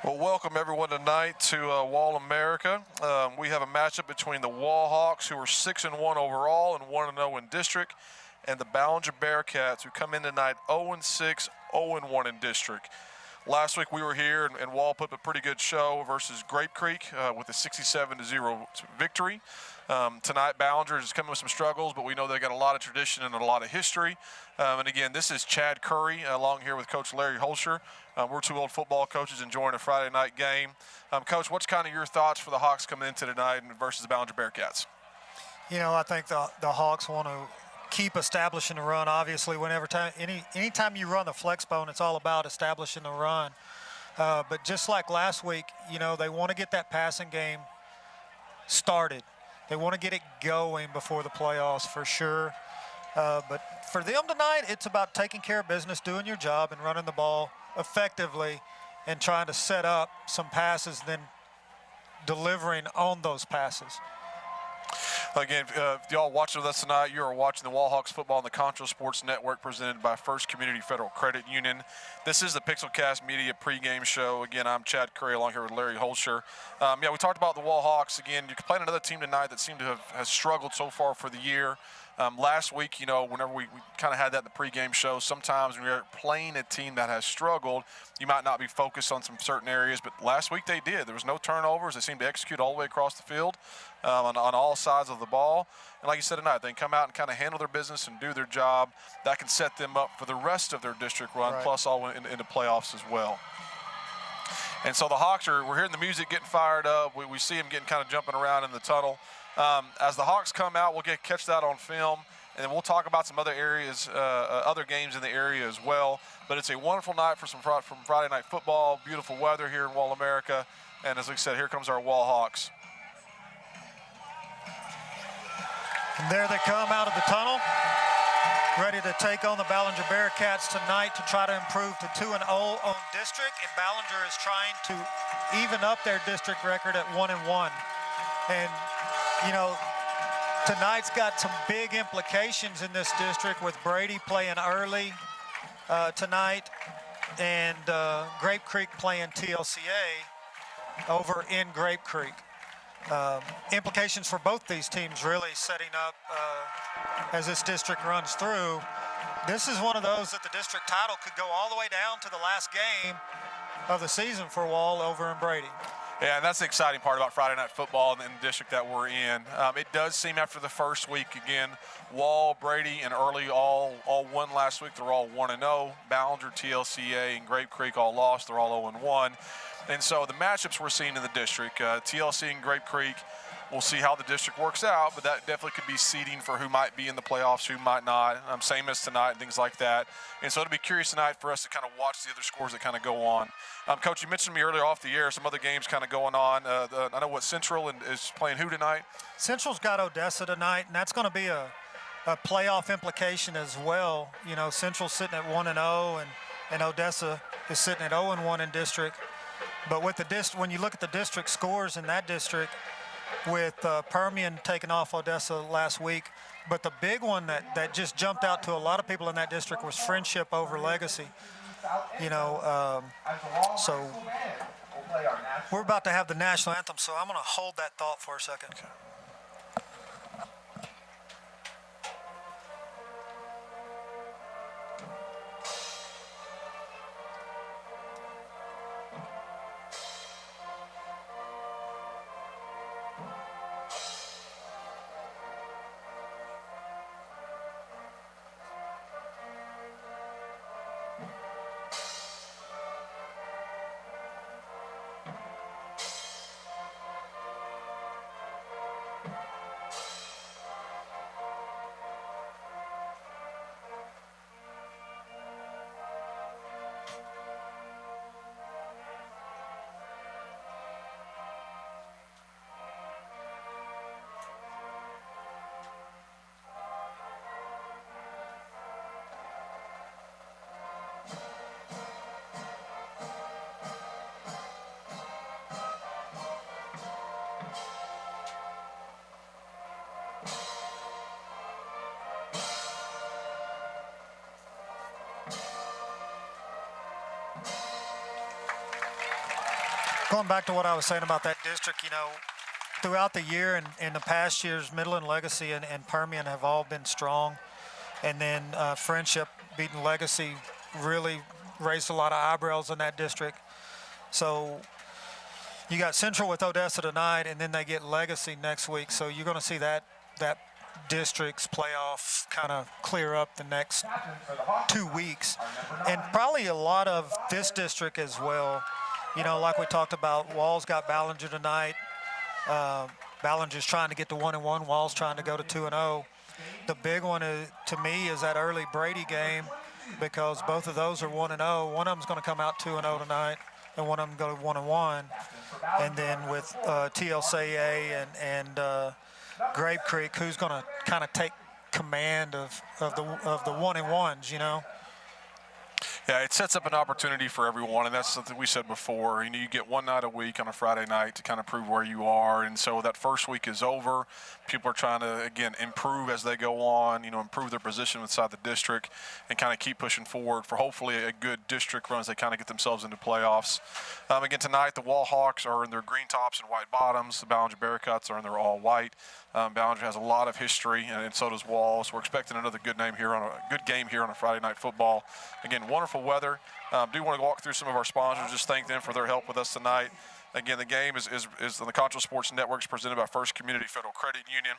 Well, welcome everyone tonight to Wall America. We have a matchup between the Wall Hawks, who are 6-1 overall and 1-0 in district, and the Ballinger Bearcats, who come in tonight 0-6, 0-1 in district. Last week we were here and Wall put up a pretty good show versus Grape Creek with a 67-0 victory. Tonight Ballinger is coming with some struggles, but we know they got a lot of tradition and a lot of history. And again, this is Chad Curry along here with Coach Larry Holscher. We're two old football coaches enjoying a Friday night game. Coach, what's kind of your thoughts for the Hawks coming into tonight versus the Ballinger Bearcats? You know, I think the Hawks want to keep establishing the run. Obviously, anytime you run the flex bone, it's all about establishing the run. But just like last week, you know, they want to get that passing game started. They want to get it going before the playoffs for sure. But for them tonight, it's about taking care of business, doing your job, and running the ball effectively and trying to set up some passes, then delivering on those passes. Again, if y'all watching with us tonight, you are watching the Wall Hawks football on the Concho Sports Network presented by First Community Federal Credit Union. This is the Pixelcast Media pregame show. Again, I'm Chad Curry along here with Larry Holscher. We talked about the Wall Hawks. Again, you're playing another team tonight that seemed to have struggled so far for the year. Last week, you know, whenever we kind of had that in the pregame show, sometimes when you're playing a team that has struggled, you might not be focused on some certain areas, but last week they did. There was no turnovers. They seemed to execute all the way across the field on all sides of the ball. And like you said tonight, they can come out and kind of handle their business and do their job. That can set them up for the rest of their district run, right, plus all into playoffs as well. And so the Hawks we're hearing the music getting fired up. We see them getting kind of jumping around in the tunnel. As the Hawks come out, we'll catch that on film, and then we'll talk about some other areas, other games in the area as well. But it's a wonderful night from Friday night football, beautiful weather here in Wall America, and as we said, here comes our Wall Hawks. And there they come out of the tunnel, ready to take on the Ballinger Bearcats tonight to try to improve to 2-0 on district, and Ballinger is trying to even up their district record at 1-1. And you know, tonight's got some big implications in this district with Brady playing early tonight and Grape Creek playing TLCA over in Grape Creek. Implications for both these teams really setting up as this district runs through. This is one of those that the district title could go all the way down to the last game of the season for Wall over in Brady. Yeah, and that's the exciting part about Friday night football in the district that we're in. It does seem after the first week, again, Wall, Brady, and Early all won last week. They're all 1-0. Ballinger, TLCA, and Grape Creek all lost. They're all 0-1. And so the matchups we're seeing in the district, TLC and Grape Creek, we'll see how the district works out, but that definitely could be seeding for who might be in the playoffs, who might not, same as tonight and things like that. And so it'll be curious tonight for us to kind of watch the other scores that kind of go on. Coach, you mentioned to me earlier off the air some other games kind of going on. I know what Central is playing who tonight? Central's got Odessa tonight, and that's going to be a playoff implication as well. You know, Central's sitting at 1-0, and Odessa is sitting at 0-1 in district. But with when you look at the district scores in that district, with Permian taking off Odessa last week, but the big one that just jumped out to a lot of people in that district was Friendship over Legacy. You know, so we're about to have the national anthem, so I'm going to hold that thought for a second. Okay. Going back to what I was saying about that district, you know, throughout the year and in the past years, Midland, Legacy, and Permian have all been strong. And then Friendship beating Legacy really raised a lot of eyebrows in that district. So you got Central with Odessa tonight, and then they get Legacy next week. So you're going to see that district's playoff kind of clear up the next 2 weeks. And probably a lot of this district as well. You know, like we talked about, Wall's got Ballinger tonight. Ballinger's trying to get to 1-1. Wall's trying to go to 2-0. The big one to me is that early Brady game, because both of those are 1-0. One of them's going to come out 2-0 tonight, and one of them go to 1-1. And then with TLCA and Grape Creek, who's going to kind of take command of the 1-1s, you know? Yeah, it sets up an opportunity for everyone, and that's something we said before. You know, you get one night a week on a Friday night to kind of prove where you are, and so that first week is over. People are trying to, again, improve as they go on, you know, improve their position inside the district and kind of keep pushing forward for hopefully a good district run as they kind of get themselves into playoffs. Again, tonight, the Wall Hawks are in their green tops and white bottoms. The Ballinger Bearcats are in their all white. Ballinger has a lot of history, and so does Wall. So we're expecting another good game here on a Friday night football. Again, wonderful weather. Do want to walk through some of our sponsors, just thank them for their help with us tonight. Again, the game is on the Concho Sports Network, presented by First Community Federal Credit Union.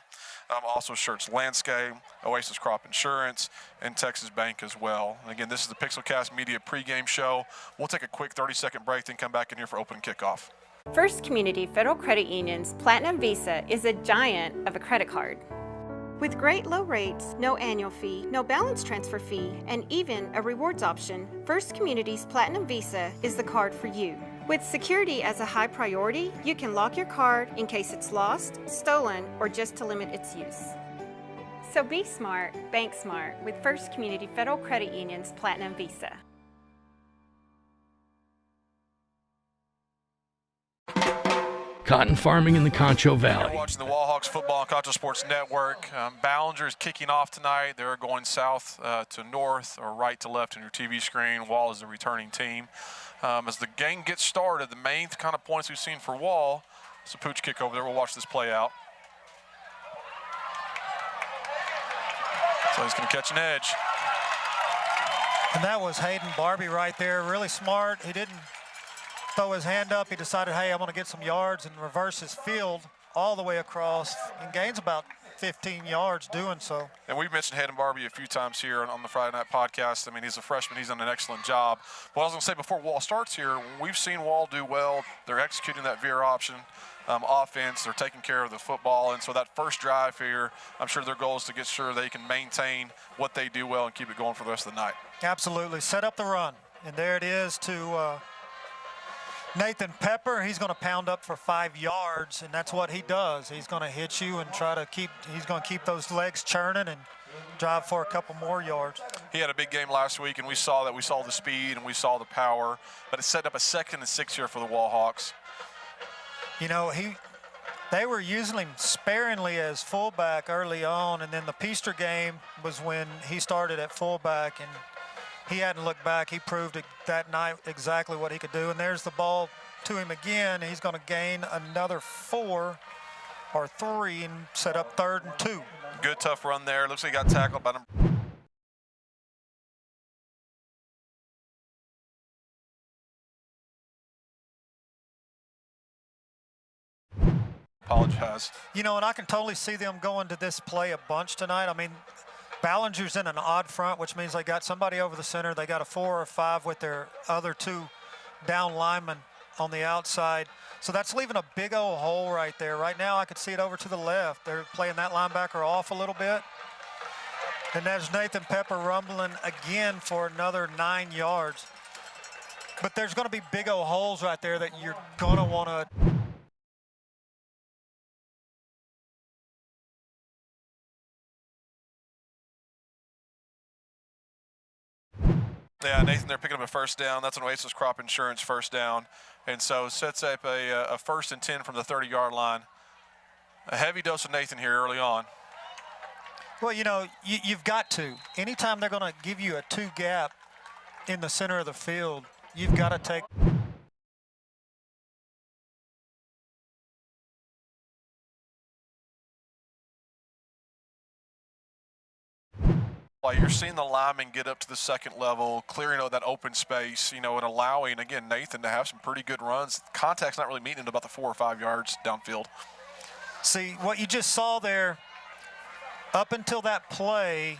Also Shirts Landscape, Oasis Crop Insurance, and Texas Bank as well. And again, this is the Pixelcast Media pregame show. We'll take a quick 30-second break, then come back in here for open kickoff. First Community Federal Credit Union's Platinum Visa is a giant of a credit card. With great low rates, no annual fee, no balance transfer fee, and even a rewards option, First Community's Platinum Visa is the card for you. With security as a high priority, you can lock your card in case it's lost, stolen, or just to limit its use. So be smart, bank smart with First Community Federal Credit Union's Platinum Visa. Cotton farming in the Concho Valley. You're watching the Wall Hawks football on Concho Sports Network. Ballinger is kicking off tonight. They're going south to north or right to left on your TV screen. Wall is the returning team. As the game gets started, the main kind of points we've seen for Wall, it's a pooch kick over there. We'll watch this play out. So he's going to catch an edge. And that was Hayden Barbie right there, really smart. He didn't throw his hand up. He decided, hey, I'm going to get some yards and reverse his field all the way across and gains about 15 yards doing so. And we've mentioned Hayden Barbie a few times here on the Friday Night Podcast. I mean, he's a freshman. He's done an excellent job. But I was going to say before Wall starts here, we've seen Wall do well. They're executing that veer option offense. They're taking care of the football. And so that first drive here, I'm sure their goal is to get sure they can maintain what they do well and keep it going for the rest of the night. Absolutely. Set up the run. And there it is to Nathan Pepper. He's going to pound up for 5 yards, and that's what he does. He's going to hit you and he's going to keep those legs churning and drive for a couple more yards. He had a big game last week, and we saw that. We saw the speed and we saw the power, but it set up a 2nd and 6 here for the Wall Hawks. You know, they were using him sparingly as fullback early on, and then the Peaster game was when he started at fullback, and he hadn't looked back. He proved that night exactly what he could do. And there's the ball to him again. He's going to gain another 4 or 3 and set up 3rd and 2. Good, tough run there. Looks like he got tackled by number. Apologize. You know, and I can totally see them going to this play a bunch tonight. I mean, Ballinger's in an odd front, which means they got somebody over the center. They got a 4 or 5 with their other 2 down linemen on the outside. So that's leaving a big old hole right there. Right now I could see it over to the left. They're playing that linebacker off a little bit. And there's Nathan Pepper rumbling again for another 9 yards. But there's going to be big old holes right there that you're going to want to. Yeah, Nathan, they're picking up a 1st down. That's an Oasis Crop Insurance 1st down. And so sets up a 1st and 10 from the 30-yard line. A heavy dose of Nathan here early on. Well, you know, you've got to. Anytime they're going to give you a 2 gap in the center of the field, you've got to take Like you're seeing the linemen get up to the second level, clearing out that open space, and allowing, again, Nathan to have some pretty good runs. Contact's not really meeting at about the 4 or 5 yards downfield. See, what you just saw there, up until that play,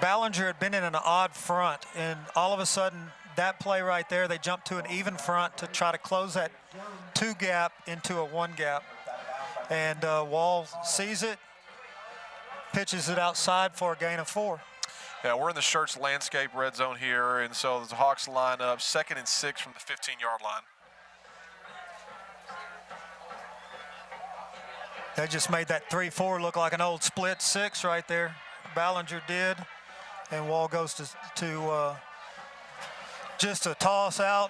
Ballinger had been in an odd front, and all of a sudden, that play right there, they jumped to an even front to try to close that 2 gap into a 1 gap. And Wall sees it, pitches it outside for a gain of 4. Yeah, we're in the Shirts landscape red zone here, and so the Hawks line up 2nd and 6 from the 15-yard line. They just made that 3-4 look like an old split 6 right there. Ballinger did, and Wall goes to just a toss out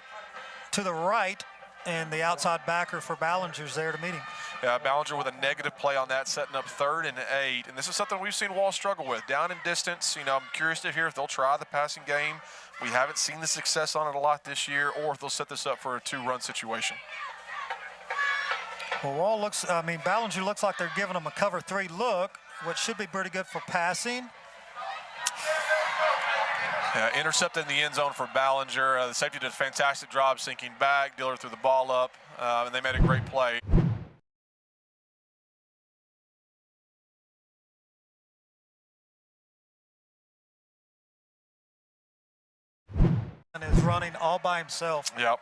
to the right, and the outside backer for Ballinger's there to meet him. Yeah, Ballinger with a negative play on that, setting up 3rd and 8. And this is something we've seen Wall struggle with. Down in distance, I'm curious to hear if they'll try the passing game. We haven't seen the success on it a lot this year, or if they'll set this up for a 2-run situation. Well, Ballinger looks like they're giving them a cover 3 look, which should be pretty good for passing. Yeah, intercepted in the end zone for Ballinger. The safety did a fantastic job sinking back. Diller threw the ball up, and they made a great play. And is running all by himself. Yep.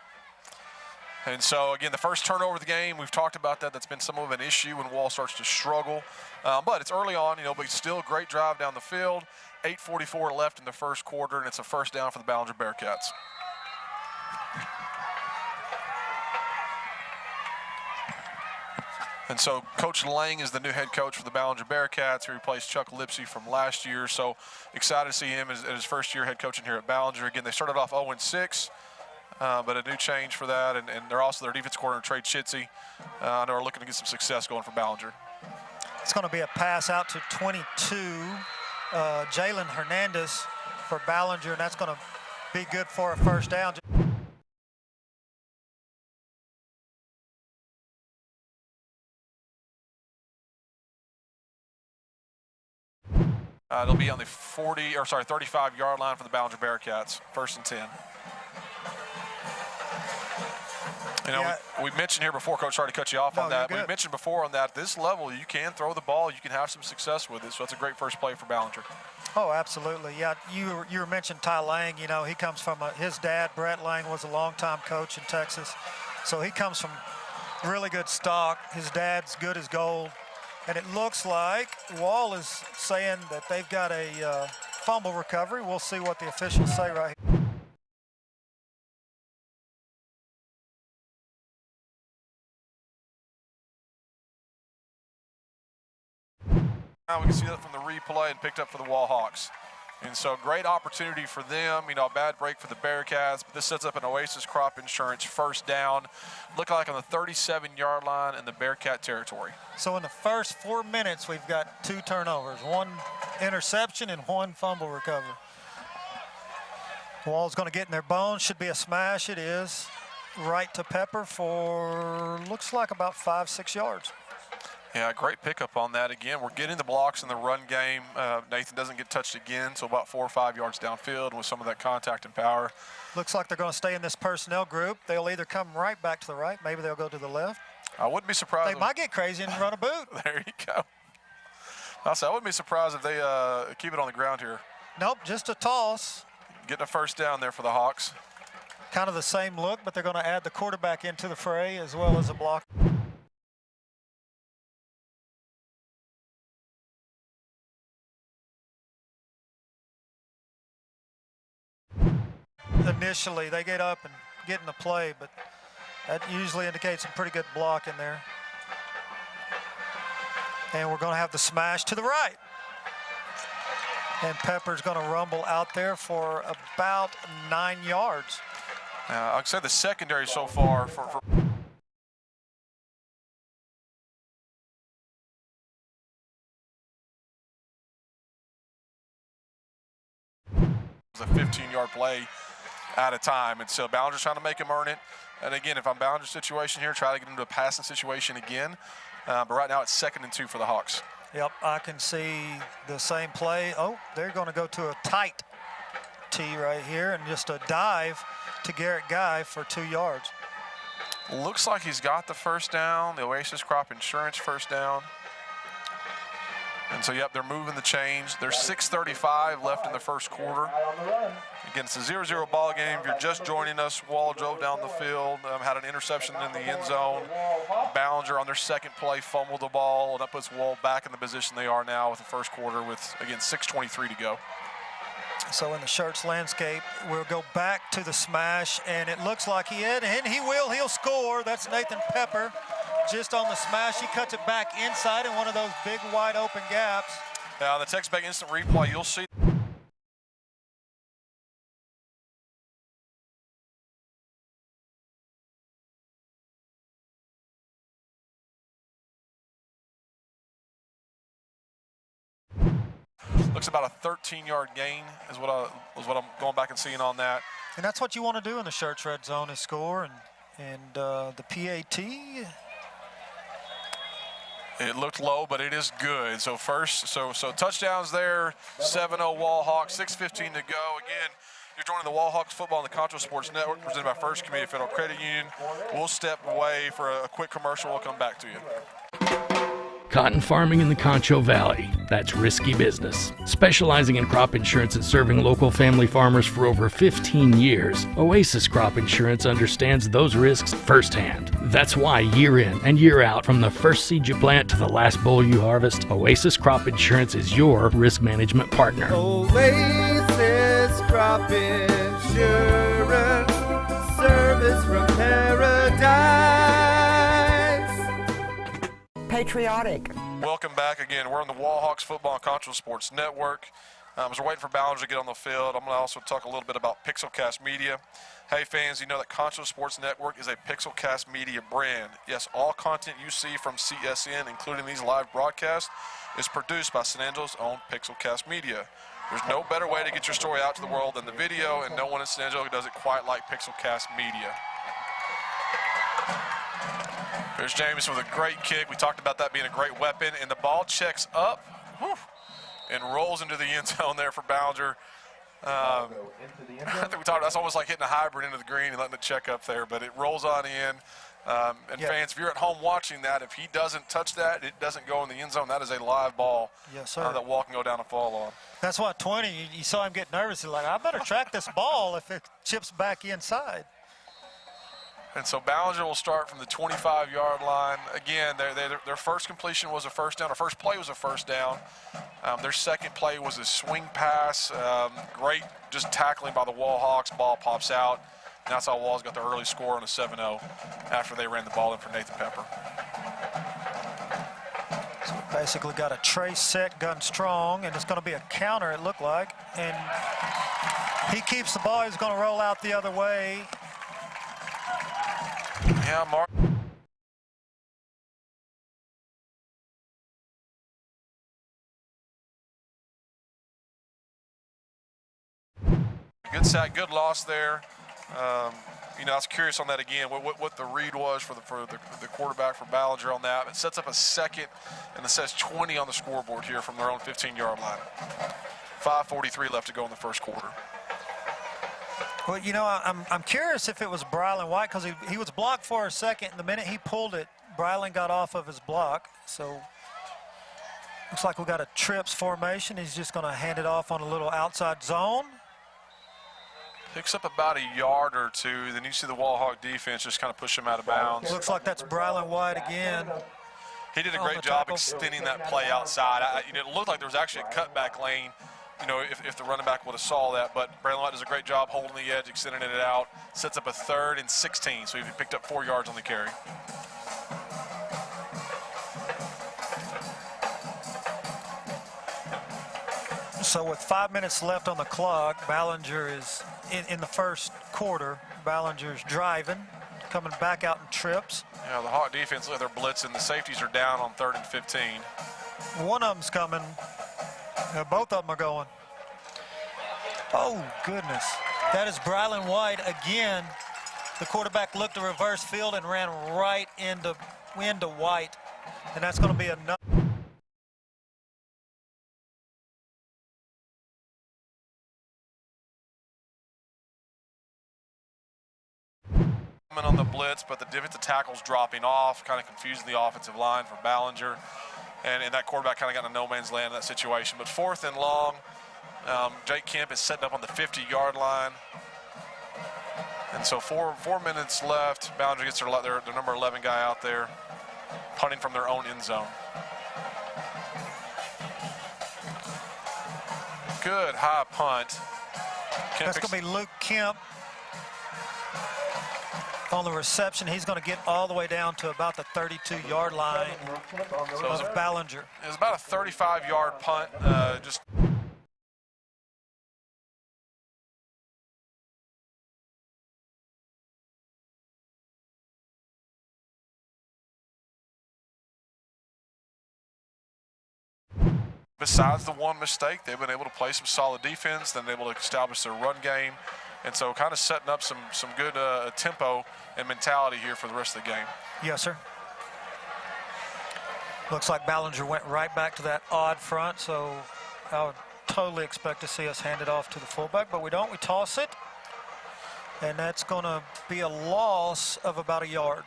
And so, again, the first turnover of the game, we've talked about that. That's been somewhat of an issue when Wall starts to struggle. But it's early on, but still a great drive down the field. 8:44 left in the first quarter, and it's a first down for the Ballinger Bearcats. And so Coach Lang is the new head coach for the Ballinger Bearcats, who replaced Chuck Lipsy from last year. So excited to see him as his first year head coaching here at Ballinger. Again, they started off 0-6. But a new change for that, and they're also their defense coordinator, Trey Chitsey, I know are looking to get some success going for Ballinger. It's going to be a pass out to 22, Jalen Hernandez for Ballinger, and that's going to be good for a first down. It'll be on the 35-yard line for the Ballinger Bearcats, 1st and 10. We mentioned here before, Coach, sorry to cut you off on that. We mentioned before on that, at this level, you can throw the ball, you can have some success with it, so that's a great first play for Ballinger. Oh, absolutely. Yeah, you were mentioning Ty Lang. He comes from his dad, Brett Lang, was a longtime coach in Texas. So he comes from really good stock. His dad's good as gold. And it looks like Wall is saying that they've got a fumble recovery. We'll see what the officials say right here. Now we can see that from the replay and picked up for the Wall Hawks. And so great opportunity for them, a bad break for the Bearcats, but this sets up an Oasis Crop Insurance first down. Look like on the 37-yard line in the Bearcat territory. So in the first 4 minutes, we've got 2 turnovers, 1 interception and 1 fumble recovery. Wall's going to get in their bones, should be a smash, it is. Right to Pepper for, looks like about 5-6 yards. Yeah, great pickup on that. Again, we're getting the blocks in the run game. Nathan doesn't get touched again, so about 4 or 5 yards downfield with some of that contact and power. Looks like they're going to stay in this personnel group. They'll either come right back to the right, maybe they'll go to the left. I wouldn't be surprised. They might get crazy and run a boot. There you go. I wouldn't be surprised if they keep it on the ground here. Nope, just a toss. Getting a first down there for the Hawks. Kind of the same look, but they're going to add the quarterback into the fray as well as a block. Initially, they get up and get in the play, but that usually indicates some pretty good block in there. And we're going to have the smash to the right. And Pepper's going to rumble out there for about 9 yards. I'd say the secondary so far for a 15-yard play at a time, and so Ballinger's trying to make him earn it. And again, if I'm Ballinger's situation here, try to get into a passing situation again. But right now it's 2nd and 2 for the Hawks. Yep, I can see the same play. Oh, they're going to go to a tight tee right here and just a dive to Garrett Guy for 2 yards. Looks like he's got the first down, the Oasis Crop Insurance first down. And so, yep, they're moving the chains. There's 6:35 left in the first quarter. Again, it's a 0-0 ball game. If you're just joining us, Wall drove down the field, had an interception in the end zone. Ballinger on their second play fumbled the ball, and that puts Wall back in the position they are now with the first quarter with, again, 6:23 to go. So in the Schertz landscape, we'll go back to the smash, and it looks like he'll score. That's Nathan Pepper. Just on the smash, he cuts it back inside in one of those big wide open gaps. Now, the text back instant replay, you'll see. Looks about a 13-yard gain is what I'm going back and seeing on that. And that's what you want to do in the Schertz red zone is score, and the PAT. It looked low, but it is good. So so touchdowns there, 7-0 Wallhawks, 6:15 to go. Again, you're joining the Wallhawks Football on the Concho Sports Network, presented by First Community Federal Credit Union. We'll step away for a quick commercial. We'll come back to you. Cotton farming in the Concho Valley, that's risky business. Specializing in crop insurance and serving local family farmers for over 15 years, Oasis Crop Insurance understands those risks firsthand. That's why year in and year out, from the first seed you plant to the last boll you harvest, Oasis Crop Insurance is your risk management partner. Oasis Crop Insurance, service from paradise. Patriotic. Welcome back again. We're on the Wallhawks Football and Concho Sports Network. As we're waiting for Ballinger to get on the field, I'm going to also talk a little bit about Pixelcast Media. Hey fans, you know that Concho Sports Network is a Pixelcast Media brand. Yes, all content you see from CSN, including these live broadcasts, is produced by San Angelo's own Pixelcast Media. There's no better way to get your story out to the world than the video, and no one in San Angelo does it quite like Pixelcast Media. There's James with a great kick. We talked about that being a great weapon, and the ball checks up and rolls into the end zone there for Ballinger. I think we talked. That's almost like hitting a hybrid into the green and letting it check up there, but it rolls on in. Fans, if you're at home watching that, if he doesn't touch that, it doesn't go in the end zone. That is a live ball. Yes, sir. That Wall can go down and fall on. That's why 20. You saw him get nervous. He's like, I better track this ball if it chips back inside. And so Ballinger will start from the 25-yard line. Again, their first completion was a first down. Their first play was a first down. Their second play was a swing pass. Great just tackling by the Wallhawks. Ball pops out. And that's how Wall's got the early score on a 7-0 after they ran the ball in for Nathan Pepper. So we basically got a trace set, gun strong, and it's going to be a counter, it looked like. And he keeps the ball. He's going to roll out the other way. Yeah, Mark. Good sack, good loss there. I was curious on that again, what the read was for the quarterback for Ballinger on that. It sets up a second, and it says 20 on the scoreboard here from their own 15-yard line. 5:43 left to go in the first quarter. Well, I'm curious if it was Brylan White, because he was blocked for a second, and the minute he pulled it, Brylan got off of his block. So looks like we got a trips formation. He's just going to hand it off on a little outside zone. Picks up about a yard or two. Then you see the Wallhawk defense just kind of push him out of bounds. Looks like that's Brylan White again. He did a great job extending that play outside. It looked like there was actually a cutback lane. If the running back would have saw that, but Brandon White does a great job holding the edge, extending it out, sets up a 3rd and 16, so he picked up 4 yards on the carry. So with 5 minutes left on the clock, Ballinger is in the first quarter. Ballinger's driving, coming back out in trips. Yeah, the Hawk defense, they're blitzing. The safeties are down on 3rd and 15. One of them's coming. Both of them are going. Oh, goodness. That is Brylan White again. The quarterback looked to reverse field and ran right into White. And that's going to be enough. On the blitz, but the defensive tackle's dropping off, kind of confusing the offensive line for Ballinger. And that quarterback kind of got in a no man's land in that situation. But 4th and long, Jake Kemp is setting up on the 50-yard line. And so 4 minutes left. Ballinger gets their number 11 guy out there, punting from their own end zone. Good high punt. That's going to be Luke Kemp on the reception. He's going to get all the way down to about the 32-yard line of Ballinger. It was about a 35-yard punt. Just besides the one mistake, they've been able to play some solid defense, then able to establish their run game. And so kind of setting up some good tempo and mentality here for the rest of the game. Yes, sir. Looks like Ballinger went right back to that odd front, so I would totally expect to see us hand it off to the fullback, but we don't. We toss it, and that's going to be a loss of about a yard.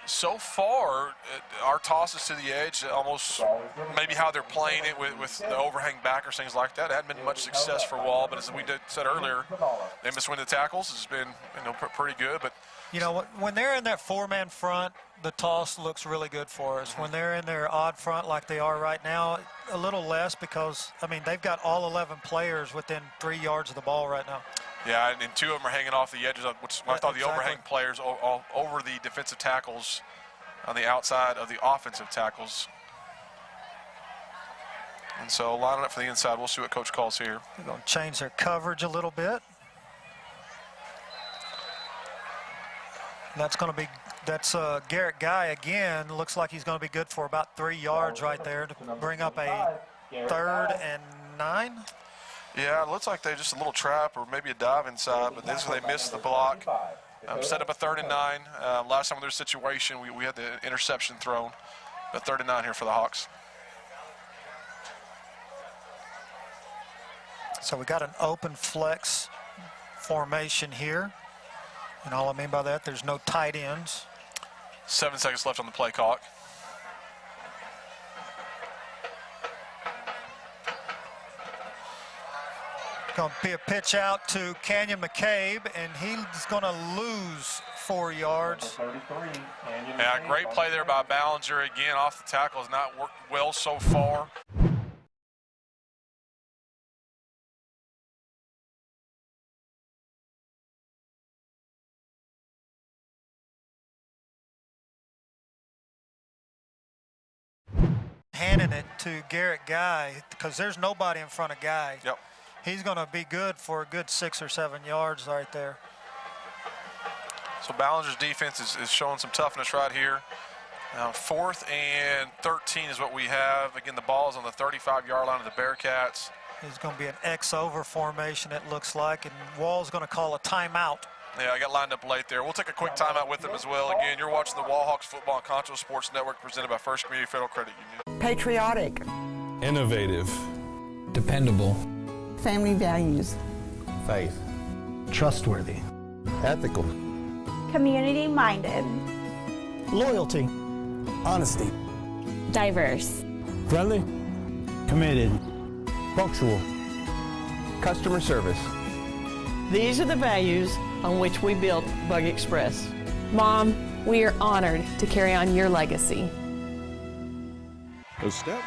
So far, our tosses to the edge, almost maybe how they're playing it with the overhang backers, things like that. It hadn't been much success for Wall, but as we said earlier, they missed win the tackles. It's been pretty good. But you know, when they're in that 4-man front, the toss looks really good for us. When they're in their odd front like they are right now, a little less because, I mean, they've got all 11 players within 3 yards of the ball right now. Yeah, and 2 of them are hanging off the edges, which I thought the overhang players all over the defensive tackles on the outside of the offensive tackles. And so lining up for the inside. We'll see what Coach calls here. They're going to change their coverage a little bit. That's going to be, that's Garrett Guy again. Looks like he's going to be good for about 3 yards right there to bring up a 3rd and 9. Yeah, it looks like they just a little trap or maybe a dive inside, but this they missed the block. Set up a 3rd and 9. Last time in their situation, we had the interception thrown, but 3rd and 9 here for the Hawks. So we got an open flex formation here. And all I mean by that, there's no tight ends. 7 seconds left on the play clock. Going to be a pitch out to Canyon McCabe, and he's going to lose 4 yards. Yeah, great play there by Ballinger. Again, off the tackle has not worked well so far. Handing it to Garrett Guy because there's nobody in front of Guy. Yep. He's going to be good for a good 6 or 7 yards right there. So Ballinger's defense is showing some toughness right here. 4th and 13 is what we have. Again, the ball is on the 35-yard line of the Bearcats. It's going to be an X-over formation, it looks like, and Wall's going to call a timeout. Yeah, I got lined up late there. We'll take a quick timeout with them as well. Again, you're watching the Wallhawks Football and Concho Sports Network presented by First Community Federal Credit Union. Patriotic. Innovative. Dependable. Family values. Faith. Trustworthy. Ethical. Community-minded. Loyalty. Honesty. Diverse. Friendly. Committed. Punctual. Customer service. These are the values on which we built Bug Express. Mom, we are honored to carry on your legacy. Established.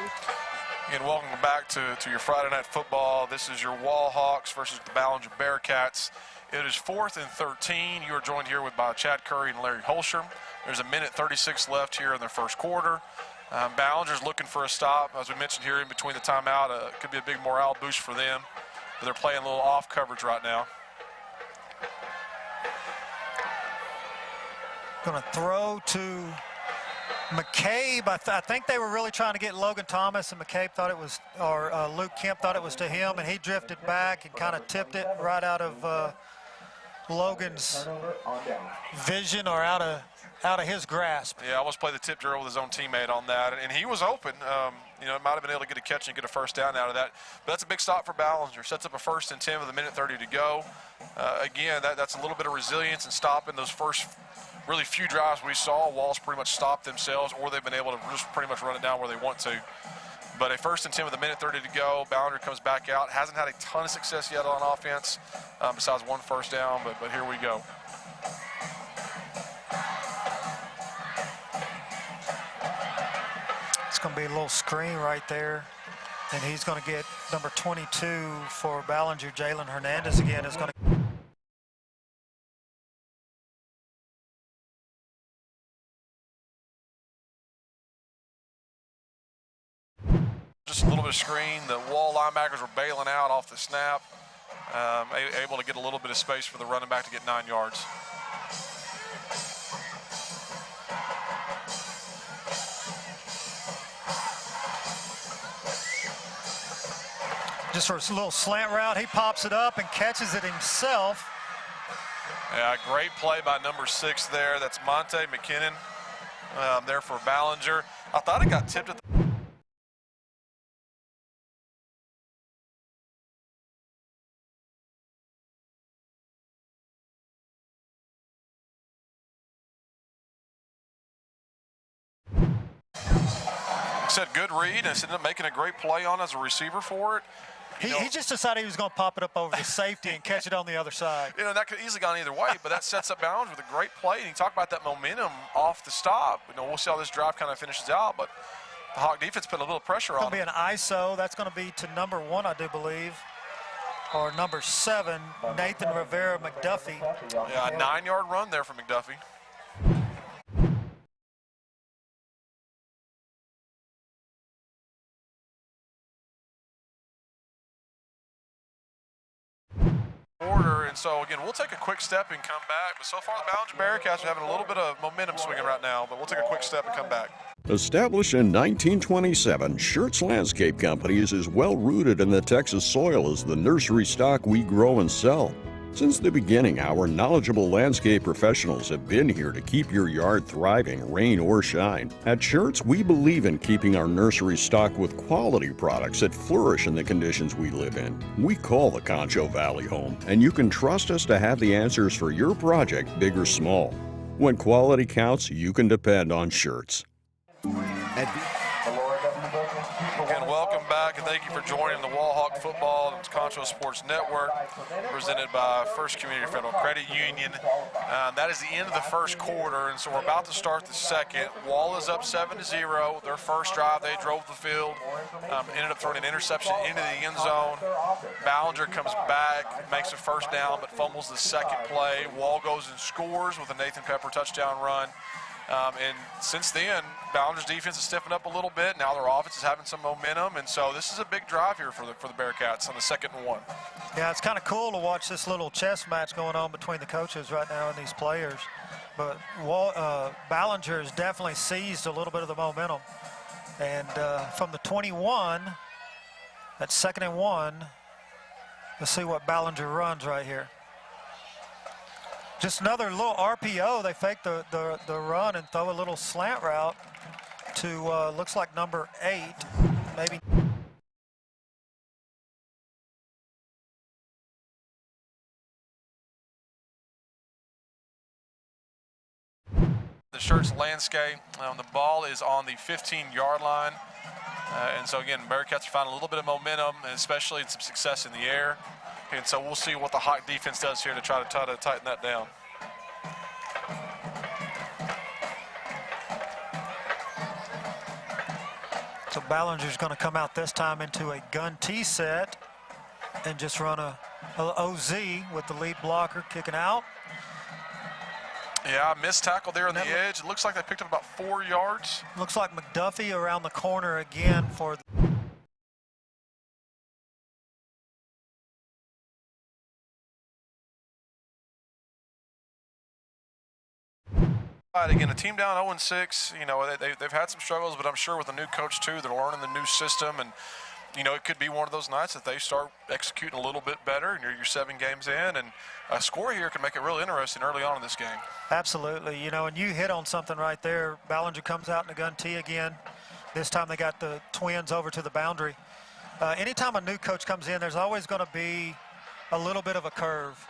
Again, welcome back to your Friday Night Football. This is your Wallhawks versus the Ballinger Bearcats. It is 4th and 13. You are joined here by Chad Curry and Larry Holscher. There's a minute 36 left here in their first quarter. Ballinger's looking for a stop. As we mentioned here in between the timeout, it could be a big morale boost for them. But they're playing a little off coverage right now. Going to throw to McCabe. I think they were really trying to get Logan Thomas, and McCabe thought it was, or Luke Kemp thought it was to him, and he drifted back and kind of tipped it right out of Logan's vision or out of his grasp. Yeah, almost played the tip drill with his own teammate on that, and he was open. You know, it might have been able to get a catch and get a first down out of that. But that's a big stop for Ballinger. Sets up a 1st and 10 with 1:30 to go. Again, that's a little bit of resilience and stopping those first really few drives we saw. Walls pretty much stopped themselves, or they've been able to just pretty much run it down where they want to. But a 1st and 10 with 1:30 to go. Ballinger comes back out. Hasn't had a ton of success yet on offense, besides 1 first down, but here we go. It's going to be a little screen right there. And he's going to get number 22 for Ballinger. Jalen Hernandez again is going to. Just a little bit of screen. The wall linebackers were bailing out off the snap, able to get a little bit of space for the running back to get 9 yards. Just for a little slant route, he pops it up and catches it himself. Yeah, great play by number 6 there. That's Monte McKinnon there for Ballinger. I thought it got tipped at the said good read, and ended up making a great play on as a receiver for it. He just decided he was going to pop it up over the safety and catch it on the other side. You know, that could easily gone either way, but that sets up Ballinger with a great play. And you talk about that momentum off the stop. You know, we'll see how this drive kind of finishes out, but the Hawk defense put a little pressure on It's going to be an ISO. That's going to be to number 1, I do believe, or number 7, Nathan Rivera McDuffie. Yeah, a 9-yard run there for McDuffie. And so, again, we'll take a quick step and come back. But so far, the Ballinger Bearcats are having a little bit of momentum swinging right now, but we'll take a quick step and come back. Established in 1927, Schertz Landscape Company is as well rooted in the Texas soil as the nursery stock we grow and sell. Since the beginning, our knowledgeable landscape professionals have been here to keep your yard thriving, rain or shine. At Schertz, we believe in keeping our nursery stocked with quality products that flourish in the conditions we live in. We call the Concho Valley home, and you can trust us to have the answers for your project, big or small. When quality counts, you can depend on Schertz. Again, welcome back, and thank you for joining the Wallhawk Football and Concho Sports Network, presented by First Community Federal Credit Union. That is the end of the first quarter, and so we're about to start the second. Wall is up 7-0. Their first drive, they drove the field, ended up throwing an interception into the end zone. Ballinger comes back, makes a first down, but fumbles the second play. Wall goes and scores with a Nathan Pepper touchdown run. And since then, Ballinger's defense has stiffened up a little bit. Now their offense is having some momentum, and so this is a big drive here for the Bearcats on the 2nd and 1. Yeah, it's kind of cool to watch this little chess match going on between the coaches right now and these players. But Ballinger has definitely seized a little bit of the momentum. And from the 21, that's 2nd and 1. Let's see what Ballinger runs right here. Just another little RPO. They fake the run and throw a little slant route to, looks like number 8, maybe. The Schertz Landscape, the ball is on the 15-yard line. And so, again, Bearcats are finding a little bit of momentum, and especially some success in the air. And so we'll see what the Hawk defense does here to try to tighten that down. So Ballinger's going to come out this time into a gun T set and just run a OZ with the lead blocker kicking out. Yeah, missed tackle there on the edge. It looks like they picked up about 4 yards. Looks like McDuffie around the corner again for the Again, a team down 0-6, you know, they've had some struggles, but I'm sure with a new coach too, they're learning the new system, and you know, it could be one of those nights that they start executing a little bit better, and you're 7 games in, and a score here can make it really interesting early on in this game. Absolutely, you know, and you hit on something right there. Ballinger comes out in a gun T again, This time they got the Twins over to the boundary. Anytime a new coach comes in, there's always going to be a little bit of a curve.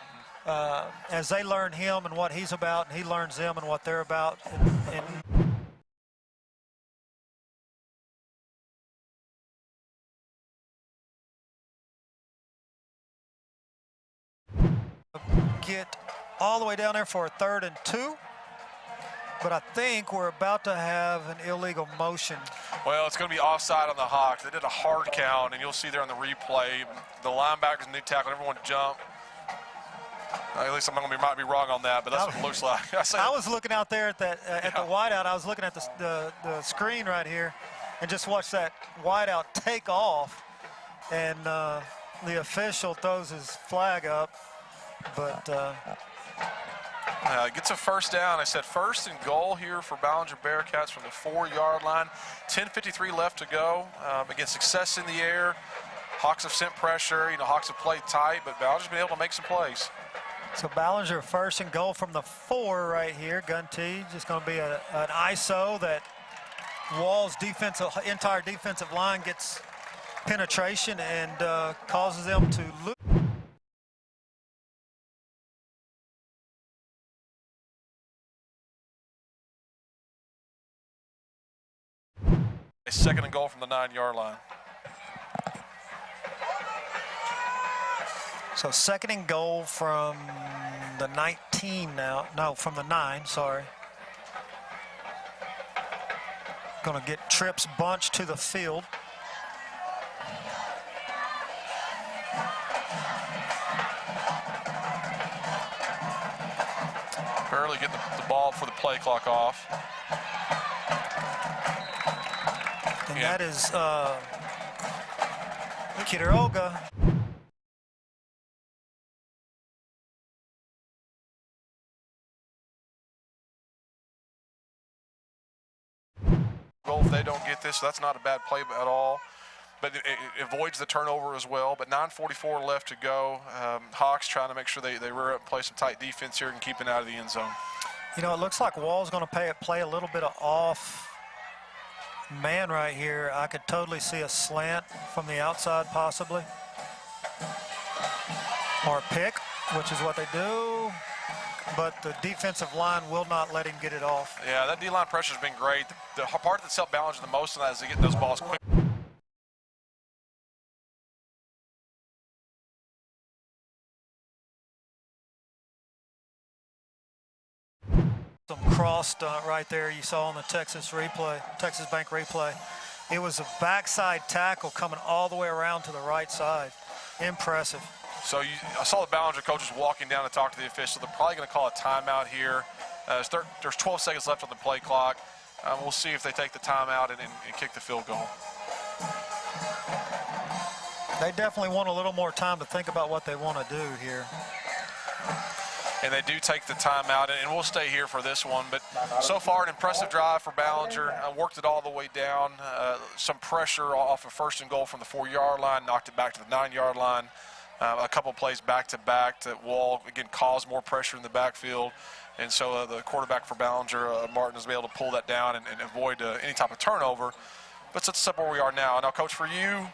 As they learn him and what he's about, and he learns them and what they're about. And get all the way down there for a 3rd and 2. But I think we're about to have an illegal motion. Well, it's going to be offside on the Hawks. They did a hard count, and you'll see there on the replay, the linebackers and new tackle, everyone jumped. At least might be wrong on that, but that's what it looks like. I was looking out there at that at the wideout. I was looking at the screen right here, and just watched that wideout take off, and the official throws his flag up, but. Gets a first down. I said 1st and goal here for Ballinger Bearcats from the 4-yard line. 10:53 left to go. Again, success in the air. Hawks have sent pressure. Hawks have played tight, but Ballinger's been able to make some plays. So Ballinger 1st and goal from the 4 right here. Gun T, just going to be an ISO that Wall's entire defensive line gets penetration and causes them to lose. A 2nd and goal from the 9-yard line. So 2nd and goal from the 19 now. No, from the 9, sorry. Going to get trips bunched to the field. Barely getting the ball for the play clock off. And that is Quiroga. Goal if they don't get this, so that's not a bad play at all. But it avoids the turnover as well. But 9:44 left to go. Hawks trying to make sure they rear up and play some tight defense here and keep it out of the end zone. It looks like Wall's going to play a little bit of off man right here. I could totally see a slant from the outside possibly. Or a pick, which is what they do. But the defensive line will not let him get it off. Yeah, that D-line pressure has been great. The part that's helped Ballinger the most in that is to get those balls quick. Crossed right there, you saw on the Texas Bank replay. It was a backside tackle coming all the way around to the right side. Impressive. So I saw the Ballinger coaches walking down to talk to the official. They're probably going to call a timeout here. There's 12 seconds left on the play clock. We'll see if they take the timeout and kick the field goal. They definitely want a little more time to think about what they want to do here. And they do take the timeout, and we'll stay here for this one. But so far, an impressive drive for Ballinger. Worked it all the way down. Some pressure off of 1st and goal from the 4-yard line, knocked it back to the 9-yard line. A couple plays back-to-back that Wall, again, caused more pressure in the backfield. And so the quarterback for Ballinger, Martin, has been able to pull that down and avoid any type of turnover. But sets us up where we are now. Now, Coach, for you,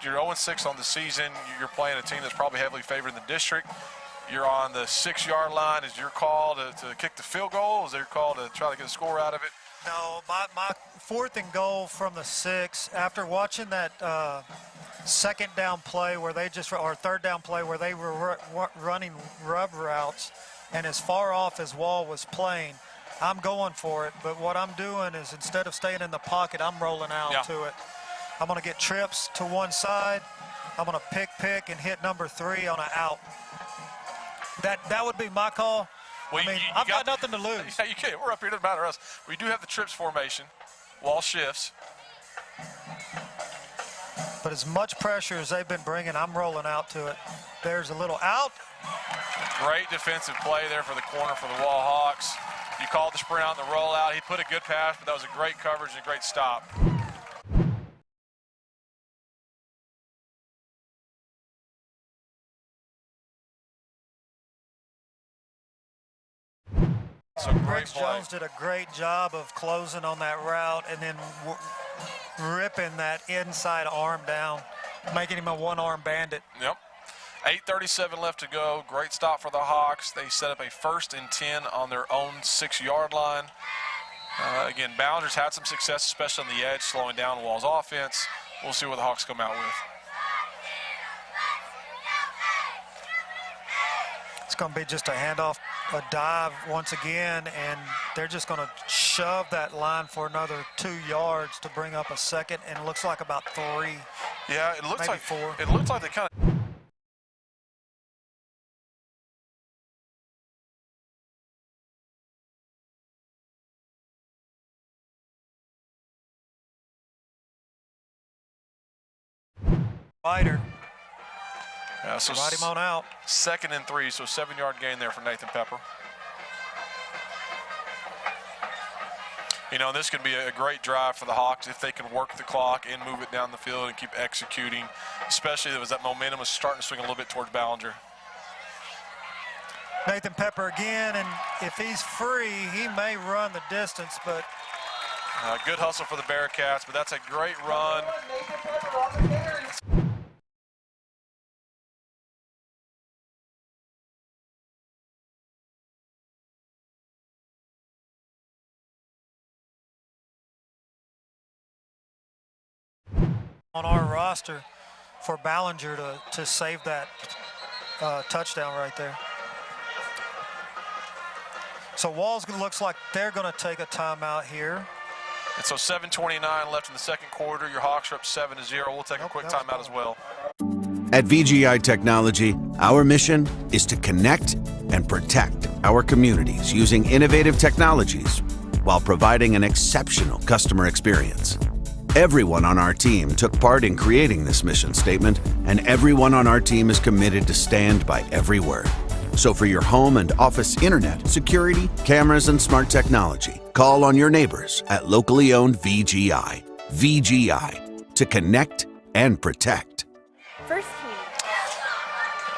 you're 0-6 on the season. You're playing a team that's probably heavily favored in the district. You're on the 6-yard line. Is your call to kick the field goal? Is your call to try to get a score out of it? No, my 4th and goal from the 6, after watching that 2nd down play where they or 3rd down play where they were running rub routes, and as far off as Wall was playing, I'm going for it. But what I'm doing is, instead of staying in the pocket, I'm rolling out to it. I'm going to get trips to one side. I'm going to pick and hit number 3 on an out. That would be my call. Well, I've got nothing to lose. Yeah, you can't. We're up here. It doesn't matter to us. We do have the trips formation. Wall shifts. But as much pressure as they've been bringing, I'm rolling out to it. There's a little out. Great defensive play there for the corner for the Wall Hawks. You called the sprint out and the rollout. He put a good pass, but that was a great coverage and a great stop. Rich Jones did a great job of closing on that route, and then ripping that inside arm down, making him a one-arm bandit. Yep. 8:37 left to go. Great stop for the Hawks. They set up a 1st and 10 on their own 6-yard line. Again, Ballinger's had some success, especially on the edge, slowing down Wall's offense. We'll see what the Hawks come out with. It's going to be just a handoff, a dive once again, and they're just going to shove that line for another 2 yards to bring up a second, and it looks like about 3. Yeah, it looks maybe like 4. It looks like they kind of. Fighter. Yeah, so Ride him on out. 2nd and 3, so 7-yard gain there for Nathan Pepper. You know, this could be a great drive for the Hawks if they can work the clock and move it down the field and keep executing, especially as that momentum was starting to swing a little bit towards Ballinger. Nathan Pepper again, and if he's free, he may run the distance, but good hustle for the Bearcats, but that's a great run. on our roster for Ballinger to save that touchdown right there. So Walls looks like they're going to take a timeout here. And so 7:29 left in the second quarter. Your Hawks are up 7-0. We'll take a quick timeout as well. At VGI Technology, our mission is to connect and protect our communities using innovative technologies while providing an exceptional customer experience. Everyone on our team took part in creating this mission statement, and everyone on our team is committed to stand by every word. So for your home and office internet, security, cameras, and smart technology, call on your neighbors at locally owned VGI. VGI, to connect and protect. First Community.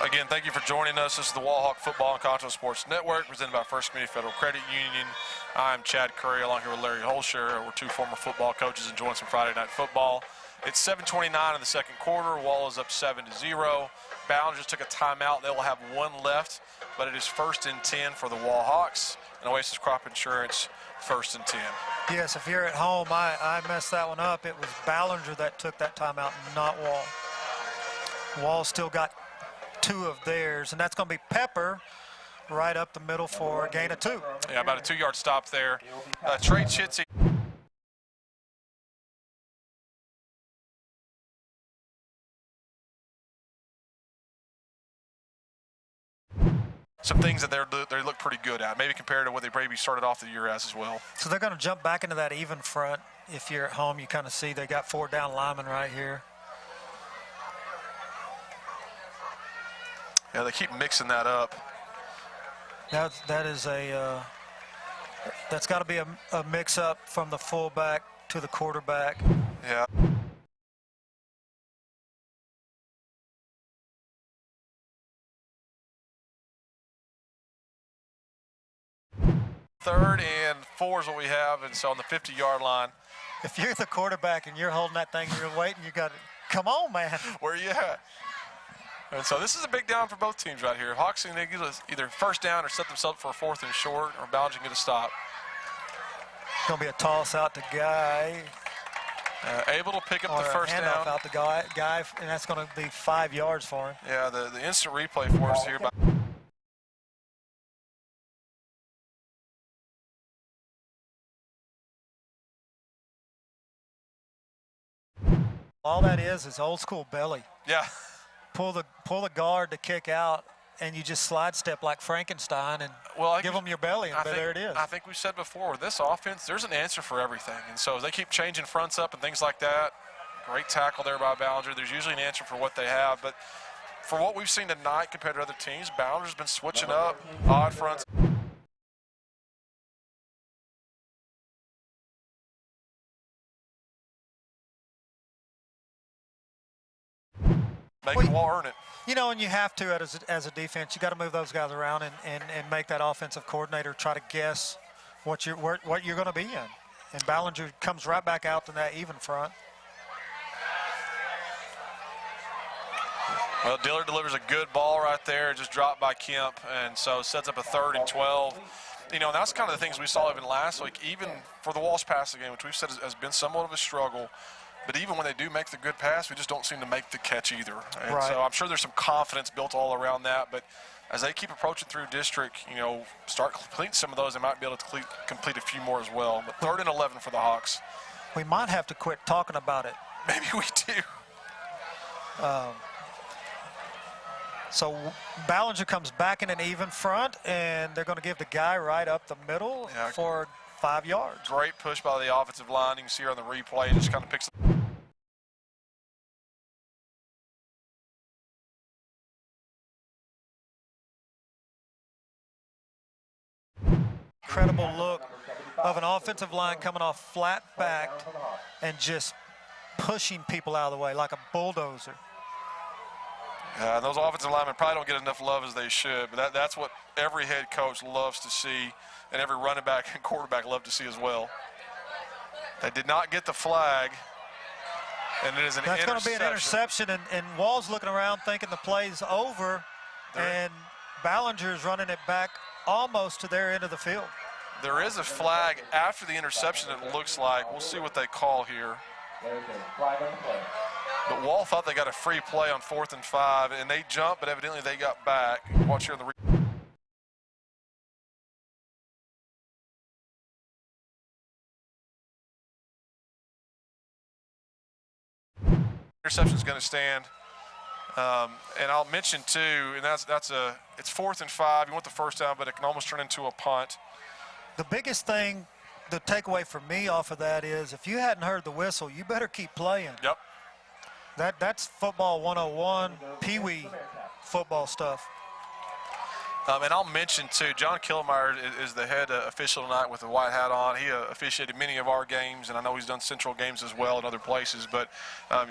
Again, thank you for joining us. This is the Wallhawk Football and Concho Sports Network, presented by First Community Federal Credit Union. I'm Chad Curry, along here with Larry Holsher. We're two former football coaches enjoying some Friday night football. It's 7:29 in the second quarter. Wall is up 7-0. Ballinger just took a timeout. They will have one left, but it is 1st and 10 for the Wallhawks. And Oasis Crop Insurance, 1st and 10. Yes, if you're at home, I messed that one up. It was Ballinger that took that timeout, not Wall. Wall still got 2 of theirs, and that's going to be Pepper right up the middle for a gain of 2. Yeah, about a 2-yard stop there. Trey Chitsey. Some things that they look pretty good at, maybe compared to what they maybe started off the year as well. So they're going to jump back into that even front. If you're at home, you kind of see they got 4 down linemen right here. Yeah, they keep mixing that up. That is a that's got to be a mix-up from the fullback to the quarterback. Yeah. Third and 4 is what we have, and so on the 50-yard line. If you're the quarterback and you're holding that thing, you're waiting, you got to, come on, man. Where are you at? And so this is a big down for both teams right here. Hawks can either first down or set themselves for a 4th and short, or Ballinger can get a stop. It's going to be a toss out to Guy. Able to pick up the first down. Out to Guy, and that's going to be 5 yards for him. Yeah, the instant replay for us here. All that is old school belly. Yeah. Pull the guard to kick out, and you just slide step like Frankenstein and give them your belly, and there it is. I think we said before, with this offense, there's an answer for everything. And so they keep changing fronts up and things like that. Great tackle there by Ballinger. There's usually an answer for what they have. But for what we've seen tonight compared to other teams, Ballinger's been switching up, odd fronts. Make the Wall earn it. You know, and you have to as a defense. You got to move those guys around and make that offensive coordinator try to guess what you're going to be in. And Ballinger comes right back out to that even front. Well, Dillard delivers a good ball right there, just dropped by Kemp, and so sets up a 3rd and 12. You know, and that's kind of the things we saw even last week, even for the Walsh passing game, which we've said has been somewhat of a struggle. But even when they do make the good pass, we just don't seem to make the catch either. And so I'm sure there's some confidence built all around that. But as they keep approaching through district, you know, start completing some of those, they might be able to complete a few more as well. But 3rd and 11 for the Hawks. We might have to quit talking about it. Maybe we do. So Ballinger comes back in an even front, and they're going to give the guy right up the middle for 5 yards. Great push by the offensive line. You can see her on the replay. It just kind of picks up. Incredible look of an offensive line coming off flat-backed and just pushing people out of the way like a bulldozer. Those offensive linemen probably don't get enough love as they should, but that's what every head coach loves to see, and every running back and quarterback love to see as well. They did not get the flag, and it is an interception. That's going to be an interception, and Wall's looking around thinking the play's over, and Ballinger is running it back almost to their end of the field. There is a flag after the interception, it looks like. We'll see what they call here. But Wall thought they got a free play on 4th and 5, and they jumped, but evidently they got back. Watch here on the interception is going to stand. And I'll mention too, and it's 4th and 5. You want the first down, but it can almost turn into a punt. The biggest thing, the takeaway for me off of that is, if you hadn't heard the whistle, you better keep playing. Yep. That's football 101, Pee-wee football stuff. And I'll mention too, John Killmeyer is the head official tonight with the white hat on. He officiated many of our games, and I know he's done Central games as well and other places. But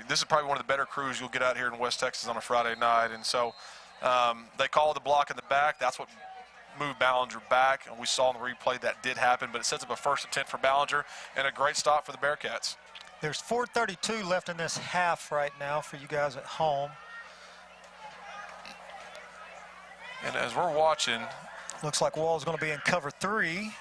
this is probably one of the better crews you'll get out here in West Texas on a Friday night. And so they call the block in the back. That's what moved Ballinger back, and we saw in the replay that did happen. But it sets up a 1st and 10 for Ballinger and a great stop for the Bearcats. There's 4:32 left in this half right now for you guys at home. And as we're watching, looks like Wall's going to be in cover 3.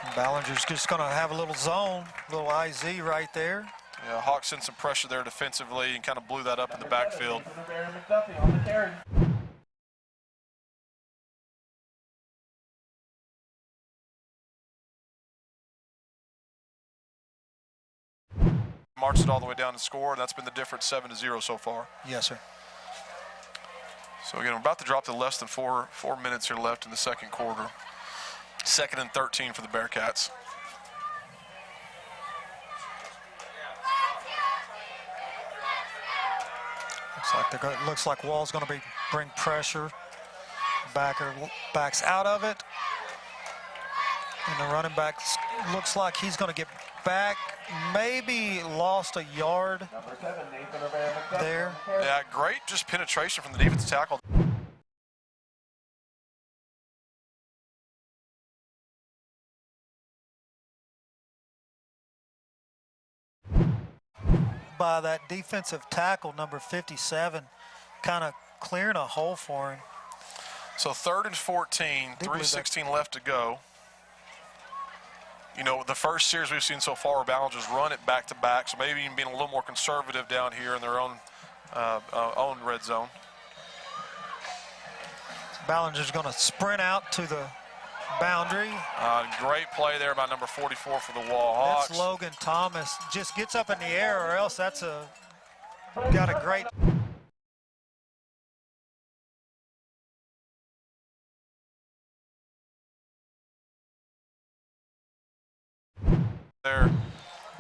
And Ballinger's just going to have a little zone, little IZ right there. Yeah, Hawks sent some pressure there defensively and kind of blew that up in the backfield. Marched it all the way down to score, and that's been the difference, 7-0 so far. Yes, sir. So again, we're about to drop to less than four minutes here left in the second quarter. 2nd and 13 for the Bearcats. Looks like Wall's going to bring pressure. Backer backs out of it, and the running back looks like he's going to get back. Maybe lost a yard there. Yeah, great just penetration from the defensive tackle. By that defensive tackle, number 57, kind of clearing a hole for him. So 3rd and 14, 3:16 left to go. You know, the first series we've seen so far, Ballinger's run it back-to-back, so maybe even being a little more conservative down here in their own red zone. Ballinger's going to sprint out to the boundary. Great play there by number 44 for the Wall Hawks. That's Logan Thomas. Just gets up in the air, or else got a great. There,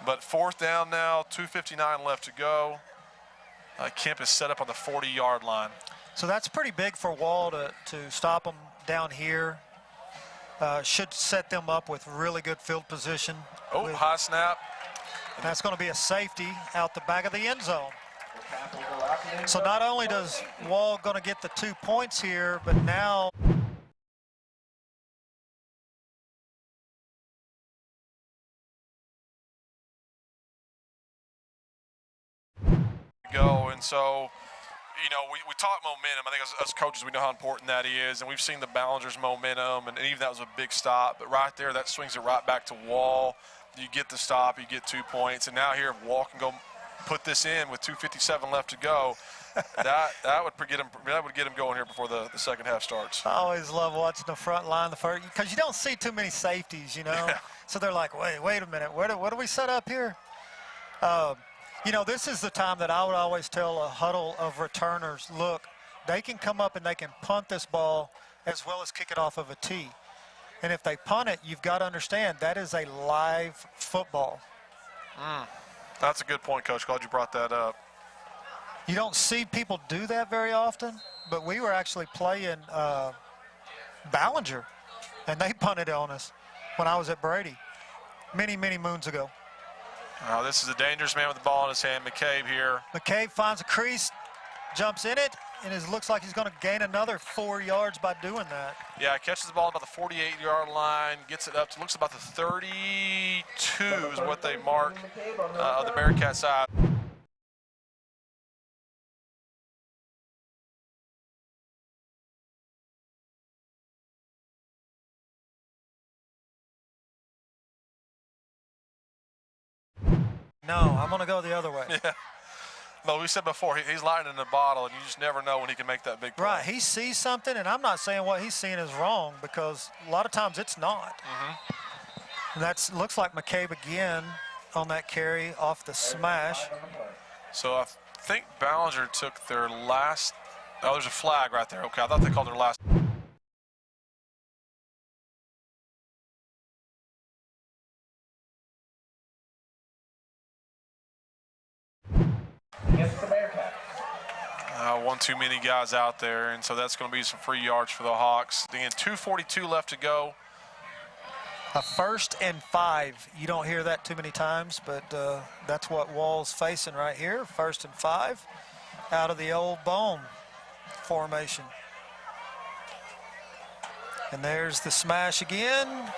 but 4th down now, 2:59 left to go. Kemp is set up on the 40-yard line. So that's pretty big for Wall to stop them down here. Should set them up with really good field position. Oh, high snap. That's going to be a safety out the back of the end zone. So not only does Wall going to get the 2 points here, but now And so, you know, we talk momentum. I think as coaches, we know how important that is, and we've seen the Ballinger's momentum, and even that was a big stop. But right there, that swings it right back to Wall. You get the stop, you get 2 points, and now here, if Wall can go put this in with 2:57 left to go, that would get him going here before the second half starts. I always love watching the front line, because you don't see too many safeties, you know. Yeah. So they're like, wait a minute, what do we set up here? You know, this is the time that I would always tell a huddle of returners, look, they can come up and they can punt this ball as well as kick it off of a tee. And if they punt it, you've got to understand that is a live football. That's a good point, Coach. Glad you brought that up. You don't see people do that very often, but we were actually playing Ballinger, and they punted on us when I was at Brady many, many moons ago. This is a dangerous man with the ball in his hand, McCabe here. McCabe finds a crease, jumps in it, and it looks like he's going to gain another 4 yards by doing that. Yeah, catches the ball about the 48-yard line, gets it up to, looks about the 32 is what they mark on the Bearcat side. No, I'm going to go the other way. Yeah. But we said before, he's lightning in the bottle, and you just never know when he can make that big play. Right, he sees something, and I'm not saying what he's seeing is wrong, because a lot of times it's not. And that looks like McCabe again on that carry off the smash. So I think Ballinger took their last – oh, there's a flag right there. Okay, I thought they called their last – one too many guys out there, and so that's going to be some free yards for the Hawks. Again, 2:42 left to go. A 1st and 5. You don't hear that too many times, but that's what Wall's facing right here. 1st and 5 out of the old Bone formation. And there's the smash again.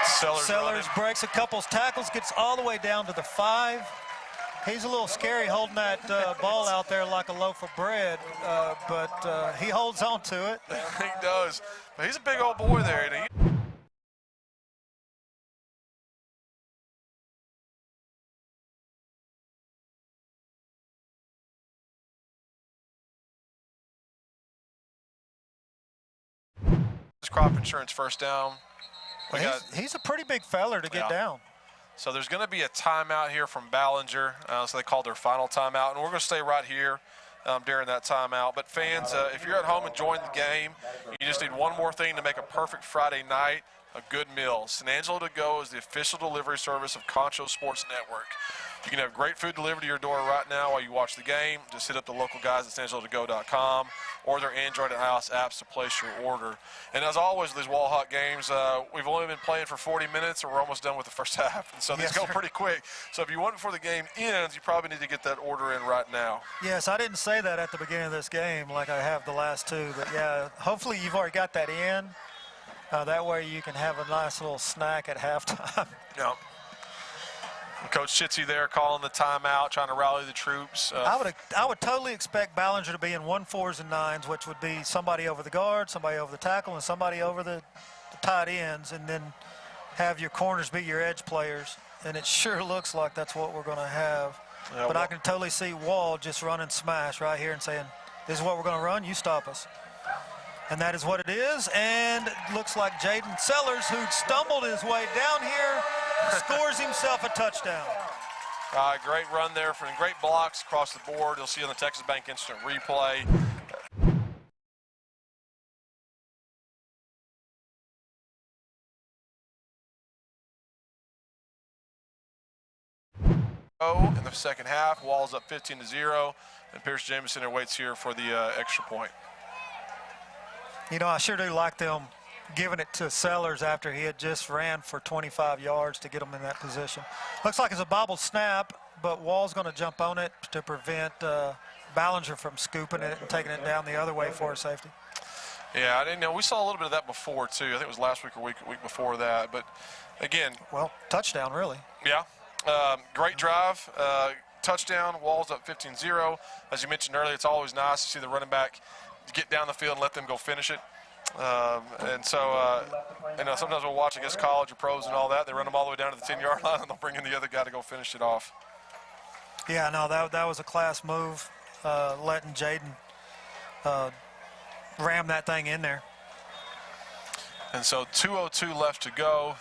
Sellers breaks a couple tackles, gets all the way down to the 5. He's a little scary holding that ball out there like a loaf of bread, but he holds on to it. He does. But he's a big old boy there. Crop insurance first down. He's a pretty big feller to get down. So there's going to be a timeout here from Ballinger. So they called their final timeout, and we're going to stay right here during that timeout. But fans, if you're at home enjoying the game, you just need one more thing to make a perfect Friday night, a good meal. San Angelo To Go is the official delivery service of Concho Sports Network. You can have great food delivered to your door right now while you watch the game. Just hit up the local guys at SanAngeloToGo.com or their Android and iOS apps to place your order. And as always, these Wall Hawk games, we've only been playing for 40 minutes, and we're almost done with the first half. And so these go pretty quick. So if you want before the game ends, you probably need to get that order in right now. Yes, I didn't say that at the beginning of this game like I have the last two. But, yeah, hopefully you've already got that in. That way you can have a nice little snack at halftime. Yeah. Coach Schitze there calling the timeout, trying to rally the troops. I would totally expect Ballinger to be in 1 4s and 9s, which would be somebody over the guard, somebody over the tackle, and somebody over the tight ends, and then have your corners be your edge players. And it sure looks like that's what we're going to have. Yeah, but I can totally see Wall just running smash right here and saying, this is what we're going to run, you stop us. And that is what it is. And it looks like Jaden Sellers, who stumbled his way down here, scores himself a touchdown. Great run there from great blocks across the board. You'll see on the Texas Bank Instant Replay. In the second half, Wall's up 15-0, and Pierce Jamison waits here for the extra point. You know, I sure do like them giving it to Sellers after he had just ran for 25 yards to get him in that position. Looks like it's a bobbled snap, but Wall's going to jump on it to prevent Ballinger from scooping it and taking it down the other way for a safety. Yeah, I didn't know. We saw a little bit of that before, too. I think it was last week or week before that. But, again. Well, touchdown, really. Yeah. Great drive. touchdown. Wall's up 15-0. As you mentioned earlier, it's always nice to see the running back get down the field and let them go finish it. And so, sometimes we'll watch against college or pros and all that. They run them all the way down to the 10-yard line, and they'll bring in the other guy to go finish it off. Yeah, no, that was a class move, letting Jaden ram that thing in there. And so 2:02 left to go.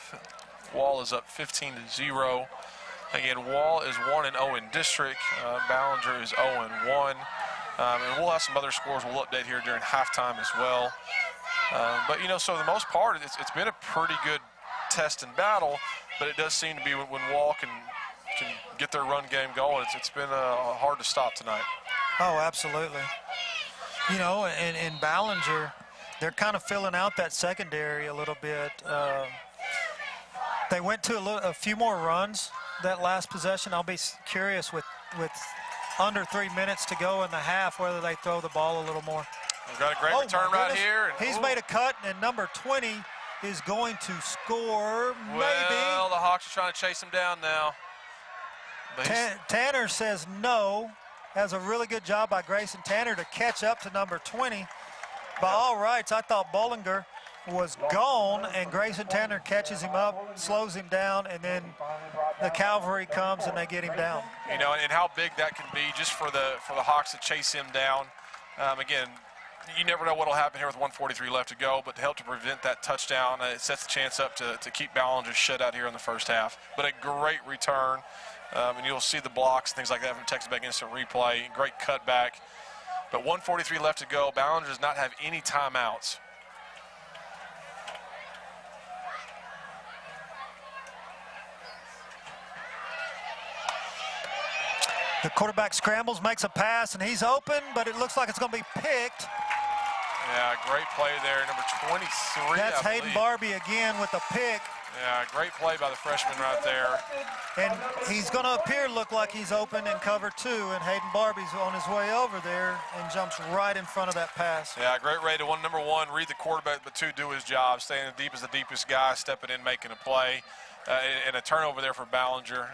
Wall is up 15-0. Again, Wall is 1-0 in district. Ballinger is 0-1. And we'll have some other scores we'll update here during halftime as well. But, so for the most part, it's been a pretty good test and battle, but it does seem to be when Wall can get their run game going, it's been hard to stop tonight. Oh, absolutely. In Ballinger, they're kind of filling out that secondary a little bit. They went to a few more runs that last possession. I'll be curious with under 3 minutes to go in the half whether they throw the ball a little more. We've got a great return right here. He's made a cut, and number 20 is going to score, maybe. Well, the Hawks are trying to chase him down now. Tanner says no. Has a really good job by Grayson Tanner to catch up to number 20. By all rights, I thought Ballinger was gone, and Grayson Tanner catches him up, slows him down, and then the cavalry comes and they get him down. And how big that can be just for the Hawks to chase him down. Again, you never know what will happen here with 1:43 left to go, but to help to prevent that touchdown, it sets the chance up to keep Ballinger shut out here in the first half. But a great return, and you'll see the blocks and things like that from Texas back instant replay. Great cutback. But 1:43 left to go. Ballinger does not have any timeouts. The quarterback scrambles, makes a pass, and he's open, but it looks like it's going to be picked. Yeah, great play there, number 23. That's Hayden Barbie again with the pick. Yeah, great play by the freshman right there. And he's going to look like he's open in cover 2, and Hayden Barbie's on his way over there and jumps right in front of that pass. Yeah, great way to, number 1, read the quarterback, but 2, do his job, staying as deep as the deepest guy, stepping in, making a play, and a turnover there for Ballinger.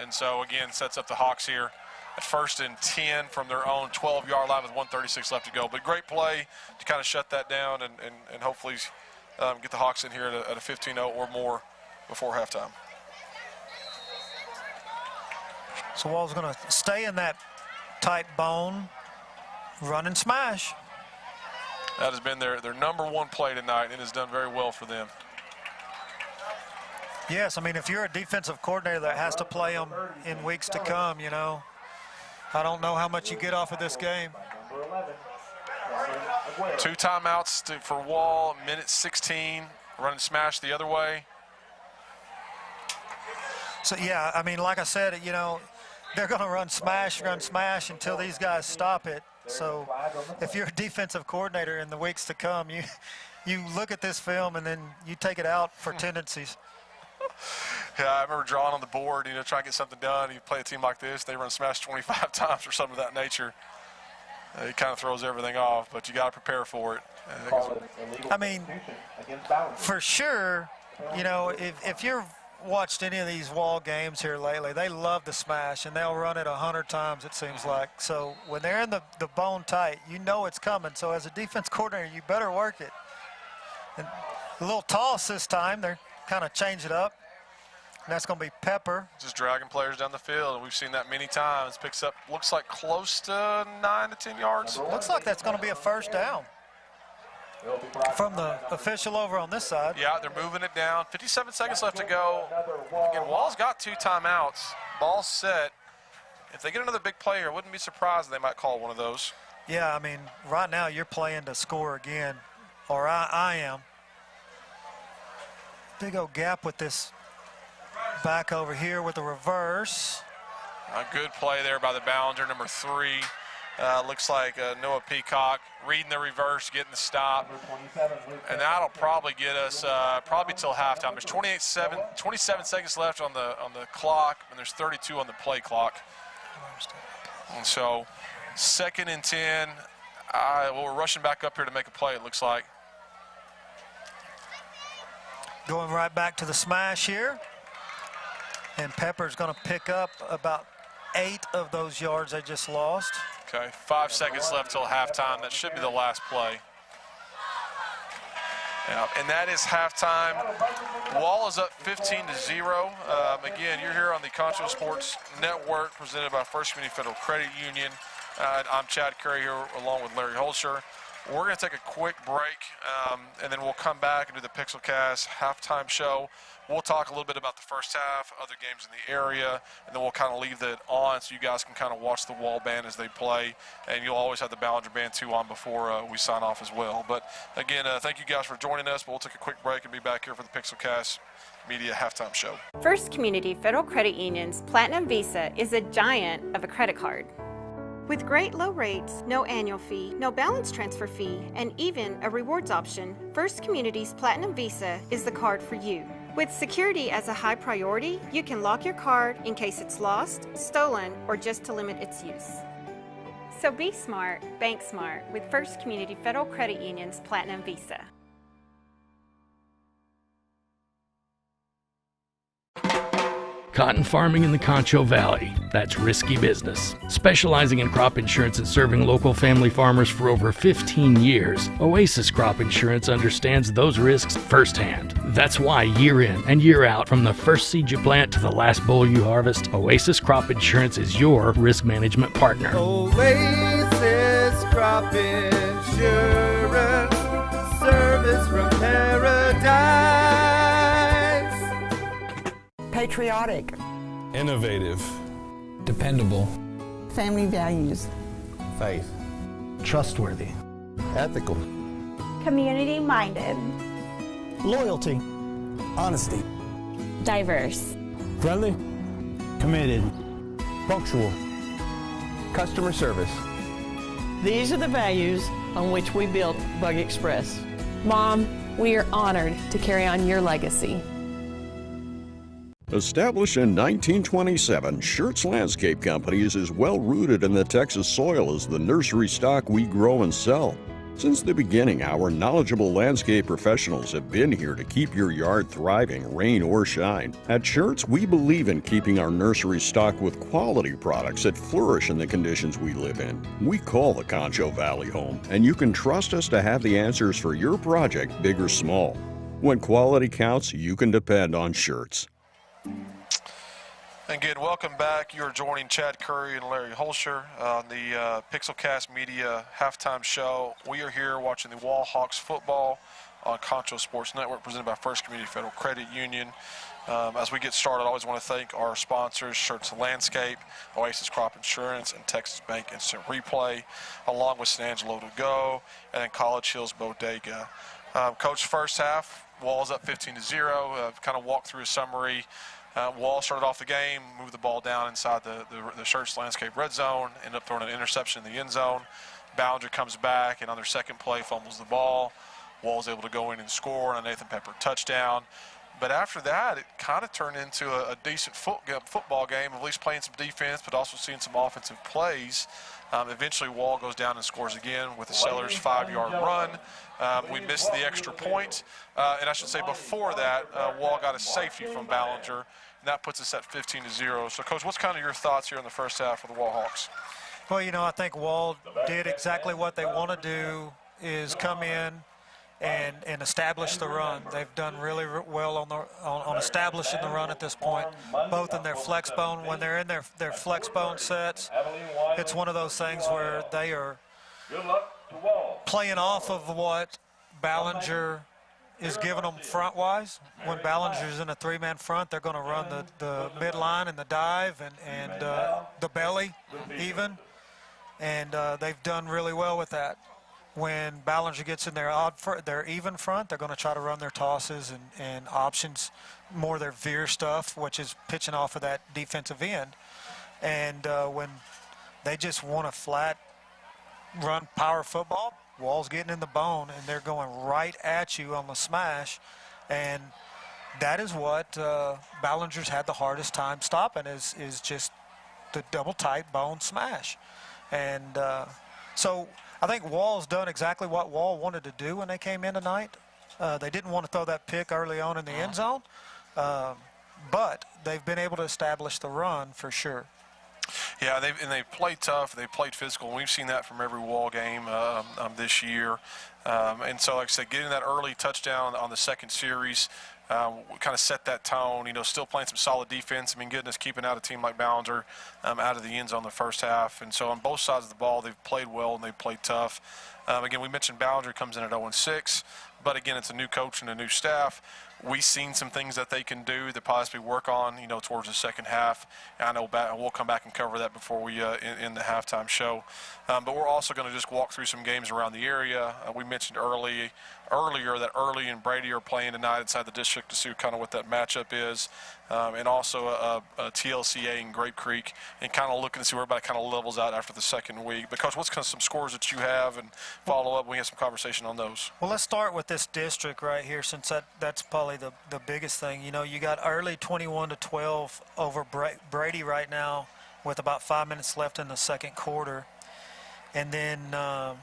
And so, again, sets up the Hawks here at 1st and 10 from their own 12-yard line with 1:36 left to go. But great play to kind of shut that down and hopefully get the Hawks in here at a 15-0 or more before halftime. So Wall's going to stay in that tight bone, run and smash. That has been their number 1 play tonight, and it has done very well for them. Yes, I mean, if you're a defensive coordinator that has to play them in weeks to come, I don't know how much you get off of this game. 2 timeouts for Wall, minute 16, run and smash the other way. So, yeah, I mean, like I said, they're going to run smash until these guys stop it. So if you're a defensive coordinator in the weeks to come, you look at this film and then you take it out for tendencies. Yeah, I remember drawing on the board, trying to get something done. You play a team like this, they run smash 25 times or something of that nature. It kind of throws everything off, but you got to prepare for it. I mean, for sure, if you've watched any of these Wall games here lately, they love the smash, and they'll run it 100 times, it seems like. So when they're in the bone tight, it's coming. So as a defense coordinator, you better work it. And a little toss this time. They're kind of change it up. And that's going to be Pepper. Just dragging players down the field, and we've seen that many times. Picks up, looks like close to 9 to 10 yards. Looks like that's going to be a first down from the official over on this side. Yeah, they're moving it down. 57 seconds left to go. Again, Wall's got 2 timeouts. Ball set. If they get another big play here, I wouldn't be surprised if they might call one of those. Yeah, I mean, right now you're playing to score again, or I am. Big old gap with this back over here with the reverse. A good play there by the Ballinger, number 3. Looks like Noah Peacock reading the reverse, getting the stop. And that'll probably get us probably till halftime. There's 27 seconds left on the clock, and there's 32 on the play clock. And so 2nd and 10. Well, we're rushing back up here to make a play, it looks like. Going right back to the smash here. And Pepper's going to pick up about 8 of those yards they just lost. Okay, 5 seconds left till halftime. That should be the last play. Yeah, and that is halftime. Wall is up 15-0. Again, you're here on the Concho Sports Network, presented by First Community Federal Credit Union. I'm Chad Curry here, along with Larry Holscher. We're going to take a quick break, and then we'll come back and do the Pixelcast halftime show. We'll talk a little bit about the first half, other games in the area, and then we'll kind of leave that on so you guys can kind of watch the Wall Band as they play. And you'll always have the Ballinger Band 2 on before we sign off as well. But again, thank you guys for joining us. We'll take a quick break and be back here for the Pixelcast Media Halftime Show. First Community Federal Credit Union's Platinum Visa is a giant of a credit card. With great low rates, no annual fee, no balance transfer fee, and even a rewards option, First Community's Platinum Visa is the card for you. With security as a high priority, you can lock your card in case it's lost, stolen, or just to limit its use. So be smart, bank smart with First Community Federal Credit Union's Platinum Visa. Cotton farming in the Concho Valley, that's risky business. Specializing in crop insurance and serving local family farmers for over 15 years, Oasis Crop Insurance understands those risks firsthand. That's why year in and year out, from the first seed you plant to the last boll you harvest, Oasis Crop Insurance is your risk management partner. Oasis Crop Insurance, service from paradise. Patriotic. Innovative. Dependable. Family values. Faith. Trustworthy. Ethical. Community-minded. Loyalty. Honesty. Diverse. Friendly. Committed. Punctual. Customer service. These are the values on which we built Bug Express. Mom, we are honored to carry on your legacy. Established in 1927, Schertz Landscape Company is as well rooted in the Texas soil as the nursery stock we grow and sell. Since the beginning, our knowledgeable landscape professionals have been here to keep your yard thriving, rain or shine. At Schertz, we believe in keeping our nursery stocked with quality products that flourish in the conditions we live in. We call the Concho Valley home, and you can trust us to have the answers for your project, big or small. When quality counts, you can depend on Schertz. Again, welcome back. You're joining Chad Curry and Larry Holscher on the Pixelcast Media Halftime Show. We are here watching the Wall Hawks football on Concho Sports Network, presented by First Community Federal Credit Union. As we get started, I always want to thank our sponsors, Schertz Landscape, Oasis Crop Insurance, and Texas Bank Instant Replay, along with San Angelo to Go, and then College Hills Bodega. Coach, first half, Wall's up 15-0. Kind of walk through a summary. Wall started off the game, moved the ball down inside the Schertz Landscape red zone, ended up throwing an interception in the end zone. Ballinger comes back, and on their second play, fumbles the ball. Wall's able to go in and score on a Nathan Pepper touchdown. But after that, it kind of turned into a decent football game, at least playing some defense, but also seeing some offensive plays. Eventually, Wall goes down and scores again with the Sellers' 5-yard run. We missed the extra point. And I should say before that, Wall got a safety from Ballinger, and that puts us at 15-0. So, Coach, what's kind of your thoughts here in the first half for the Wall Hawks? Well, you know, I think Wall did exactly what they want to do, is come in and establish the run. They've done really well on establishing the run at this point, both in their flex bone. When they're in their flex bone sets, it's one of those things where they are playing off of what Ballinger is giving them front-wise. When Ballinger's in a three-man front, they're going to run the midline and the dive and the belly even, and they've done really well with that. When Ballinger gets in their even front, they're going to try to run their tosses and options, more their veer stuff, which is pitching off of that defensive end. And when they just want a flat run power football, Wall's getting in the bone, and they're going right at you on the smash. And that is what Ballinger's had the hardest time stopping, is just the double tight bone smash. And so I think Wall's done exactly what Wall wanted to do when they came in tonight. They didn't want to throw that pick early on in the end zone, but they've been able to establish the run for sure. Yeah, they played tough. They played physical. And we've seen that from every Wall game this year. And so, like I said, getting that early touchdown on the second series kind of set that tone. Still playing some solid defense. I mean, goodness, keeping out a team like Ballinger out of the end zone the first half. And so on both sides of the ball, they've played well and they've played tough. Again, we mentioned Ballinger comes in at 0-6. But again, it's a new coach and a new staff. We've seen some things that they can do that possibly work on, towards the second half. And I know we'll come back and cover that before we end the halftime show. But we're also going to just walk through some games around the area. We mentioned earlier that Early and Brady are playing tonight inside the district to see kind of what that matchup is. And also TLCA and Grape Creek, and kind of looking to see where everybody kind of levels out after the second week. But Coach, what's kind of some scores that you have, and follow up? We have some conversation on those. Well, let's start with this district right here, since that's probably the biggest thing. You got Early 21-12 over Brady right now with about 5 minutes left in the second quarter. And then I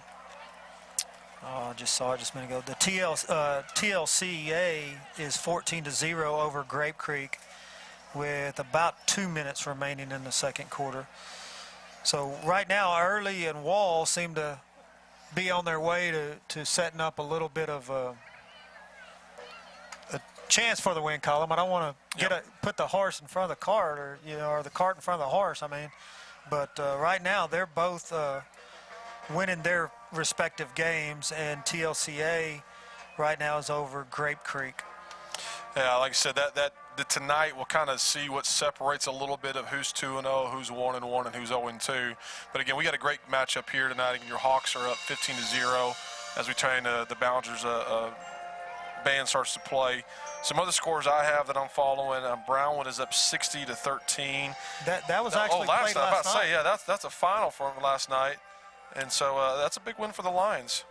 just saw it just a minute ago. The TLCA is 14-0 over Grape Creek with about 2 minutes remaining in the second quarter. So right now, Early and Wall seem to be on their way to setting up a little bit of a chance for the win column. I don't want to put the horse in front of the cart, or the cart in front of the horse. But right now they're both winning their respective games, and TLCA right now is over Grape Creek. Yeah, like I said, that tonight we'll kind of see what separates a little bit of who's 2-0, who's 1-1, and who's 0-2. But again, we got a great matchup here tonight. Again, your Hawks are up 15-0 as we train the Ballinger's band starts to play. Some other scores I have that I'm following. Brownwood is up 60-13. That was actually last played night. last night. Yeah, that's a final for them last night, and so that's a big win for the Lions.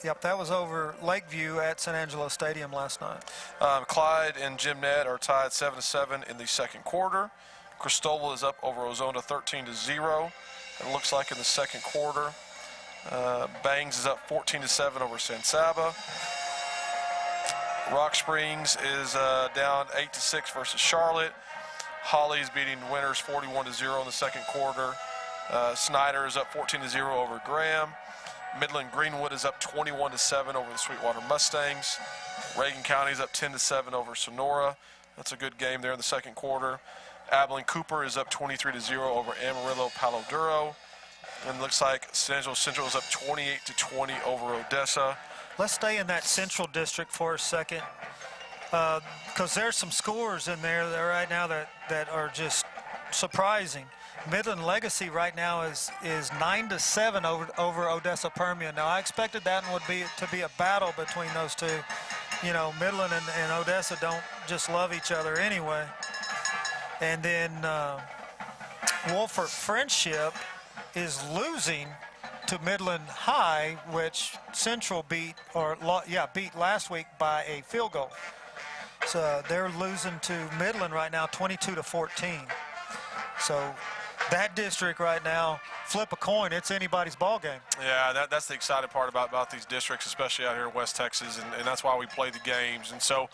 Yep, that was over Lakeview at San Angelo Stadium last night. Clyde and Jim Ned are tied 7-7 in the second quarter. Cristobal is up over Ozona 13-0. It looks like in the second quarter. Bangs is up 14-7 over San Saba. Rock Springs is down 8-6 versus Charlotte. Holly's beating Winters 41-0 in the second quarter. Snyder is up 14-0 over Graham. Midland Greenwood is up 21-7 over the Sweetwater Mustangs. Reagan County is up 10-7 over Sonora. That's a good game there in the second quarter. Abilene Cooper is up 23-0 over Amarillo Palo Duro. And it looks like San Angelo Central is up 28-20 over Odessa. Let's stay in that Central District for a second, because there's some scores in there right now that are just surprising. Midland Legacy right now is 9-7 over Odessa Permian. Now I expected that one to be a battle between those two. Midland and Odessa don't just love each other anyway. And then Wolford Friendship is losing to Midland High, which Central beat last week by a field goal. So they're losing to Midland right now 22-14. So that district right now, flip a coin, it's anybody's ball game. Yeah, that's the exciting part about these districts, especially out here in West Texas, and that's why we play the games. And so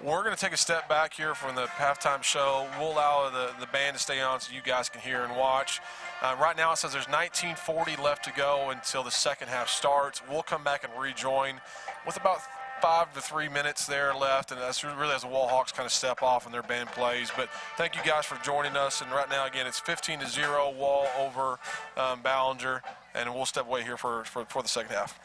we're going to take a step back here from the halftime show. We'll allow the band to stay on so you guys can hear and watch. Right now it says there's 19:40 left to go until the second half starts. We'll come back and rejoin with about 5 to 3 minutes there left, and that's really as the Wall Hawks kind of step off and their band plays. But thank you guys for joining us. And right now, again, it's 15-0 Wall over Ballinger, and we'll step away here for the second half.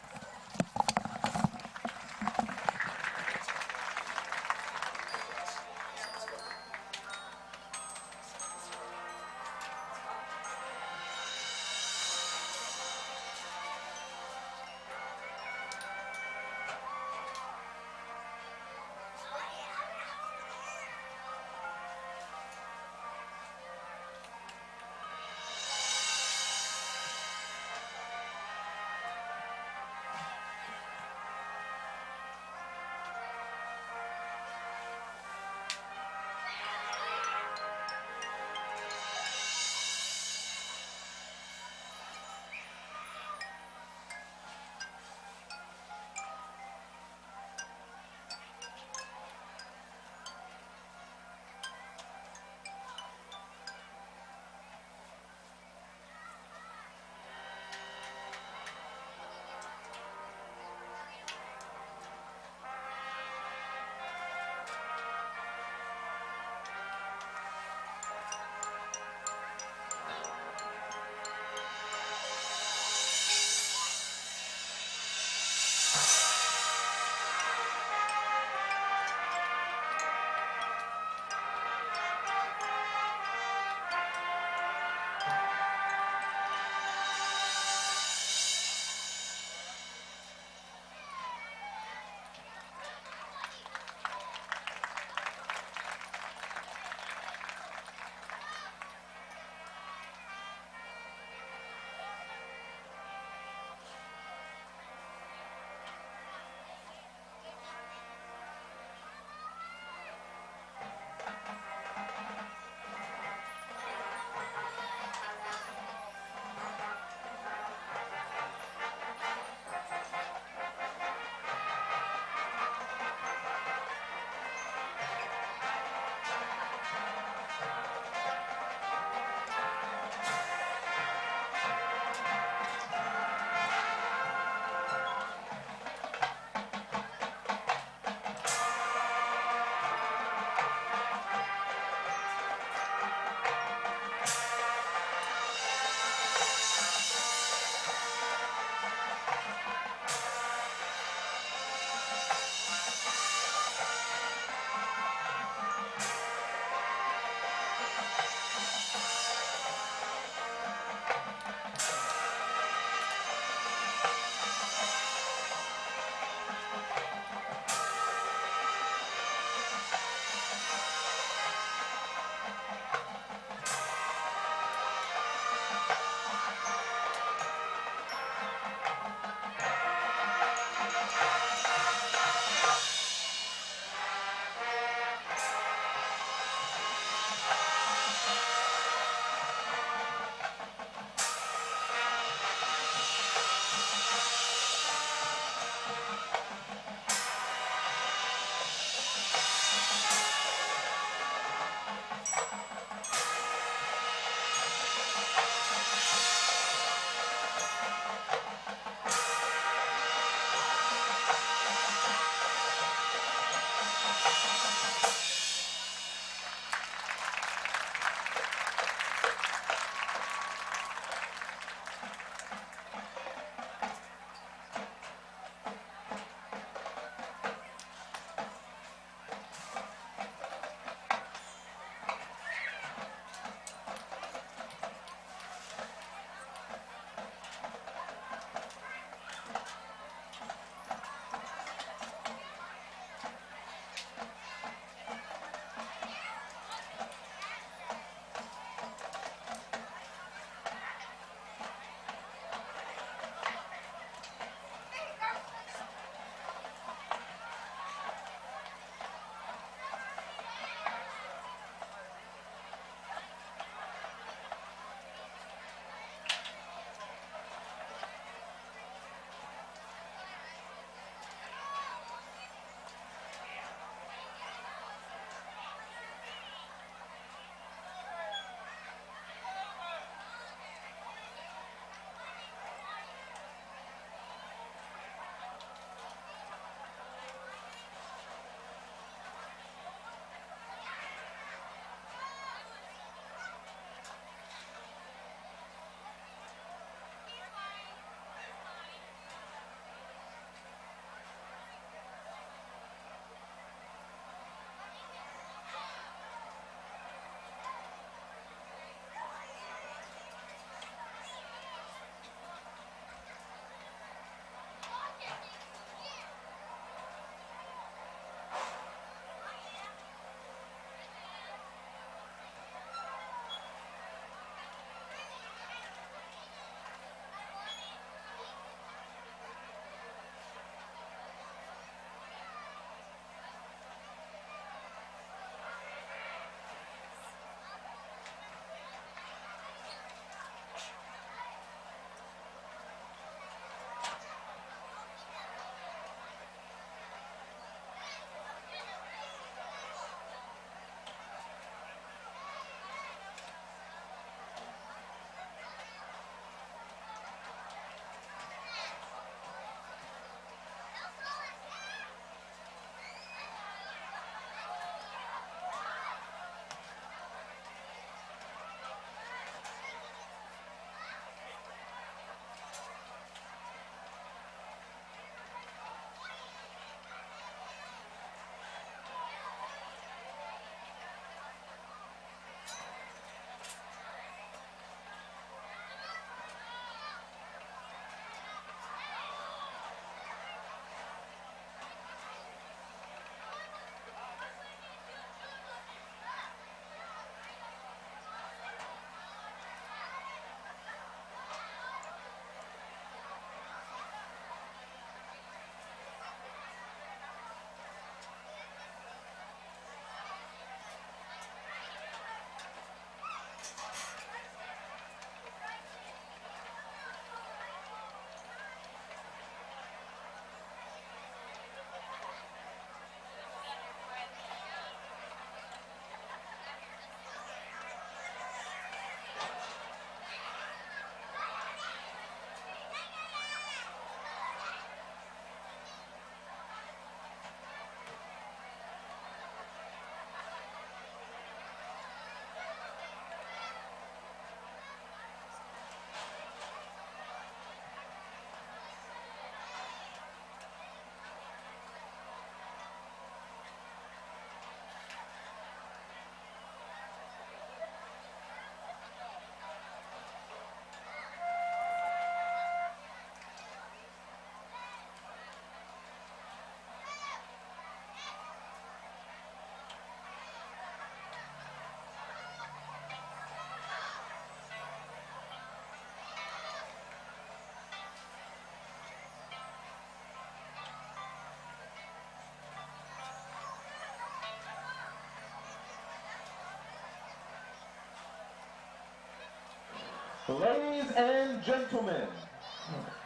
Ladies and gentlemen,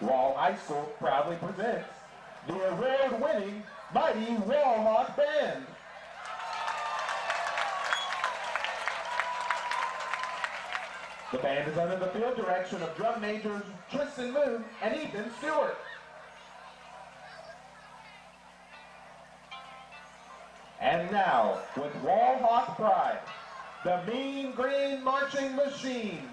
Wall High School proudly presents the award-winning Mighty Wallhawk Band. The band is under the field direction of drum majors Tristan Moon and Ethan Stewart. And now, with Wallhawk pride, the Mean Green Marching Machine.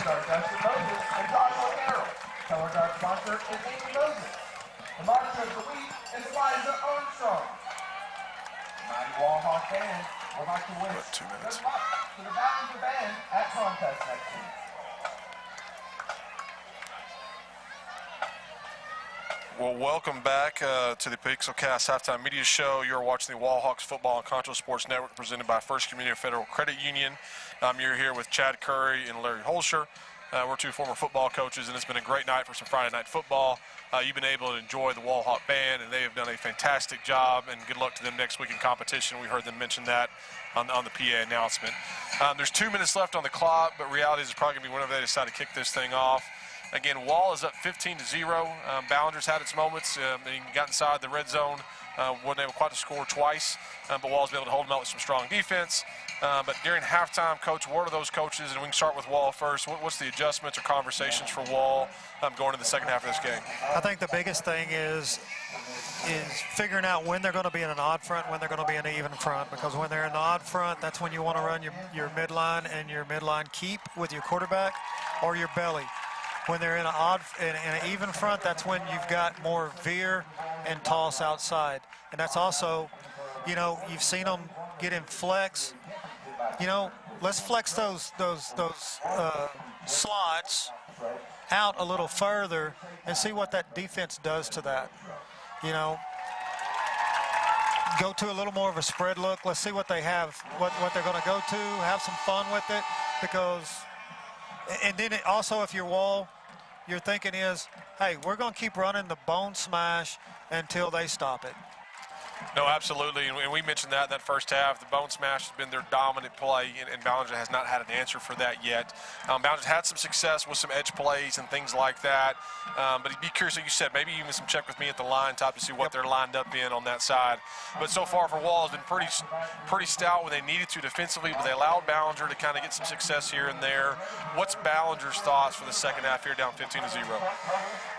guard Dustin Moses and Joshua Carroll. Color guard sponsor is Amy Moses. The marcher of the week is Liza Armstrong. Mighty Wallhawk Band would like to wish 2 minutes. good luck to the Ballinger Band at contest next week. Well, welcome back to the Pixelcast Halftime Media Show. You're watching the Wallhawks Football and Concho Sports Network presented by First Community Federal Credit Union. You're here with Chad Curry and Larry Holscher. We're two former football coaches, and it's been a great night for some Friday night football. You've been able to enjoy the Wallhawk Band, and they have done a fantastic job, and good luck to them next week in competition. We heard them mention that on the PA announcement. There's 2 minutes left on the clock, but reality is probably going to be whenever they decide to kick this thing off. Again, Wall is up 15-0. Ballinger's had its moments. They got inside the red zone. Wasn't able quite to score twice, but Wall's been able to hold them out with some strong defense. But during halftime, Coach, what are those coaches? And we can start with Wall first. What's the adjustments or conversations for Wall going into the second half of this game? I think the biggest thing is figuring out when they're going to be in an odd front, when they're going to be in an even front. Because when they're in the odd front, that's when you want to run your midline and your midline keep with your quarterback or your belly. When they're in an even front, that's when you've got more veer and toss outside. And that's also, you know, you've seen them get in flex. You know, let's flex those slots out a little further and see what that defense does to that. You know, go to a little more of a spread look. Let's see what they have, what they're going to go to, have some fun with it. Because, and then also if you're Wall, your thinking is, hey, we're going to keep running the bone smash until they stop it. No, absolutely, and we mentioned that in that first half. The bone smash has been their dominant play, and Ballinger has not had an answer for that yet. Ballinger's had some success with some edge plays and things like that, but he'd be curious, like you said, maybe even some check with me at the line top to see what they're lined up in on that side. But so far for Wall, has been pretty stout when they needed to defensively, but they allowed Ballinger to kind of get some success here and there. What's Ballinger's thoughts for the second half here, down 15-0?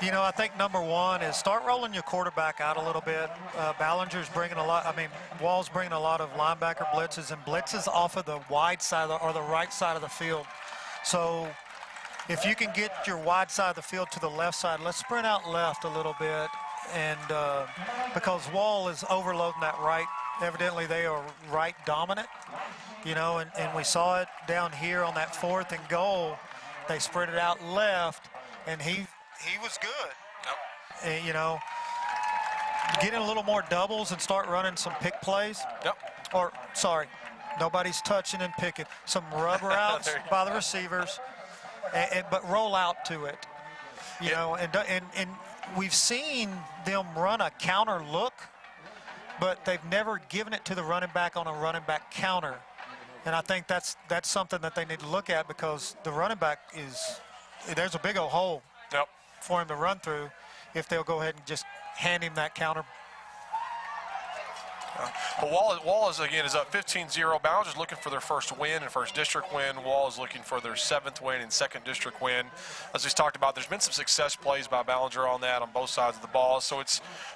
You know, I think number one is start rolling your quarterback out a little bit. Ballinger's bringing a lot, Wall's bringing a lot of linebacker blitzes and blitzes off of the wide side or the right side of the field. So if you can get your wide side of the field to the left side, let's sprint out left a little bit. And because Wall is overloading that right, evidently they are right dominant, you know, and we saw it down here on that 4th and goal. They spread it out left, and he was good. Yep. You know, getting a little more doubles and start running some pick plays. Yep. Or, sorry, nobody's touching and picking. Some rubber outs by the receivers, but roll out to it. You know, and we've seen them run a counter look, but they've never given it to the running back on a running back counter. And I think that's something that they need to look at, because the running back there's a big old hole for him to run through if they'll go ahead and just hand him that counter. Well, Wall is up 15-0. Ballinger's looking for their first win and first district win. Wall is looking for their 7th win and 2nd district win. As we talked about, there's been some success plays by Ballinger on that on both sides of the ball. So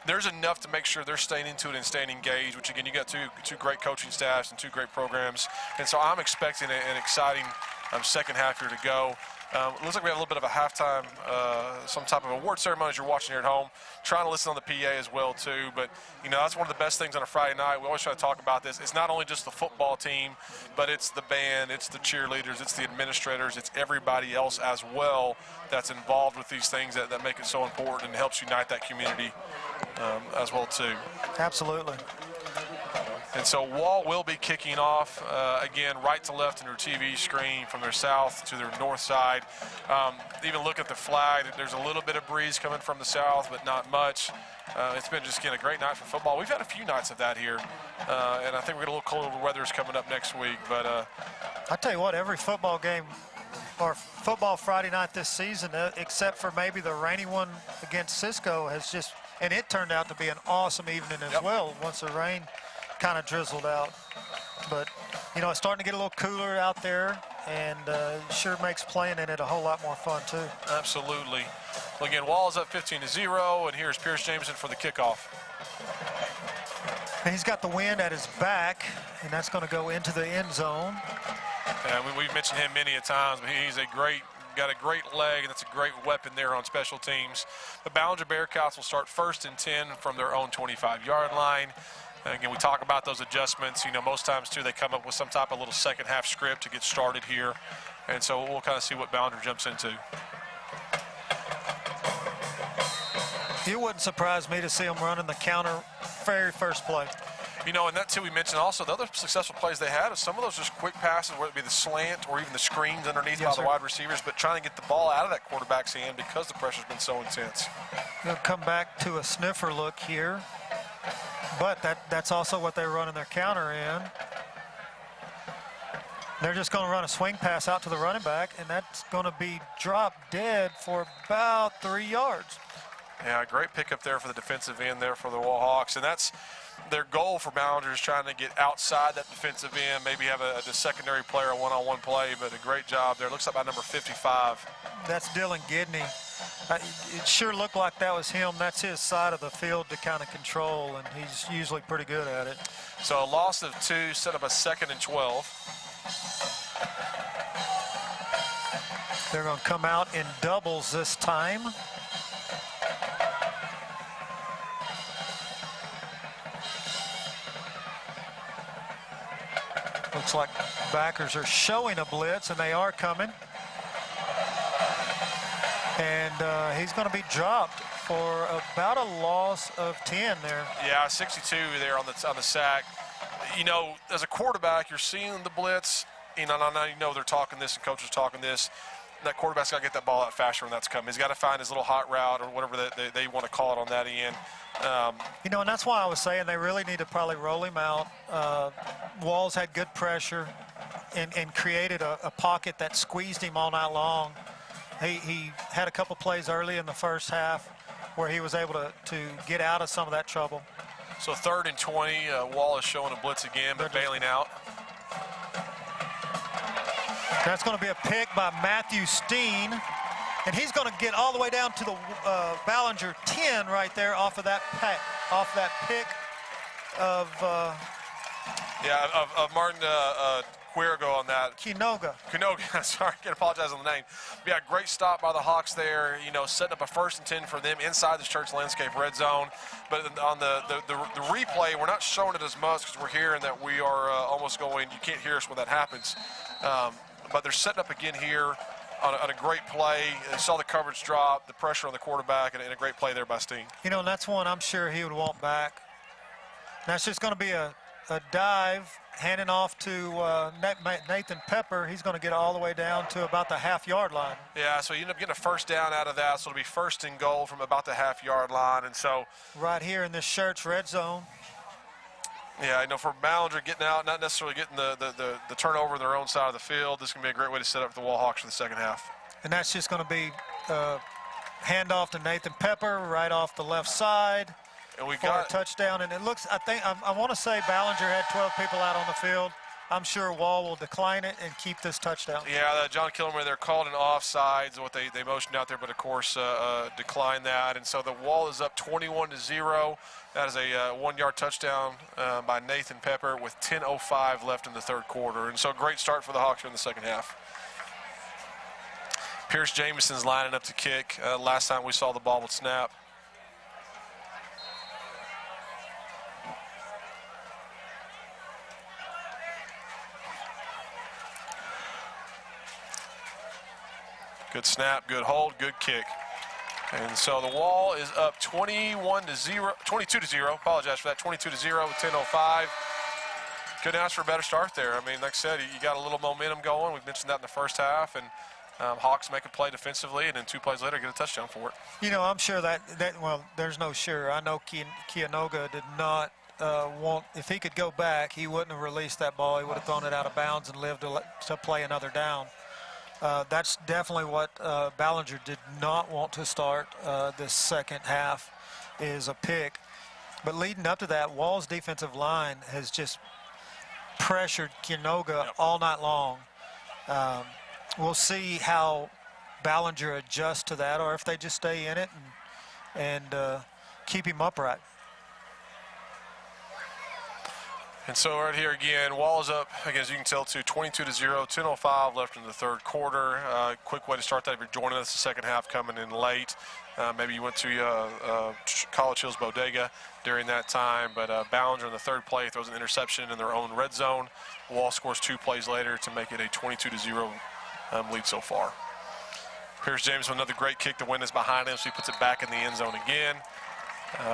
there's enough to make sure they're staying into it and staying engaged, which again, you got two great coaching staffs and 2 great programs. And so I'm expecting an exciting second half here to go. It looks like we have a little bit of a halftime, some type of award ceremony as you're watching here at home. Trying to listen on the PA as well, too. But, you know, that's one of the best things on a Friday night. We always try to talk about this. It's not only just the football team, but it's the band, it's the cheerleaders, it's the administrators, it's everybody else as well that's involved with these things that make it so important and helps unite that community as well, too. Absolutely. And so Wall will be kicking off, again, right to left in their TV screen from their south to their north side. Even look at the flag. There's a little bit of breeze coming from the south, but not much. It's been just, again, a great night for football. We've had a few nights of that here, and I think we're going to look colder weather is coming up next week. But I tell you what, every football game or football Friday night this season, except for maybe the rainy one against Cisco, has just, and it turned out to be an awesome evening as well once the rain kind of drizzled out. But, you know, it's starting to get a little cooler out there, and sure makes playing in it a whole lot more fun, too. Absolutely. Well, again, Wall is up 15-0, and here's Pierce Jameson for the kickoff. And he's got the wind at his back, and that's going to go into the end zone. Yeah, we've mentioned him many a times, but he's a great got a great leg, and that's a great weapon there on special teams. The Ballinger Bearcats will start 1st and 10 from their own 25-yard line. And again, we talk about those adjustments. You know, most times, too, they come up with some type of little second-half script to get started here. And so we'll kind of see what Ballinger jumps into. It wouldn't surprise me to see them running the counter very first play. You know, and that, too, we mentioned also the other successful plays they had is some of those just quick passes, whether it be the slant or even the screens underneath by the wide receivers, but trying to get the ball out of that quarterback's hand because the pressure's been so intense. They'll come back to a sniffer look here, but that's also what they run in their counter in. They're just going to run a swing pass out to the running back, and that's going to be dropped dead for about 3 yards. Yeah, great pickup there for the defensive end there for the Wallhawks, and that's their goal for Ballinger is trying to get outside that defensive end, maybe have a secondary player, a one-on-one play, but a great job there. Looks like by number 55. That's Dylan Gidney. It sure looked like that was him. That's his side of the field to kind of control, and he's usually pretty good at it. So a loss of 2, set up a 2nd and 12. They're going to come out in doubles this time. Looks like backers are showing a blitz, and they are coming. And he's going to be dropped for about a loss of 10 there. Yeah, 62 there on the sack. You know, as a quarterback, you're seeing the blitz. You know they're talking this and coaches talking this. That quarterback's got to get that ball out faster when that's coming. He's got to find his little hot route or whatever they want to call it on that end. You know, and that's why I was saying they really need to probably roll him out. Walls had good pressure and created a pocket that squeezed him all night long. He had a couple plays early in the first half where he was able to get out of some of that trouble. So 3rd and 20, Wall is showing a blitz again, but bailing out. That's going to be a pick by Matthew Steen, and he's going to get all the way down to the Ballinger 10 right there off of that pick of Martin Quirgo on that. Kinoga, sorry, I can't apologize on the name. But yeah, great stop by the Hawks there, you know, setting up a 1st and 10 for them inside the Church Landscape red zone. But on the replay, we're not showing it as much because we're hearing that we are almost going, you can't hear us when that happens. But they're setting up again here on a great play. They saw the coverage drop, the pressure on the quarterback, and a great play there by Steen. You know, and that's one I'm sure he would want back. That's just going to be a dive, handing off to Nathan Pepper. He's going to get all the way down to about the half-yard line. Yeah, so you end up getting a 1st down out of that, so it'll be 1st and goal from about the half-yard line. And so right here in this Church red zone. Yeah, I know for Ballinger getting out, not necessarily getting the turnover on their own side of the field, this is going to be a great way to set up the Wallhawks for the second half. And that's just going to be handoff to Nathan Pepper right off the left side and we for got a touchdown. And it looks, I want to say Ballinger had 12 people out on the field. I'm sure Wall will decline it and keep this touchdown. Yeah, John Kilmer, they're called an offsides, what they motioned out there, but of course declined that. And so the Wall is up 21-0. That is a 1-yard touchdown by Nathan Pepper with 10:05 left in the 3rd quarter. And so great start for the Hawks here in the second half. Pierce Jamison's lining up to kick. Last time we saw the ball would snap. Good snap, good hold, good kick. And so the Wall is up 22-0. Apologize for that. 22-0 with 10:05. Couldn't ask for a better start there. I mean, like I said, you got a little momentum going. We've mentioned that in the first half, and Hawks make a play defensively, and then 2 plays later get a touchdown for it. You know, I'm sure well, there's no sure. I know Kianoga did not want, if he could go back, he wouldn't have released that ball. He would have thrown it out of bounds and lived to play another down. That's definitely what Ballinger did not want to start this second half, is a pick. But leading up to that, Wall's defensive line has just pressured Kinoga all night long. We'll see how Ballinger adjusts to that, or if they just stay in it and keep him upright. And so right here again, Wall is up, again, as you can tell, to 22-0, 10:05 left in the third quarter. Quick way to start that if you're joining us, the second half coming in late. Maybe you went to College Hills Bodega during that time, but Ballinger in the third play throws an interception in their own red zone. Wall scores 2 plays later to make it a 22-0 lead so far. Here's James with another great kick. The win is behind him, so he puts it back in the end zone again,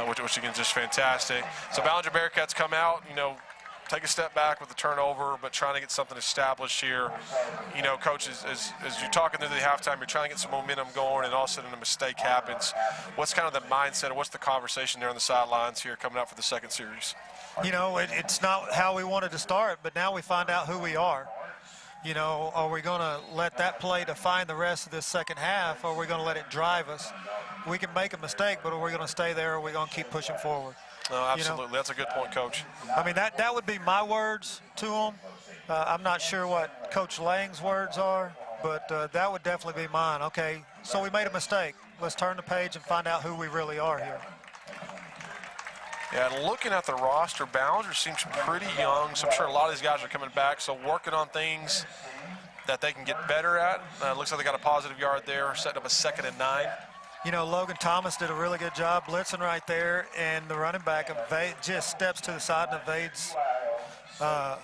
which again is just fantastic. So Ballinger Bearcats come out, take a step back with the turnover, but trying to get something established here. Coach, as you're talking through the halftime, you're trying to get some momentum going, and all of a sudden a mistake happens. What's kind of the mindset, or what's the conversation there on the sidelines here coming out for the second series? It's not how we wanted to start, but now we find out who we are. Are we going to let that play define the rest of this second half, or are we going to let it drive us? We can make a mistake, but are we going to stay there, or are we going to keep pushing forward? No, absolutely. That's a good point, Coach. I mean, that would be my words to them. I'm not sure what Coach Lang's words are, but that would definitely be mine. Okay, so we made a mistake. Let's turn the page and find out who we really are here. Yeah, looking at the roster, Ballinger seems pretty young, so I'm sure a lot of these guys are coming back, so working on things that they can get better at. Looks like they got a positive yard there, setting up a 2nd and 9. Logan Thomas did a really good job blitzing right there, and the running back just steps to the side and evades a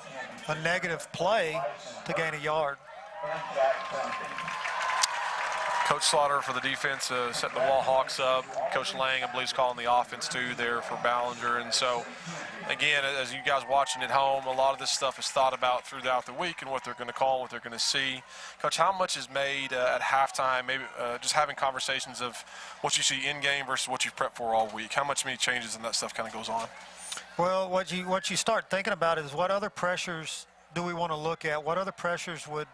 negative play to gain a yard. Coach Slaughter for the defense setting the Wall Hawks up. Coach Lang, I believe, is calling the offense too there for Ballinger. And so, again, as you guys watching at home, a lot of this stuff is thought about throughout the week and what they're going to call, what they're going to see. Coach, how much is made at halftime, maybe just having conversations of what you see in-game versus what you've prepped for all week? How many changes and that stuff kind of goes on? Well, what you start thinking about is what other pressures do we want to look at? What other pressures would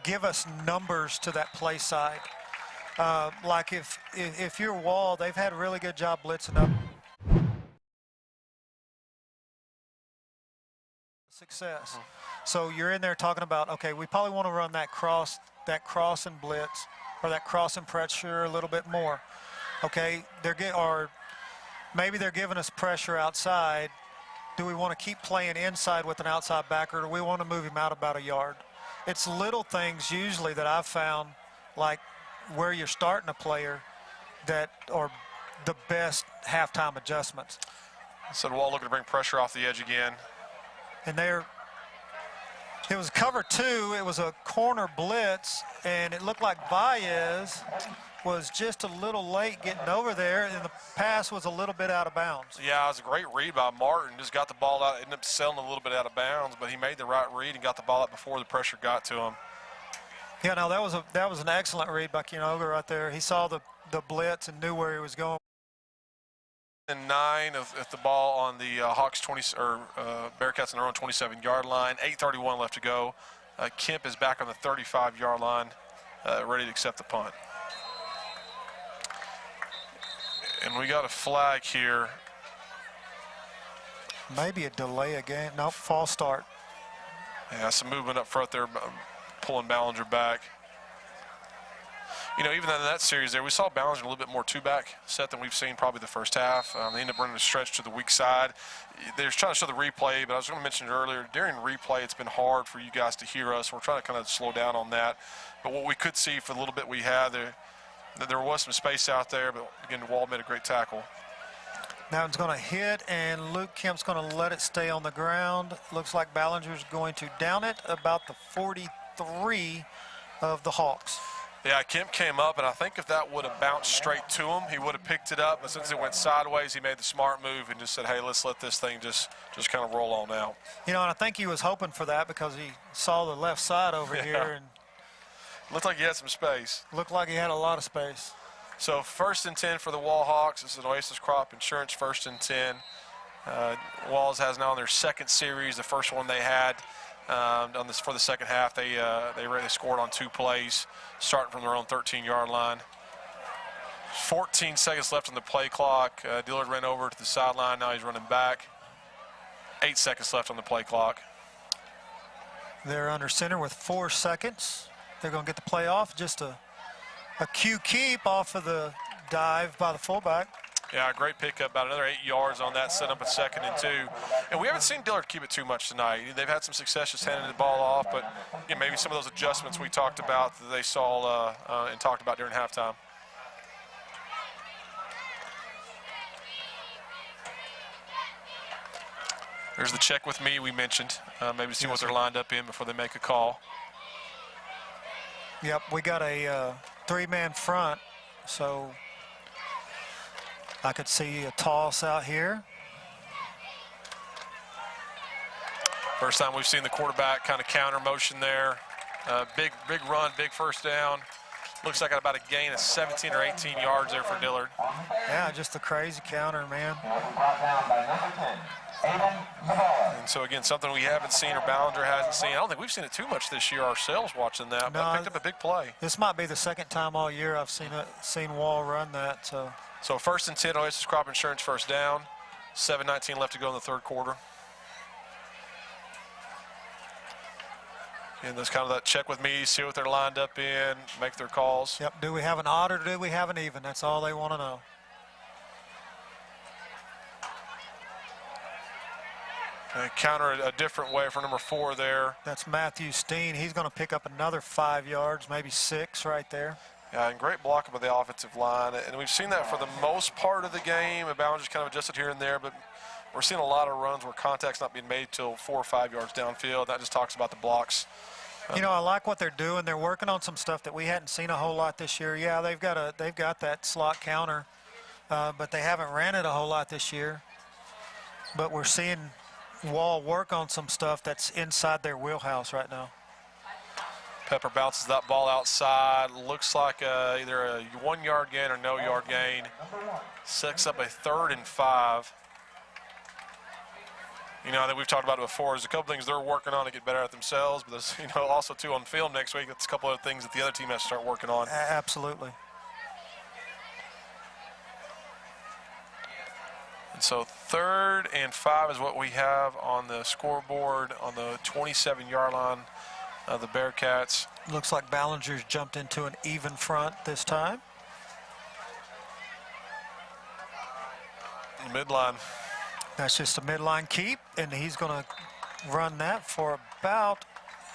give us numbers to that play side? Like if you're Wall, they've had a really good job blitzing up. Success. So you're in there talking about, okay, we probably want to run that cross and blitz, or that cross and pressure a little bit more. Okay, maybe they're giving us pressure outside. Do we want to keep playing inside with an outside backer, or do we want to move him out about a yard? It's little things usually that I've found, like where you're starting a player, that are the best halftime adjustments. So the Wall looking to bring pressure off the edge again. And it was cover 2, it was a corner blitz, and it looked like Baez was just a little late getting over there, and the pass was a little bit out of bounds. Yeah, it was a great read by Martin. Just got the ball out, ended up selling a little bit out of bounds, but he made the right read and got the ball out before the pressure got to him. Yeah, no, that was an excellent read by Kenoga right there. He saw the blitz and knew where he was going. And 9 at the ball on the Hawks Bearcats on their own 27-yard line. 8:31 left to go. Kemp is back on the 35-yard line, ready to accept the punt. And we got a flag here. Maybe a delay again. No, false start. Yeah, some movement up front there, pulling Ballinger back. Even in that series there, we saw Ballinger a little bit more two-back set than we've seen probably the first half. They ended up running a stretch to the weak side. They're trying to show the replay, but I was going to mention it earlier, during replay it's been hard for you guys to hear us. We're trying to kind of slow down on that. But what we could see for the little bit we had there was some space out there, but again, Wall made a great tackle. Now it's going to hit, and Luke Kemp's going to let it stay on the ground. Looks like Ballinger's going to down it about the 43 of the Hawks. Yeah, Kemp came up, and I think if that would have bounced straight to him, he would have picked it up. But since it went sideways, he made the smart move and just said, hey, let's let this thing just kind of roll on out. And I think he was hoping for that because he saw the left side over here. And looked like he had some space. Looked like he had a lot of space. So 1st and 10 for the Wall Hawks. This is an Oasis Crop Insurance 1st and 10. Walls has now in their second series, the first one they had for the second half. They scored on 2 plays, starting from their own 13-yard line. 14 seconds left on the play clock. Dillard ran over to the sideline. Now he's running back. 8 seconds left on the play clock. They're under center with 4 seconds. They're going to get the play off. Just a Q keep off of the dive by the fullback. Yeah, great pickup, about another 8 yards on that setup at 2nd and 2. And we haven't seen Dillard keep it too much tonight. They've had some success just handing the ball off, but maybe some of those adjustments we talked about that they saw and talked about during halftime. There's the check with me we mentioned. Maybe see what they're lined up in before they make a call. Yep, we got a 3-man front, so I could see a toss out here. First time we've seen the quarterback kind of counter motion there. Big run, big first down. Looks like about a gain of 17 or 18 yards there for Dillard. Yeah, just a crazy counter, man. And so, again, something we haven't seen or Ballinger hasn't seen. I don't think we've seen it too much this year ourselves watching that, but picked up a big play. This might be the second time all year I've seen Wall run that. So 1st and 10, Oasis Crop Insurance first down. 7:19 left to go in the 3rd quarter. And there's kind of that check with me, see what they're lined up in, make their calls. Yep, do we have an odd or do we have an even? That's all they want to know. And counter a different way for number 4 there. That's Matthew Steen. He's going to pick up another 5 yards, maybe 6 right there. Yeah, and great blocking by the offensive line. And we've seen that for the most part of the game. Ballinger's kind of adjusted here and there, but we're seeing a lot of runs where contact's not being made till 4 or 5 yards downfield. That just talks about the blocks. You know, I like what they're doing. They're working on some stuff that we hadn't seen a whole lot this year. Yeah, they've got that slot counter, but they haven't ran it a whole lot this year. But we're seeing Wall work on some stuff that's inside their wheelhouse right now. Pepper bounces that ball outside. Looks like either a 1-yard gain or no yard gain. Sets up a 3rd and 5. You know, that we've talked about it before. There's a couple things they're working on to get better at themselves, but there's, also too on film next week. That's a couple of things that the other team has to start working on. Absolutely. And so 3rd and 5 is what we have on the scoreboard on the 27-yard line of the Bearcats. Looks like Ballinger's jumped into an even front this time. Midline. That's just a midline keep, and he's going to run that for about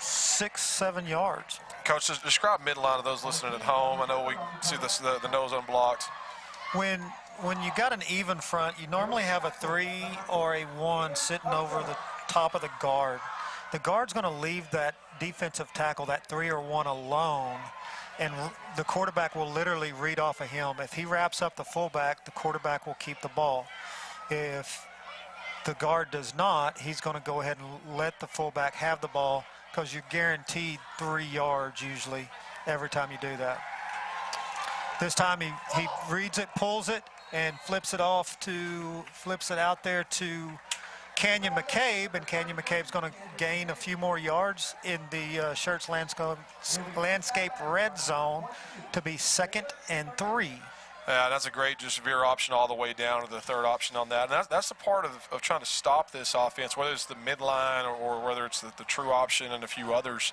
6-7 yards. Coach, describe midline to those listening at home. I know we see the nose unblocked. When you got an even front, you normally have a 3 or a 1 sitting over the top of the guard. The guard's going to leave that defensive tackle, that 3 or 1 alone, and the quarterback will literally read off of him. If he wraps up the fullback, the quarterback will keep the ball. If the guard does not, he's going to go ahead and let the fullback have the ball because you're guaranteed 3 yards usually every time you do that. This time he reads it, pulls it, and flips it out there to Canyon McCabe, and Canyon McCabe's going to gain a few more yards in the Schertz landscape red zone to be 2nd and 3. Yeah, that's a great just veer option all the way down to the 3rd option on that. And that's the part of trying to stop this offense, whether it's the midline or whether it's the true option and a few others.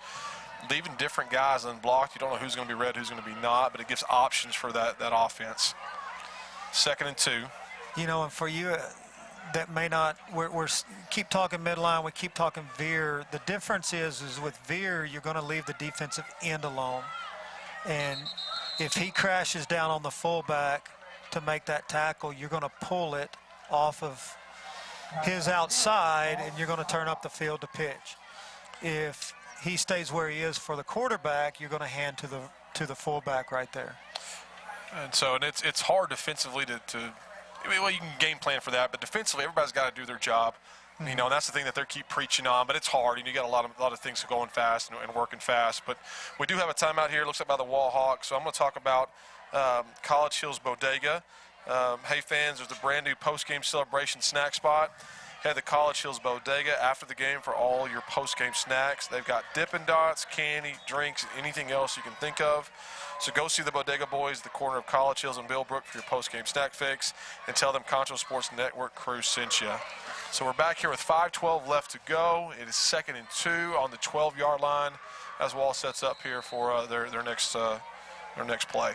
Leaving different guys unblocked, you don't know who's going to be red, who's going to be not, but it gives options for that offense. 2nd and 2. And for you that may not, we're keep talking midline, we keep talking veer. The difference is with veer, you're going to leave the defensive end alone. And if he crashes down on the fullback to make that tackle, you're going to pull it off of his outside, and you're going to turn up the field to pitch. If he stays where he is for the quarterback, you're going to hand to the fullback right there. And so it's hard defensively to well, you can game plan for that, but defensively, everybody's got to do their job. Mm-hmm. And that's the thing that they keep preaching on, but it's hard, and you got a lot of things going fast and working fast. But we do have a timeout here, looks like by the Wall Hawks, so I'm going to talk about College Hills Bodega. Hey, fans, there's a brand-new post-game celebration snack spot. Head to College Hills Bodega after the game for all your post-game snacks. They've got Dippin' Dots, candy, drinks, anything else you can think of. So go see the Bodega Boys at the corner of College Hills and Millbrook for your post-game snack fix, and tell them Concho Sports Network crew sent you. So we're back here with 5:12 left to go. It is 2nd and 2 on the 12-yard line as Wall sets up here for their next play.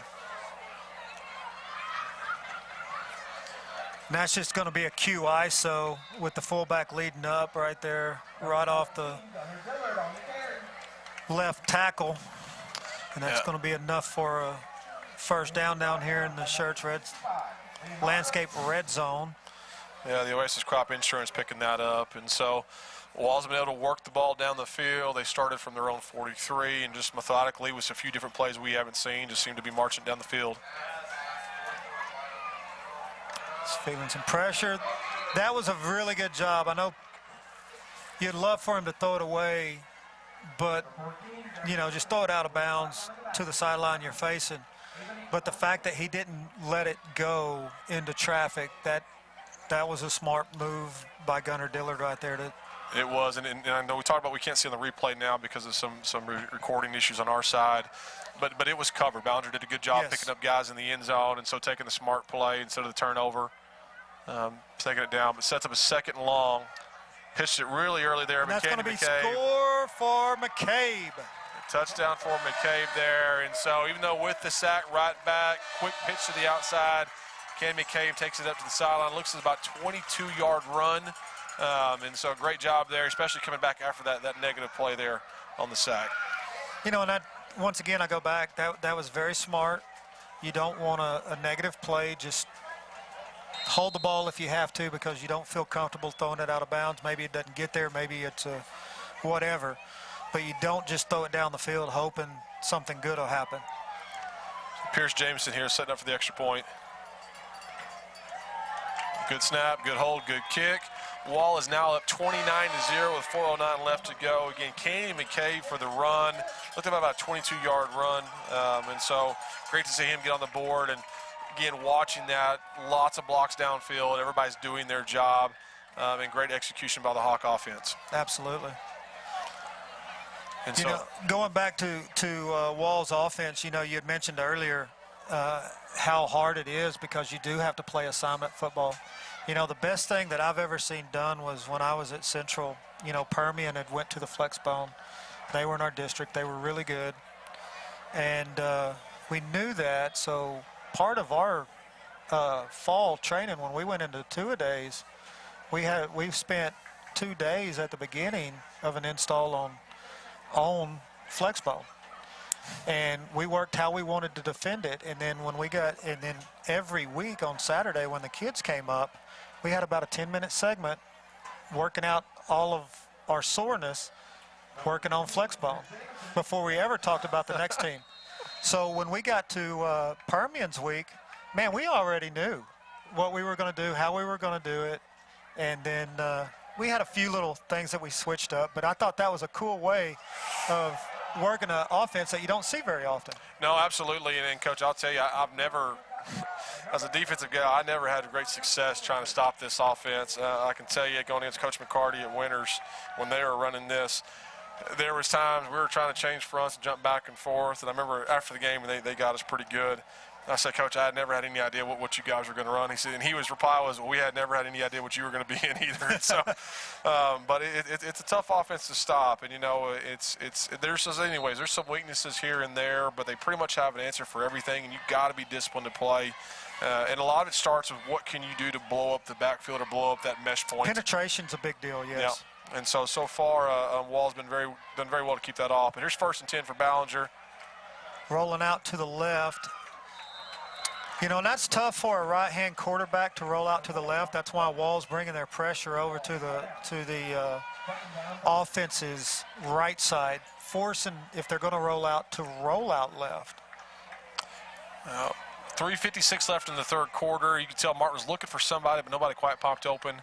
And that's just going to be a Q ISO with the fullback leading up right there, right off the left tackle. And that's going to be enough for a first down here in the Shirts landscape red zone. Yeah, the Oasis Crop Insurance picking that up. And so Wall's been able to work the ball down the field. They started from their own 43 and just methodically with a few different plays we haven't seen, just seem to be marching down the field. Just feeling some pressure. That was a really good job. I know you'd love for him to throw it away, but, you know, just throw it out of bounds to the sideline you're facing. But the fact that he didn't let it go into traffic, that was a smart move by Gunnar Dillard right there. It was, and I know we talked about we can't see on the replay now because of some recording issues on our side, but it was covered. Ballinger did a good job picking up guys in the end zone, and so taking the smart play instead of the turnover, taking it down, but sets up a 2nd and long. Pitched it really early there. And that's going to be score for McCabe. Touchdown for McCabe there, and so even though with the sack right back, quick pitch to the outside, Ken McCabe takes it up to the sideline. Looks like about 22-yard run, and so great job there, especially coming back after that negative play there on the sack. You know, and that, once again, I go back, that was very smart. You don't want a negative play. Just hold the ball if you have to because you don't feel comfortable throwing it out of bounds. Maybe it doesn't get there. Maybe it's whatever. But you don't just throw it down the field hoping something good will happen. Pierce Jameson here setting up for the extra point. Good snap, good hold, good kick. Wall is now up 29-0 with 4:09 left to go. Again, Kenny McCabe for the run. Looked at about a 22-yard run. And so great to see him get on the board. And again, watching that, lots of blocks downfield. Everybody's doing their job. And great execution by the Hawk offense. Absolutely. And you know, going back to Wall's offense, you know, you had mentioned earlier how hard it is because you do have to play assignment football. You know, the best thing that I've ever seen done was when I was at Central, you know, Permian had went to the flex bone. They were in our district. They were really good. And we knew that. So part of our fall training, when we went into two-a-days, we spent 2 days at the beginning of an install on flexbone, and we worked how we wanted to defend it. And then then every week on Saturday when the kids came up, we had about a 10-minute segment working out all of our soreness, working on flexbone before we ever talked about the next team. So when we got to Permian's week, man, we already knew what we were going to do, how we were going to do it, and then we had a few little things that we switched up, but I thought that was a cool way of working an offense that you don't see very often. No, absolutely. And Coach, I'll tell you, I've never, as a defensive guy, I never had great success trying to stop this offense. I can tell you, going against Coach McCarty at Winters, when they were running this, there was times we were trying to change fronts and jump back and forth. And I remember after the game, they got us pretty good. I said, Coach, I had never had any idea what you guys were going to run. He said, and his reply was, well, we had never had any idea what you were going to be in either. And so, but it's a tough offense to stop. And, you know, there's some weaknesses here and there, but they pretty much have an answer for everything, and you've got to be disciplined to play. And a lot of it starts with what can you do to blow up the backfield or blow up that mesh point. Penetration's a big deal, yes. Yeah. And so far, Wall's done very well to keep that off. And here's 1st and 10 for Ballinger. Rolling out to the left. You know, and that's tough for a right-hand quarterback to roll out to the left. That's why Wall's bringing their pressure over to the offense's right side, forcing, if they're going to roll out left. 3:56 left in the 3rd quarter. You can tell Martin was looking for somebody, but nobody quite popped open.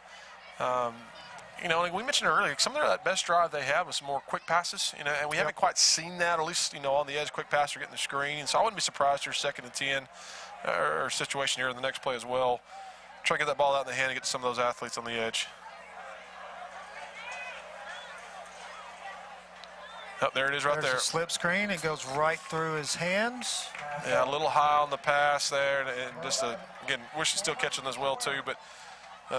You know, like we mentioned earlier, some of that best drive they have was some more quick passes, you know, and we haven't quite seen that, at least, you know, on the edge, quick pass or getting the screen. And so I wouldn't be surprised here 2nd and 10 or situation here in the next play as well. Try to get that ball out in the hand and get to some of those athletes on the edge. Oh, there it is right there. There's a slip screen. It goes right through his hands. Yeah, a little high on the pass there. And just, again, wish he's still catching as well, too. But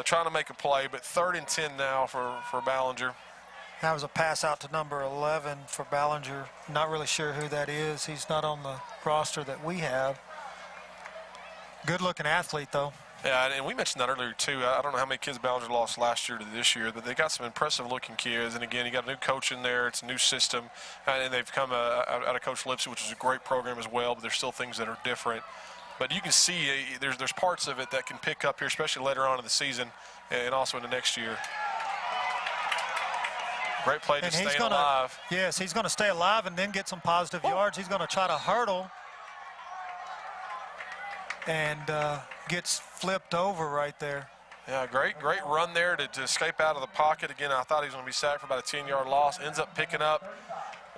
trying to make a play. But 3rd and 10 now for Ballinger. That was a pass out to number 11 for Ballinger. Not really sure who that is. He's not on the roster that we have. Good-looking athlete, though. Yeah, and we mentioned that earlier, too. I don't know how many kids Ballinger lost last year to this year, but they got some impressive-looking kids. And, again, you got a new coach in there. It's a new system. And they've come out of Coach Lipsy, which is a great program as well, but there's still things that are different. But you can see there's parts of it that can pick up here, especially later on in the season and also in the next year. Great play to stay alive. Yes, he's going to stay alive and then get some positive yards. He's going to try to hurdle and gets flipped over right there. Yeah, great run there to escape out of the pocket. Again, I thought he was going to be sacked for about a 10-yard loss. Ends up picking up,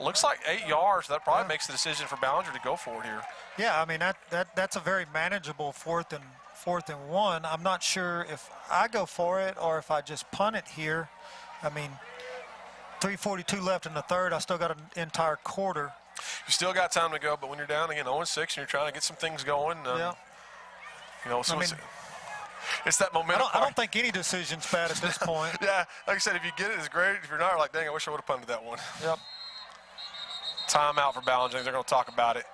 looks like 8 yards. That probably makes the decision for Ballinger to go for it here. Yeah, I mean, that's a very manageable fourth and one. I'm not sure if I go for it or if I just punt it here. I mean, 3:42 left in the third. I still got an entire quarter. You still got time to go, but when you're down again 0-6 and you're trying to get some things going, yeah. You know, so it's that momentum. I don't think any decision's bad at this point. Yeah, like I said, if you get it, it's great. If you're not, like, dang, I wish I would have punted that one. Yep. Timeout for Ballinger. They're going to talk about it.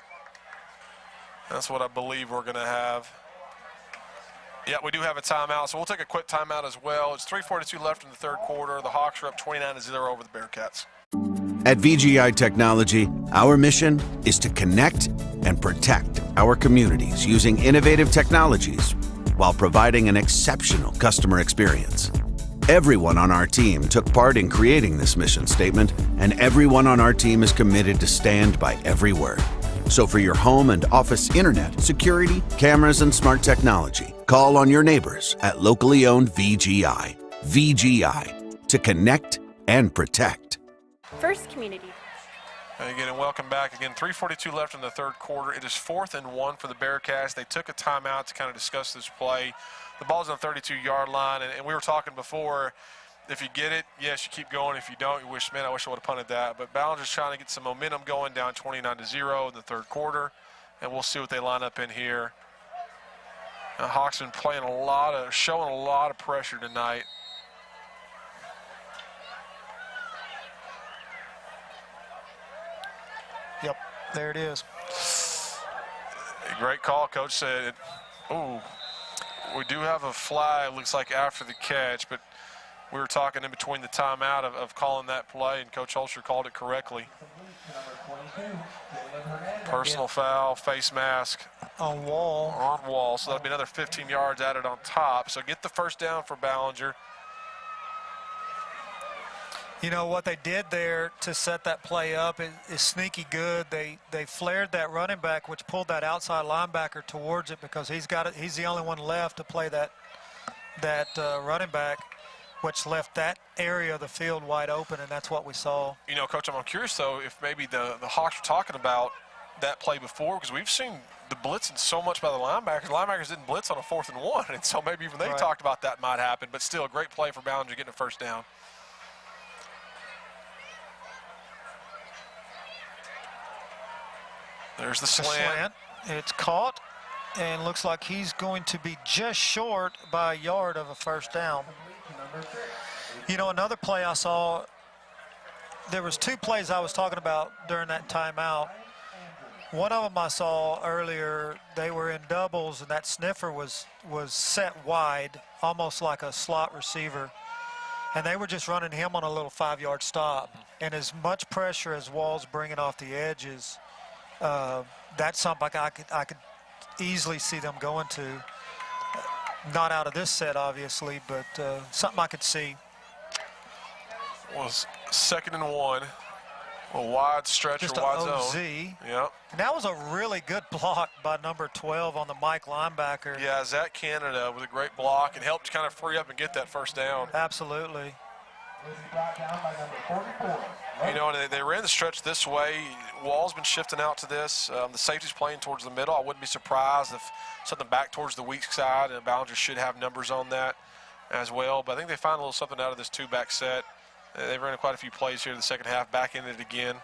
That's what I believe we're going to have. Yeah, we do have a timeout, so we'll take a quick timeout as well. It's 3:42 left in the third quarter. The Hawks are up 29-0 over the Bearcats. At VGI Technology, our mission is to connect and protect our communities using innovative technologies while providing an exceptional customer experience. Everyone on our team took part in creating this mission statement, and everyone on our team is committed to stand by every word. So for your home and office internet, security, cameras, and smart technology, call on your neighbors at locally owned VGI. VGI, to connect and protect. First Community. Again, and welcome back. Again, 3:42 left in the third quarter. It is 4th and 1 for the Bearcats. They took a timeout to kind of discuss this play. The ball's on the 32-yard line, and we were talking before, if you get it, yes, you keep going. If you don't, you wish, man, I wish I would have punted that. But Ballinger's trying to get some momentum going, down 29-0 in the third quarter, and we'll see what they line up in here. Hawks been playing showing a lot of pressure tonight. Yep, there it is. Great call. Coach said, ooh, we do have a flag, looks like, after the catch, but we were talking in between the timeout of calling that play, and Coach Holster called it correctly. Personal foul, face mask. On Wall. On Wall, so that'll be another 15 yards added on top. So get the first down for Ballinger. You know, what they did there to set that play up is sneaky good. They flared that running back, which pulled that outside linebacker towards it because he's got it. He's the only one left to play that running back, which left that area of the field wide open, and that's what we saw. You know, Coach, I'm curious, though, if maybe the Hawks were talking about that play before, because we've seen the blitzing so much by the linebackers. The linebackers didn't blitz on a 4th and 1, and so maybe even they talked about that might happen, but still a great play for Ballinger getting a first down. There's the slant. It's caught, and looks like he's going to be just short by a yard of a first down. You know, another play I saw, there was 2 plays I was talking about during that timeout. One of them I saw earlier, they were in doubles, and that sniffer was set wide, almost like a slot receiver. And they were just running him on a little 5-yard stop. And as much pressure as Wall's bringing off the edges, that's something I could easily see them going to. Not out of this set, obviously, but something I could see. Was 2nd and 1. A wide stretch or wide zone. OZ. Yep. And that was a really good block by number 12 on the Mike linebacker. Yeah, Zach Canada with a great block and helped kind of free up and get that first down. Absolutely. You know, and they ran the stretch this way. Wall's been shifting out to this. The safety's playing towards the middle. I wouldn't be surprised if something back towards the weak side, and Ballinger should have numbers on that as well. But I think they find a little something out of this 2-back set. They've run quite a few plays here in the second half, back in it again.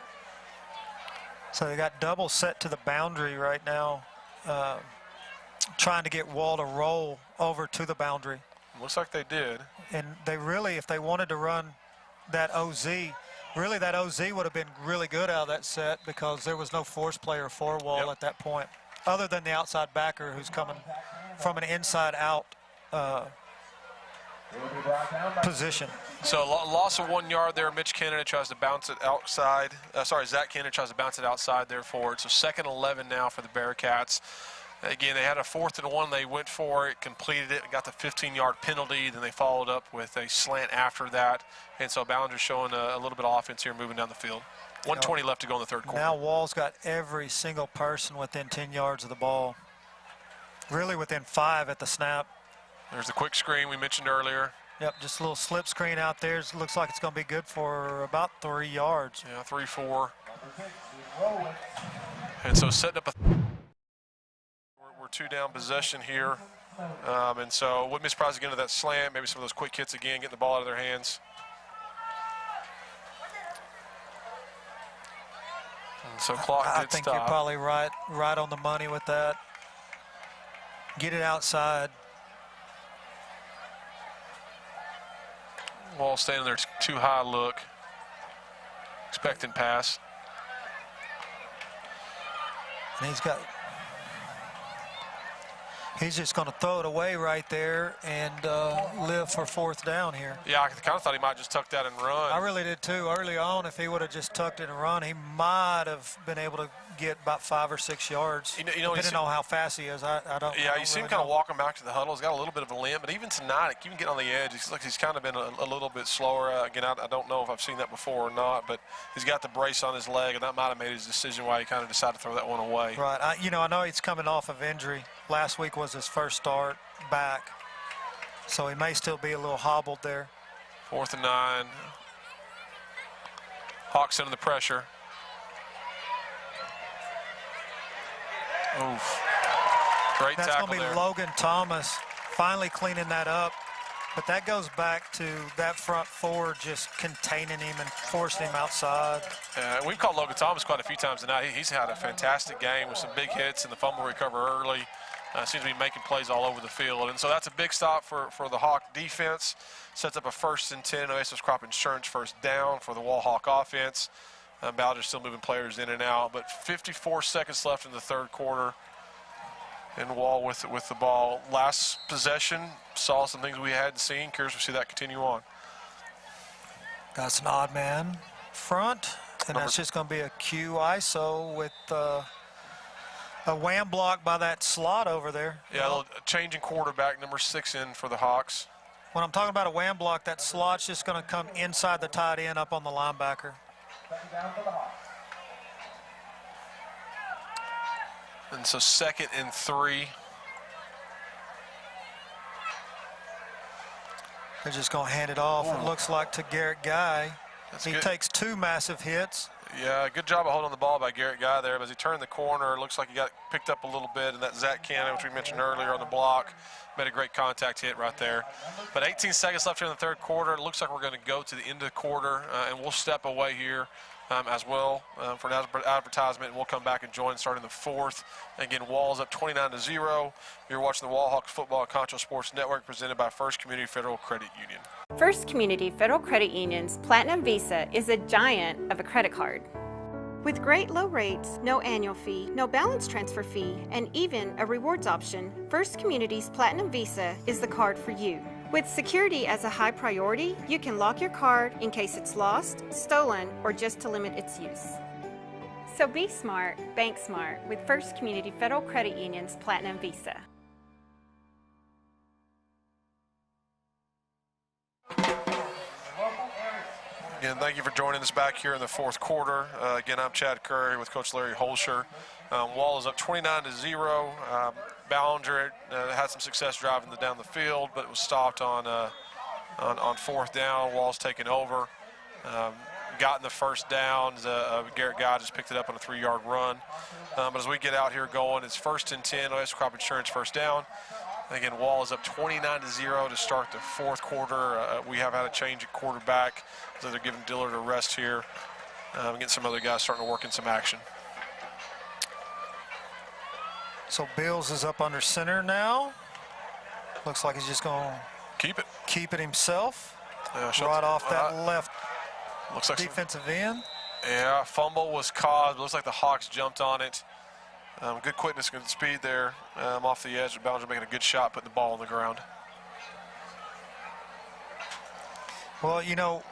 So they got double set to the boundary right now, trying to get Wall to roll over to the boundary. Looks like they did. And they really, if they wanted to run that OZ, really that OZ would have been really good out of that set because there was no force player for Wall at that point. other than the outside backer who's coming from an inside-out position. So loss of 1 yard there. Mitch Kennedy tries to bounce it outside. Zach Kennedy tries to bounce it outside there for it. So 2nd 11 now for the Bearcats. Again, they had a 4th and 1. They went for it, completed it, got the 15-yard penalty. Then they followed up with a slant after that. And so Ballinger's showing a little bit of offense here, moving down the field. 1:20 left to go in the 3rd quarter. Now Wall's got every single person within 10 yards of the ball. Really within 5 at the snap. There's the quick screen we mentioned earlier. Yep, just a little slip screen out there. It looks like it's going to be good for about 3 yards. Yeah, 3-4. And so setting up a... We're 2 down possession here. And so wouldn't be surprised to get into that slant, maybe some of those quick hits again, getting the ball out of their hands. And so clock I did think stop. you're probably right on the money with that. Get it outside. Wall standing there, too high look. Expecting pass. And he's just going to throw it away right there and live for 4th down here. Yeah, I kind of thought he might just tuck that and run. I really did too. Early on, if he would have just tucked it and run, he might have been able to get about 5 or 6 yards. Depending on how fast he is, I don't. Yeah, you see him kind of walking back to the huddle. He's got a little bit of a limp, but even tonight, even getting on the edge, he's like he's kind of been a little bit slower. Again, I don't know if I've seen that before or not, but he's got the brace on his leg, and that might have made his decision why he kind of decided to throw that one away. Right. I know he's coming off of injury. Last week was his first start back, so he may still be a little hobbled there. 4th and 9. Hawks under the pressure. Oof. Great That's tackle going to be there. Logan Thomas finally cleaning that up. But that goes back to that front 4 just containing him and forcing him outside. We've called Logan Thomas quite a few times tonight. He's had a fantastic game with some big hits and the fumble recover early. Seems to be making plays all over the field. And so that's a big stop for the Hawk defense. Sets up a 1st and 10 Oasis Crop Insurance 1st down for the Wall Hawk offense. Ballinger's still moving players in and out, but 54 seconds left in the 3rd quarter. And Wall with the ball. Last possession, saw some things we hadn't seen. Curious to see that continue on. Got an odd man front, and that's just going to be a Q ISO with a wham block by that slot over there. Yeah, a little changing quarterback, number 6 in for the Hawks. When I'm talking about a wham block, that slot's just going to come inside the tight end up on the linebacker. And so 2nd and 3. They're just going to hand it off, it looks like, to Garrett Guy. He takes 2 massive hits. Yeah, good job of holding the ball by Garrett Guy there. But as he turned the corner, it looks like he got picked up a little bit. And that Zach Cannon, which we mentioned earlier on the block, made a great contact hit right there. But 18 seconds left here in the 3rd quarter. It looks like we're going to go to the end of the quarter, and we'll step away here as well for an advertisement, and we'll come back and join starting the 4th. Again, Wall's up 29-0. You're watching the Wall Hawks Football at Concho Sports Network, presented by First Community Federal Credit Union. First Community Federal Credit Union's Platinum Visa is a giant of a credit card. With great low rates, no annual fee, no balance transfer fee, and even a rewards option, First Community's Platinum Visa is the card for you. With security as a high priority, you can lock your card in case it's lost, stolen, or just to limit its use. So be smart, bank smart with First Community Federal Credit Union's Platinum Visa. Again, thank you for joining us back here in the 4th quarter. Again, I'm Chad Curry with Coach Larry Holscher. Wall is up 29-0. Ballinger had some success driving down the field, but it was stopped on 4th down. Wall's taken over. Gotten the 1st down. Garrett Guy just picked it up on a 3-yard run. But as we get out here going, it's 1st and 10. Oasis Crop Insurance 1st down. Again, Wall is up 29-0 to start the 4th quarter. We have had a change at quarterback, so they're giving Dillard a rest here. Getting some other guys starting to work in some action. So Bills is up under center now. Looks like he's just going to keep it himself. Right off that left defensive end. Yeah, fumble was caused. Looks like the Hawks jumped on it. Good quickness, good speed there off the edge. Ballinger making a good shot, putting the ball on the ground. Well, you know,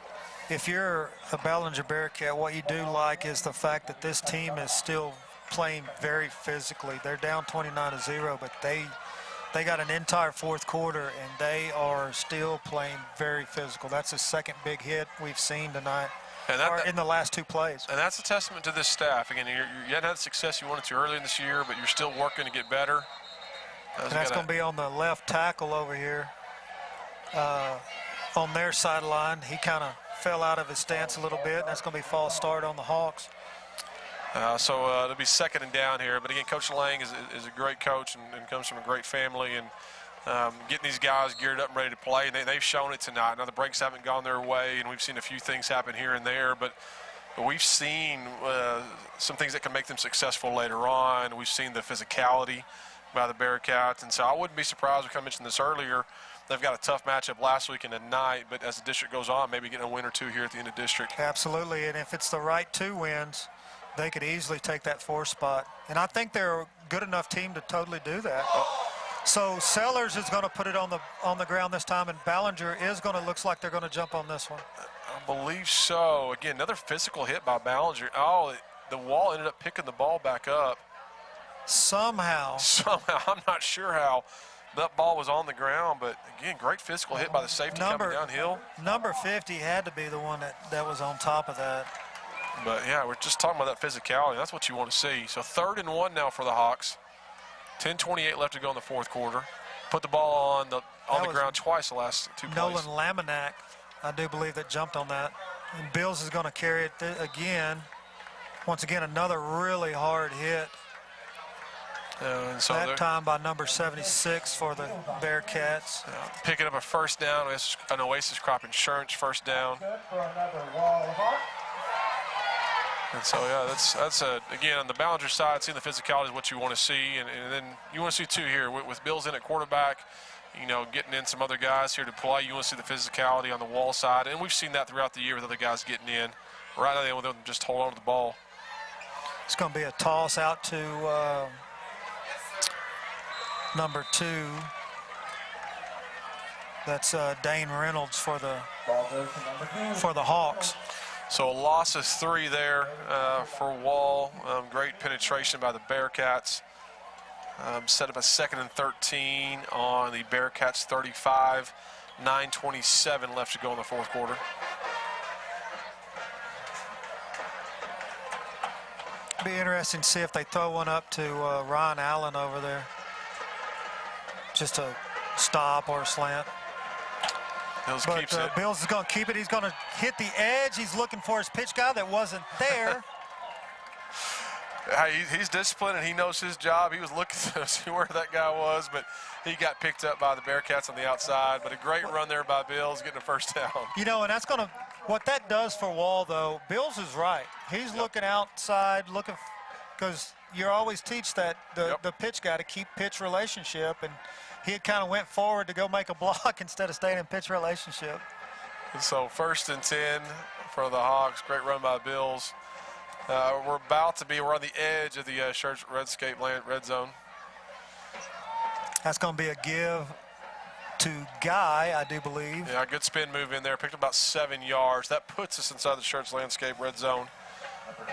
if you're a Ballinger Bearcat, what you do like is the fact that this team is still playing very physically. They're down 29-0, but they got an entire fourth quarter, and they are still playing very physical. That's the second big hit we've seen tonight, or in the last two plays. And that's a testament to this staff. Again, you hadn't had the success you wanted to earlier this year, but you're still working to get better. And that's going to be on the left tackle over here on their sideline. He kind of fell out of his stance a little bit, and that's going to be false start on the Hawks. So it'll be second and down here. But again, Coach Lang is a great coach and comes from a great family, and getting these guys geared up and ready to play. And they've shown it tonight. Now the breaks haven't gone their way, and we've seen a few things happen here and there, but we've seen some things that can make them successful later on. We've seen the physicality by the Bearcats, and so I wouldn't be surprised. We kind of mentioned this earlier. They've got a tough matchup last week and tonight, but as the district goes on, maybe getting a win or two here at the end of district. Absolutely, and if it's the right 2 wins, they could easily take that 4th spot. And I think they're a good enough team to totally do that. So Sellers is going to put it on the ground this time, and Ballinger is going to, looks like they're going to jump on this one. I believe so. Again, another physical hit by Ballinger. Oh, the wall ended up picking the ball back up. Somehow, I'm not sure how that ball was on the ground, but again, great physical hit by the safety coming downhill. Number 50 had to be the one that was on top of that. But yeah, we're just talking about that physicality. That's what you want to see. So 3rd and 1 now for the Hawks. 10:28 left to go in the 4th quarter. Put the ball on the ground twice the last 2 plays. Nolan Laminack, I do believe, that jumped on that. And Bills is going to carry it again. Once again, another really hard hit. And so that time by number 76 for the Bearcats. Picking up a first down. An Oasis Crop Insurance first down. And so, yeah, that's again, on the Ballinger side, seeing the physicality is what you want to see. And then you want to see, too, here, with Bills in at quarterback, you know, getting in some other guys here to play. You want to see the physicality on the wall side. And we've seen that throughout the year with other guys getting in. Right now, they want them to just hold on to the ball. It's going to be a toss out to number 2. That's Dane Reynolds for the Hawks. So a loss of 3 there for Wall. Great penetration by the Bearcats. Set up a 2nd and 13 on the Bearcats 35. 9:27 left to go in the 4th quarter. Be interesting to see if they throw one up to Ron Allen over there. Just a stop or a slant. Bills keeps it. Bills is going to keep it. He's going to hit the edge. He's looking for his pitch guy that wasn't there. He's disciplined and he knows his job. He was looking to see where that guy was, but he got picked up by the Bearcats on the outside. But a great run there by Bills, getting a first down. You know, and that's going to, what that does for Wall, though, Bills is right. He's looking outside, looking, because you always teach that the pitch guy to keep pitch relationship, and he had kind of went forward to go make a block instead of staying in pitch relationship. So 1st and 10 for the Hawks. Great run by Bills. We're on the edge of the Redscape red zone. That's going to be a give to Guy, I do believe. Yeah, good spin move in there. Picked up about 7 yards. That puts us inside the Shirts Landscape red zone.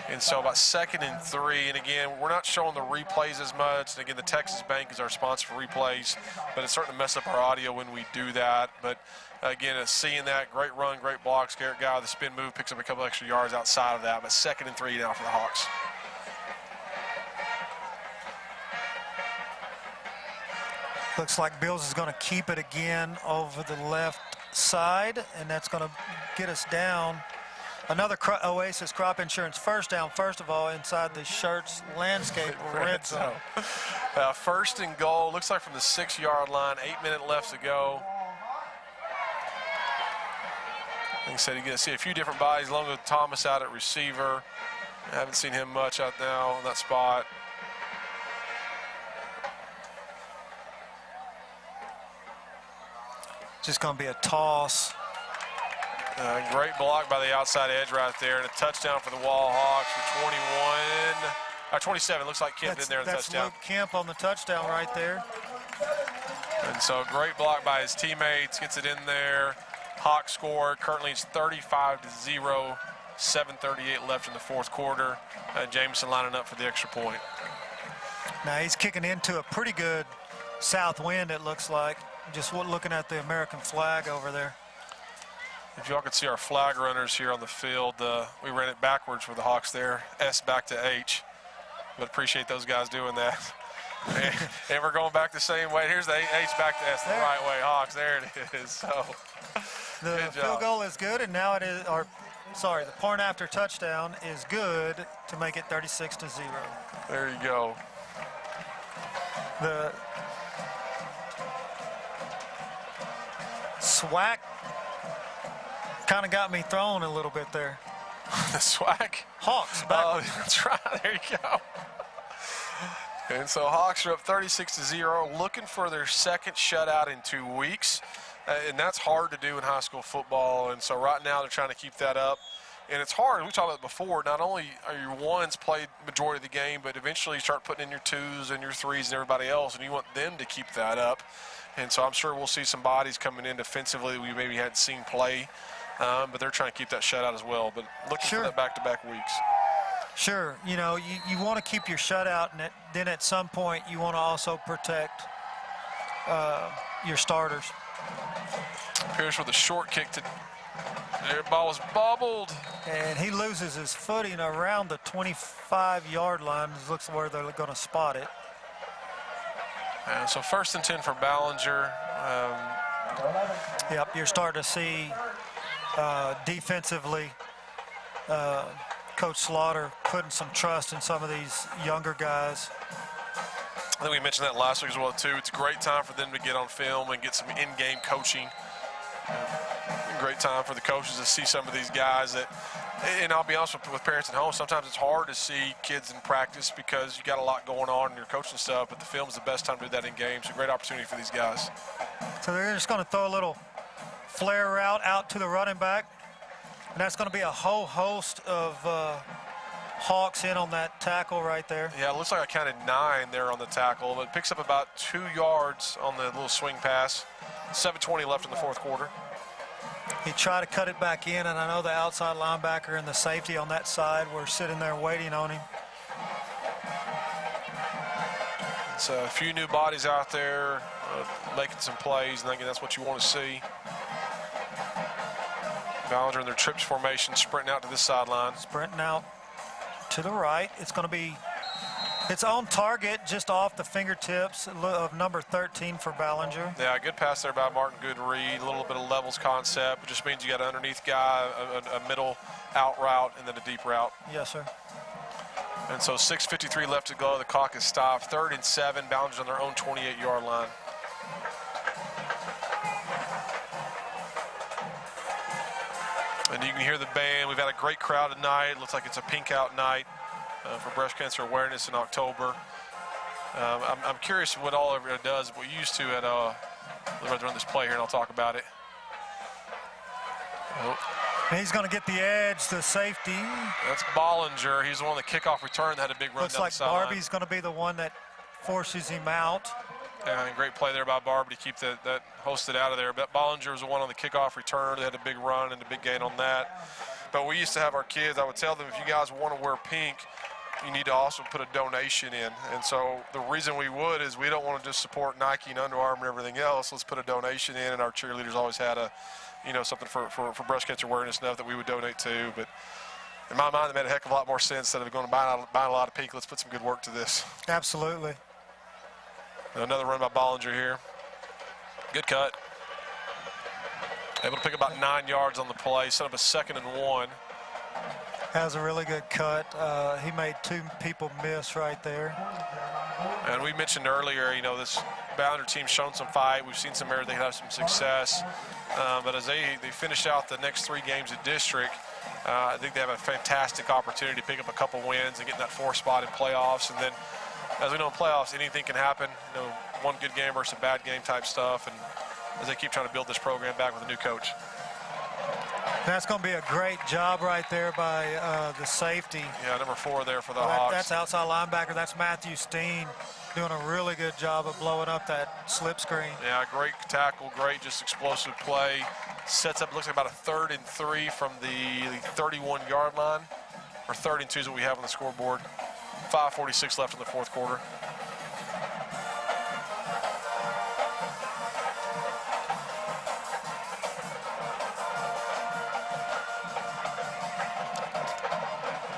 And so about 2nd and 3. And again, we're not showing the replays as much. And again, the Texas Bank is our sponsor for replays, but it's starting to mess up our audio when we do that. But again, seeing that, great run, great blocks. Garrett Guy, the spin move, picks up a couple extra yards outside of that. But 2nd and 3 now for the Hawks. Looks like Bills is going to keep it again over the left side, and that's going to get us down. Another Oasis Crop Insurance first down, first of all, inside the Shirts Landscape red zone. 1st and goal, looks like from the 6-yard line, 8 minutes left to go. Like I said, you're going to see a few different bodies, along with Thomas out at receiver. I haven't seen him much out now on that spot. Just going to be a toss. Great block by the outside edge right there, and a touchdown for the Wall Hawks for 27. Looks like Kemp in there on the touchdown. That's Luke Kemp on the touchdown right there. And so great block by his teammates. Gets it in there. Hawks score. Currently it's 35-0. 7:38 left in the fourth quarter. Jameson lining up for the extra point. Now he's kicking into a pretty good south wind, it looks like. Just looking at the American flag over there. If y'all could see our flag runners here on the field, we ran it backwards for the Hawks there. S back to H. But appreciate those guys doing that. and we're going back the same way. Here's the H back to S the right way. Hawks, there it is. So the field goal is good, and now it is, the point after touchdown is good to make it 36-0. There you go. The SWAC kind of got me thrown a little bit there. The SWAC? Hawks. Oh, that's right. There you go. And so Hawks are up 36-0, looking for their second shutout in 2 weeks. And that's hard to do in high school football. And so right now they're trying to keep that up. And it's hard. We talked about it before. Not only are your ones played majority of the game, but eventually you start putting in your twos and your threes and everybody else, and you want them to keep that up. And so I'm sure we'll see some bodies coming in defensively that we maybe hadn't seen play. But they're trying to keep that shutout as well. But looking for that back-to-back weeks. Sure. You know, you want to keep your shutout, and then at some point you want to also protect your starters. Pierce with a short kick to their ball was bobbled. And he loses his footing around the 25-yard line. It looks where they're going to spot it. And so 1st and 10 for Ballinger. Yep, you're starting to see defensively Coach Slaughter putting some trust in some of these younger guys. I think we mentioned that last week as well, too. It's a great time for them to get on film and get some in-game coaching. Great time for the coaches to see some of these guys that, and I'll be honest with parents at home, sometimes it's hard to see kids in practice because you got a lot going on in your coaching stuff, but the film is the best time to do that in games. A great opportunity for these guys. So they're just going to throw a little flare route out to the running back, and that's going to be a whole host of Hawks in on that tackle right there. Yeah, it looks like I counted 9 there on the tackle, but it picks up about 2 yards on the little swing pass. 7:20 left in the fourth quarter. He tried to cut it back in, and I know the outside linebacker and the safety on that side were sitting there waiting on him. So a few new bodies out there making some plays, and I think that's what you want to see. Ballinger in their trips formation, sprinting out to this sideline. Sprinting out to the right. It's going to be, it's on target, just off the fingertips of number 13 for Ballinger. Yeah, good pass there by Martin Goodreed. A little bit of levels concept. It just means you got an underneath guy, a middle out route, and then a deep route. Yes, sir. And so 6:53 left to go. The clock is stopped. 3rd and 7. Ballinger's on their own 28-yard line. And you can hear the band. We've had a great crowd tonight. Looks like it's a pink out night for breast cancer awareness in October. I'm curious what all of it does. We used to at let's run this play here and I'll talk about it. Oh. He's going to get the edge, the safety. That's Ballinger. He's the one on the kickoff return that had a big run Looks down like the sideline. Barbie's going to be the one that forces him out. And great play there by Barbie to keep that hosted out of there. But Ballinger was the one on the kickoff return. They had a big run and a big gain on that. But we used to have our kids, I would tell them, if you guys want to wear pink, you need to also put a donation in. And so the reason we would is we don't want to just support Nike and Under Armour and everything else. Let's put a donation in. And our cheerleaders always had something for breast cancer awareness stuff that we would donate to. But in my mind, it made a heck of a lot more sense instead of going to buying a lot of pink. Let's put some good work to this. Absolutely. Another run by Ballinger here. Good cut. Able to pick about 9 yards on the play, set up a 2nd and 1. Has a really good cut. He made 2 people miss right there. And we mentioned earlier, this Ballinger team's shown some fight. We've seen some areas they have some success. But as they finish out the next 3 games at district, I think they have a fantastic opportunity to pick up a couple wins and get in that 4th spot in playoffs. And then, as we know in playoffs, anything can happen. One good game versus a bad game type stuff. And as they keep trying to build this program back with a new coach. That's going to be a great job right there by the safety. Yeah, number 4 there for the Hawks. That's outside linebacker. That's Matthew Steen doing a really good job of blowing up that slip screen. Yeah, great tackle, great just explosive play. Sets up, looks like about a 3rd and 3 from the 31-yard line. Or 3rd and 2 is what we have on the scoreboard. 5:46 left in the 4th quarter.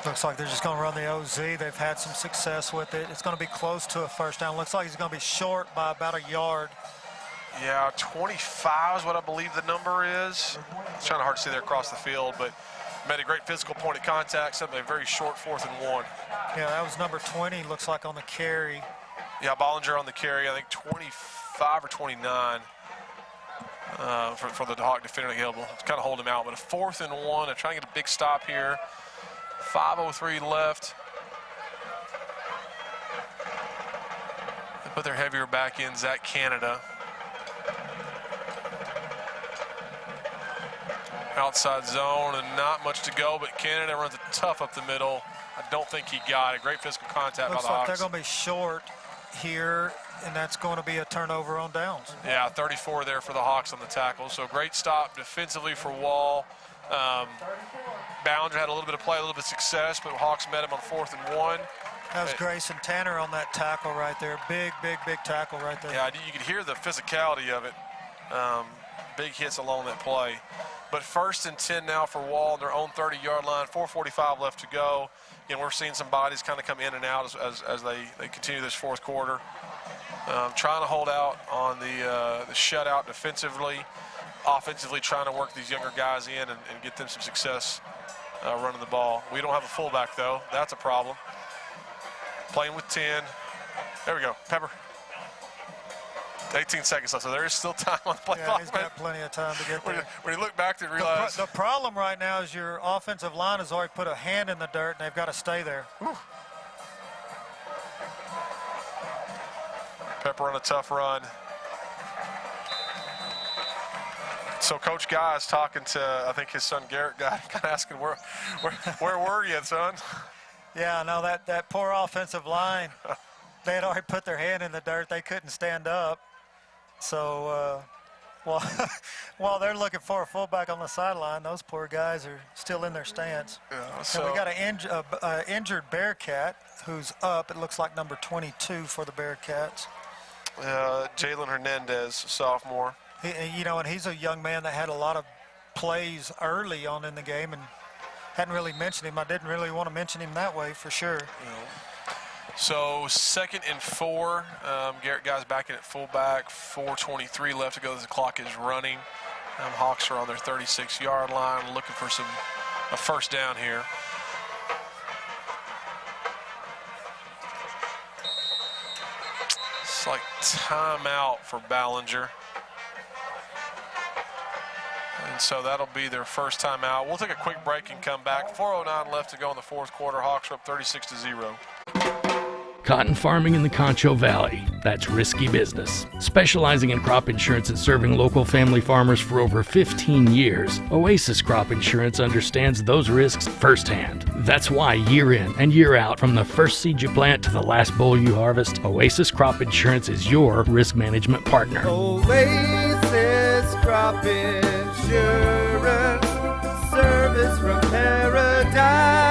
Looks like they're just going to run the OZ. They've had some success with it. It's going to be close to a first down. Looks like he's going to be short by about a yard. Yeah, 25 is what I believe the number is. It's kind of hard to see there across the field, but made a great physical point of contact, set up a very short 4th and 1. Yeah, that was number 20, looks like on the carry. Yeah, Ballinger on the carry, I think 25 or 29 for the Hawk defender to kind of hold him out. But a 4th and 1, they're trying to get a big stop here. 5:03 left. They put their heavier back in, Zach Canada. Outside zone and not much to go, but Canada runs it tough up the middle. I don't think he got it. Great physical contact by the Hawks. Looks like they're going to be short here, and that's going to be a turnover on downs. Yeah, 34 there for the Hawks on the tackle. So great stop defensively for Wall. Ballinger had a little bit of play, a little bit of success, but Hawks met him on 4th and 1. That was Grayson Tanner on that tackle right there. Big tackle right there. Yeah, you could hear the physicality of it. Big hits along that play. But 1st and 10 now for Wall on their own 30-yard line. 4:45 left to go. Again, we're seeing some bodies kind of come in and out as they continue this 4th quarter. Trying to hold out on the shutout defensively. Offensively trying to work these younger guys in and get them some success running the ball. We don't have a fullback, though. That's a problem. Playing with 10. There we go. Pepper. 18 seconds left, so there is still time on the play clock. He's got plenty of time to get there. When you look back to realize. The problem right now is your offensive line has already put a hand in the dirt, and they've got to stay there. Whew. Pepper on a tough run. So Coach Guy is talking to, I think, his son Garrett Guy, kind of asking, where were you, son? Yeah, no, that poor offensive line, they had already put their hand in the dirt. They couldn't stand up. So while they're looking for a fullback on the sideline, those poor guys are still in their stance. Yeah, so we got an injured Bearcat who's up. It looks like number 22 for the Bearcats. Jalen Hernandez, sophomore. And he's a young man that had a lot of plays early on in the game and hadn't really mentioned him. I didn't really want to mention him that way for sure. So 2nd and 4. Garrett Guy's back in at fullback. 4:23 left to go as the clock is running. Hawks are on their 36-yard line looking for a first down here. It's like timeout for Ballinger. And so that'll be their first time out. We'll take a quick break and come back. 4:09 left to go in the 4th quarter. Hawks are up 36-0. Cotton farming in the Concho Valley, that's risky business. Specializing in crop insurance and serving local family farmers for over 15 years, Oasis Crop Insurance understands those risks firsthand. That's why year in and year out, from the first seed you plant to the last boll you harvest, Oasis Crop Insurance is your risk management partner. Oasis Crop Insurance, service from paradise.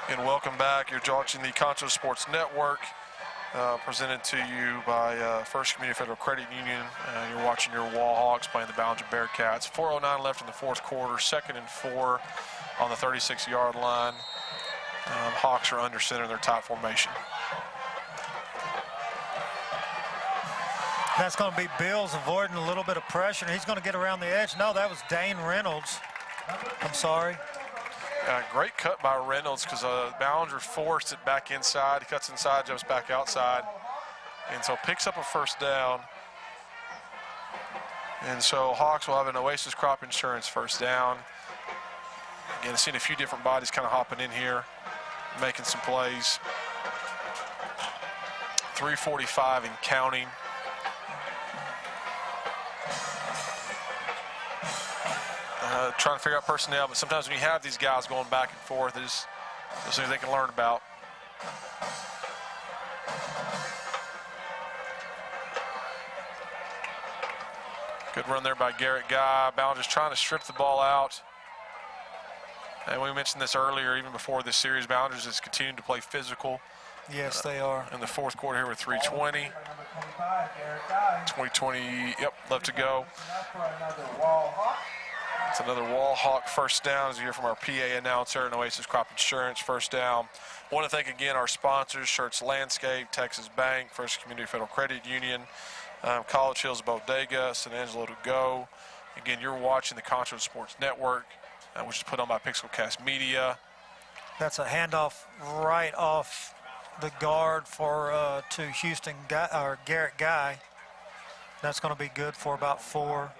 And welcome back. You're watching the Concho Sports Network, presented to you by First Community Federal Credit Union. You're watching your Wall Hawks playing the Ballinger Bearcats. 4:09 left in the 4th quarter. 2nd and 4 on the 36-yard line. Hawks are under center in their top formation. That's going to be Bills avoiding a little bit of pressure. He's going to get around the edge. No, that was Dane Reynolds. I'm sorry. Great cut by Reynolds because Ballinger forced it back inside. He cuts inside, jumps back outside. And so picks up a first down. And so Hawks will have an Oasis Crop Insurance first down. Again, I've seen a few different bodies kind of hopping in here, making some plays. 3:45 and counting. trying to figure out personnel, but sometimes when you have these guys going back and forth, there's things they can learn about. Good run there by Garrett Guy. Ballinger's trying to strip the ball out. And we mentioned this earlier, even before this series, Ballinger's has continued to play physical. Yes, they are. In the fourth quarter here with 3:20. 20 left to go. It's another Wall Hawk first down, as you hear from our PA announcer, and Oasis Crop Insurance first down. I want to thank again our sponsors, Shirts Landscape, Texas Bank, First Community Federal Credit Union, College Hills Bodega, San Angelo to go. Again, you're watching the Concho Sports Network, which is put on by Pixelcast Media. That's a handoff right off the guard to Houston or Garrett Guy. That's going to be good for about 4.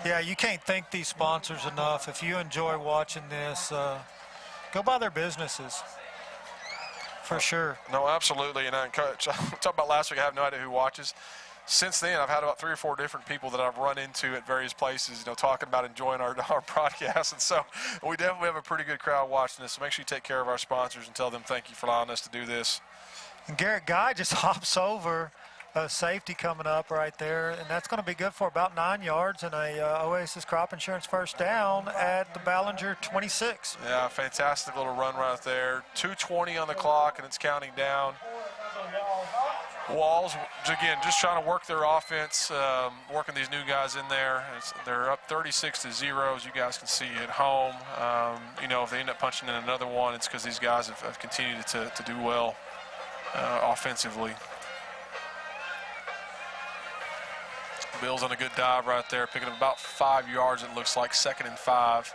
Yeah, you can't thank these sponsors enough. If you enjoy watching this, go by their businesses. For sure. No, absolutely. And I talked about last week, I have no idea who watches. Since then, I've had about 3 or 4 different people that I've run into at various places, talking about enjoying our broadcast. And so we definitely have a pretty good crowd watching this. So make sure you take care of our sponsors and tell them thank you for allowing us to do this. And Garrett Guy just hops over a safety coming up right there, and that's going to be good for about 9 yards and a Oasis Crop Insurance first down at the Ballinger 26. Yeah, fantastic little run right there. 2:20 on the clock, and it's counting down. Walls, again, just trying to work their offense, working these new guys in there. They're up 36-0, as you guys can see at home. If they end up punching in another one, it's because these guys have continued to do well offensively. Bill's on a good dive right there, picking up about 5 yards, it looks like, 2nd and 5.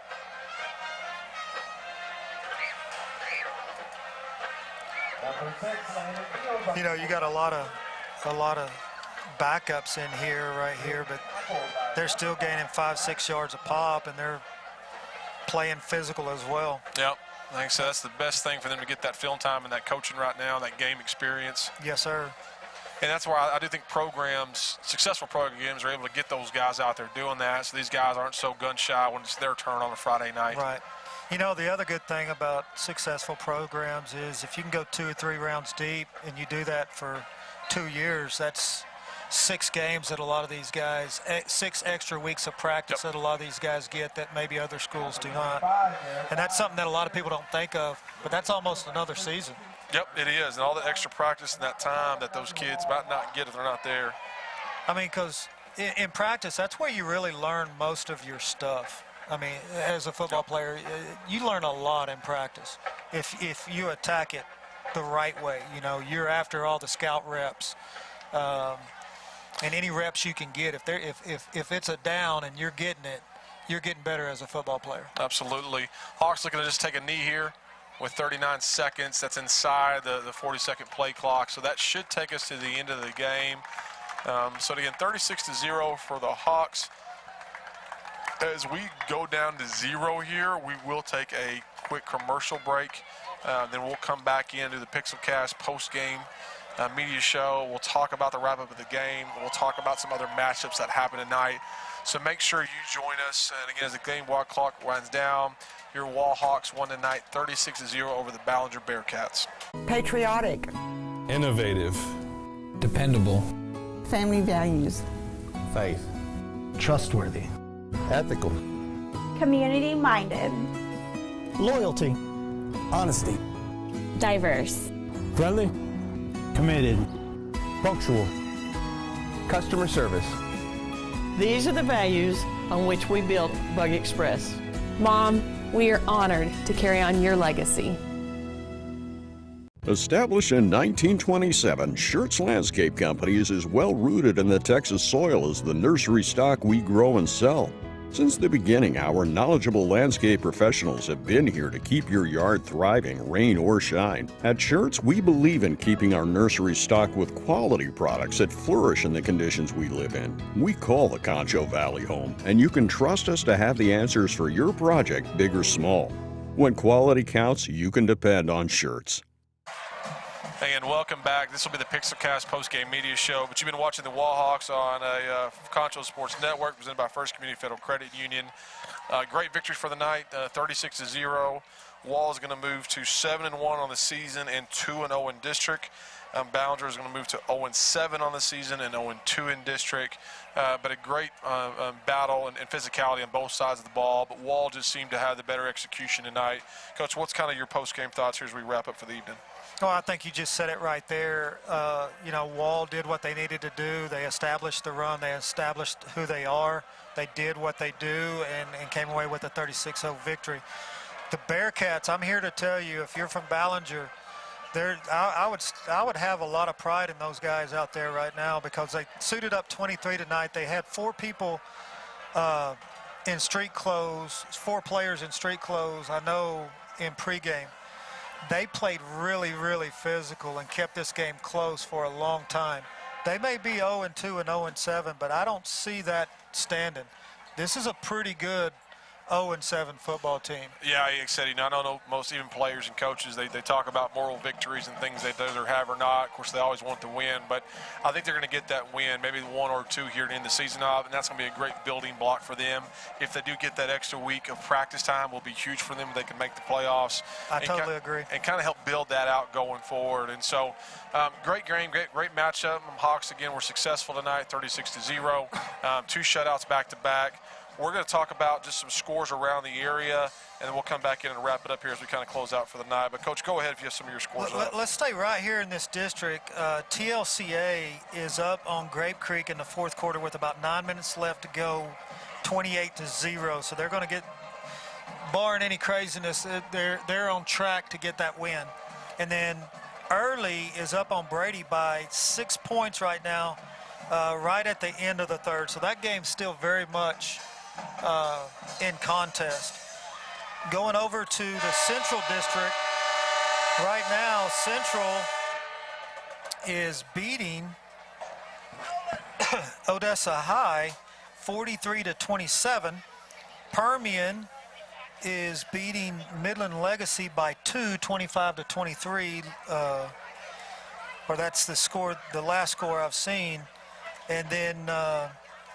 You got a lot of backups in here right here, but they're still gaining 5-6 yards a pop, and they're playing physical as well. Yep. Like I said, that's the best thing for them to get that film time and that coaching right now, that game experience. Yes, sir. And that's where I do think successful programs are able to get those guys out there doing that, so these guys aren't so gun-shy when it's their turn on a Friday night. Right. The other good thing about successful programs is if you can go 2 or 3 rounds deep and you do that for 2 years, that's 6 games that a lot of these guys, 6 extra weeks of practice that a lot of these guys get that maybe other schools do not. And that's something that a lot of people don't think of, but that's almost another season. Yep, it is, and all the extra practice and that time that those kids might not get if they're not there. I mean, because in practice, that's where you really learn most of your stuff. I mean, as a football player, you learn a lot in practice if you attack it the right way. You're after all the scout reps, and any reps you can get. If it's a down and you're getting it, you're getting better as a football player. Absolutely. Hawks looking to just take a knee here with 39 seconds. That's inside the 40-second play clock, so that should take us to the end of the game. So again, 36-0 for the Hawks. As we go down to 0 here, we will take a quick commercial break. Then we'll come back into the Pixelcast post-game media show. We'll talk about the wrap-up of the game. We'll talk about some other matchups that happen tonight. So make sure you join us. And again, as the game clock winds down, your Wall Hawks won tonight 36-0 over the Ballinger Bearcats. Patriotic. Innovative. Dependable. Family values. Faith. Trustworthy. Ethical. Community-minded. Loyalty. Honesty. Diverse. Friendly. Committed. Punctual. Customer service. These are the values on which we built Bug Express. Mom, we are honored to carry on your legacy. Established in 1927, Shirts Landscape Company is as well rooted in the Texas soil as the nursery stock we grow and sell. Since the beginning, our knowledgeable landscape professionals have been here to keep your yard thriving, rain or shine. At Shirts, we believe in keeping our nursery stocked with quality products that flourish in the conditions we live in. We call the Concho Valley home, and you can trust us to have the answers for your project, big or small. When quality counts, you can depend on Shirts. And welcome back. This will be the Pixelcast post-game media show, but you've been watching the Wall Hawks on a Concho Sports Network presented by First Community Federal Credit Union. Great victory for the night, 36-0. Wall is going to move to 7-1 on the season and 2-0 in district. Ballinger is going to move to 0-7 on the season and 0-2 in district. But a great battle and physicality on both sides of the ball. But Wall just seemed to have the better execution tonight. Coach, what's kind of your post-game thoughts here as we wrap up for the evening? Well, I think you just said it right there. You know, Wall did what they needed to do. They established the run. They established who they are. They did what they do and came away with a 36-0 victory. The Bearcats, I'm here to tell you, if you're from Ballinger, I would have a lot of pride in those guys out there right now because they suited up 23 tonight. They had 4 people in street clothes, 4 players in street clothes, I know, in pregame. They played really, really physical and kept this game close for a long time. They may be 0-2 and 0-7, but I don't see that standing. This is a pretty good 0-7 football team. Yeah, like I said, I don't know, most even players and coaches, they talk about moral victories and things they either have or not. Of course, they always want to win, but I think they're going to get that win, maybe 1 or 2 here at the end of the season, and that's going to be a great building block for them. If they do get that extra week of practice time, will be huge for them. They can make the playoffs. I totally agree. And kind of help build that out going forward. And so, great game, great matchup. Hawks, again, were successful tonight, 36-0. 2 shutouts back-to-back. We're going to talk about just some scores around the area, and then we'll come back in and wrap it up here as we kind of close out for the night. But, Coach, go ahead if you have some of your scores. Let's stay right here in this district. TLCA is up on Grape Creek in the 4th quarter with about 9 minutes left to go, 28-0. So they're going to get, barring any craziness, they're on track to get that win. And then Early is up on Brady by 6 points right now, right at the end of the 3rd. So that game's still very much in contest. Going over to the Central District, right now Central is beating Odessa High 43-27. Permian is beating Midland Legacy by 2, 25-23, or that's the score, the last score I've seen. And then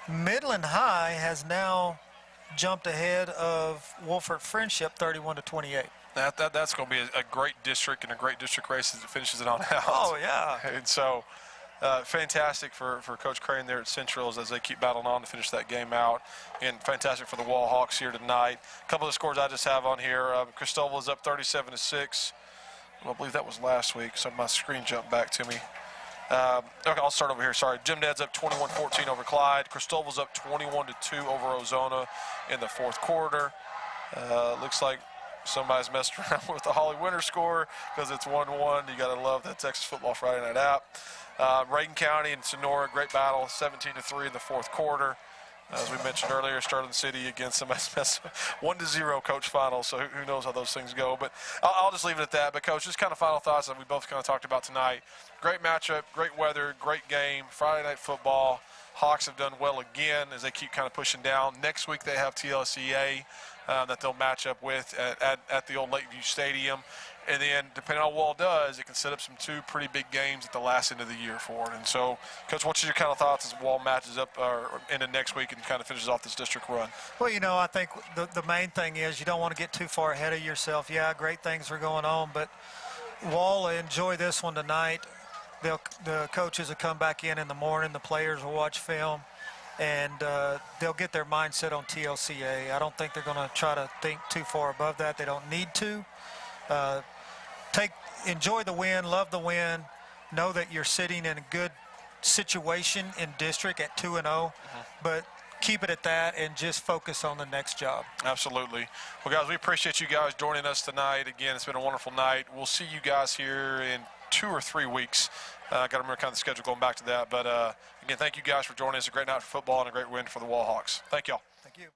Midland High has now jumped ahead of Wolford Friendship 31-28. That's going to be a great district and a great district race as it finishes it on out. Oh, yeah. And so fantastic for Coach Crane there at Central as they keep battling on to finish that game out. And fantastic for the Wall Hawks here tonight. A couple of the scores I just have on here. Cristobal is up 37-6. I believe that was last week, so my screen jumped back to me. Okay, I'll start over here. Sorry. Jim Ned's up 21-14 over Clyde. Cristobal's up 21-2 over Ozona in the 4th quarter. Looks like somebody's messed around with the Holly Winter score because it's 1-1. You got to love that Texas Football Friday Night app. Reagan County and Sonora, great battle, 17-3 in the 4th quarter. As we mentioned earlier, Sterling City against somebody's mess, 1-0 coach final, so who knows how those things go. But I'll just leave it at that. But, Coach, just kind of final thoughts that we both kind of talked about tonight. Great matchup, great weather, great game, Friday night football. Hawks have done well again as they keep kind of pushing down. Next week they have TLCA that they'll match up with at the old Lakeview Stadium. And then, depending on what Wall does, it can set up some 2 pretty big games at the last end of the year for it. And so, Coach, what's your kind of thoughts as Wall matches up into next week and kind of finishes off this district run? Well, you know, I think the main thing is you don't want to get too far ahead of yourself. Yeah, great things are going on, but Wall enjoy this one tonight. The coaches will come back in the morning. The players will watch film, and they'll get their mindset on TLCA. I don't think they're going to try to think too far above that. They don't need to. Enjoy the win, love the win, know that you're sitting in a good situation in district at 2-0, but keep it at that and just focus on the next job. Absolutely. Well, guys, we appreciate you guys joining us tonight. Again, it's been a wonderful night. We'll see you guys here in 2 or 3 weeks. Got to remember kind of the schedule going back to that. But, again, thank you guys for joining us. A great night for football and a great win for the Wall Hawks. Thank y'all. Thank you.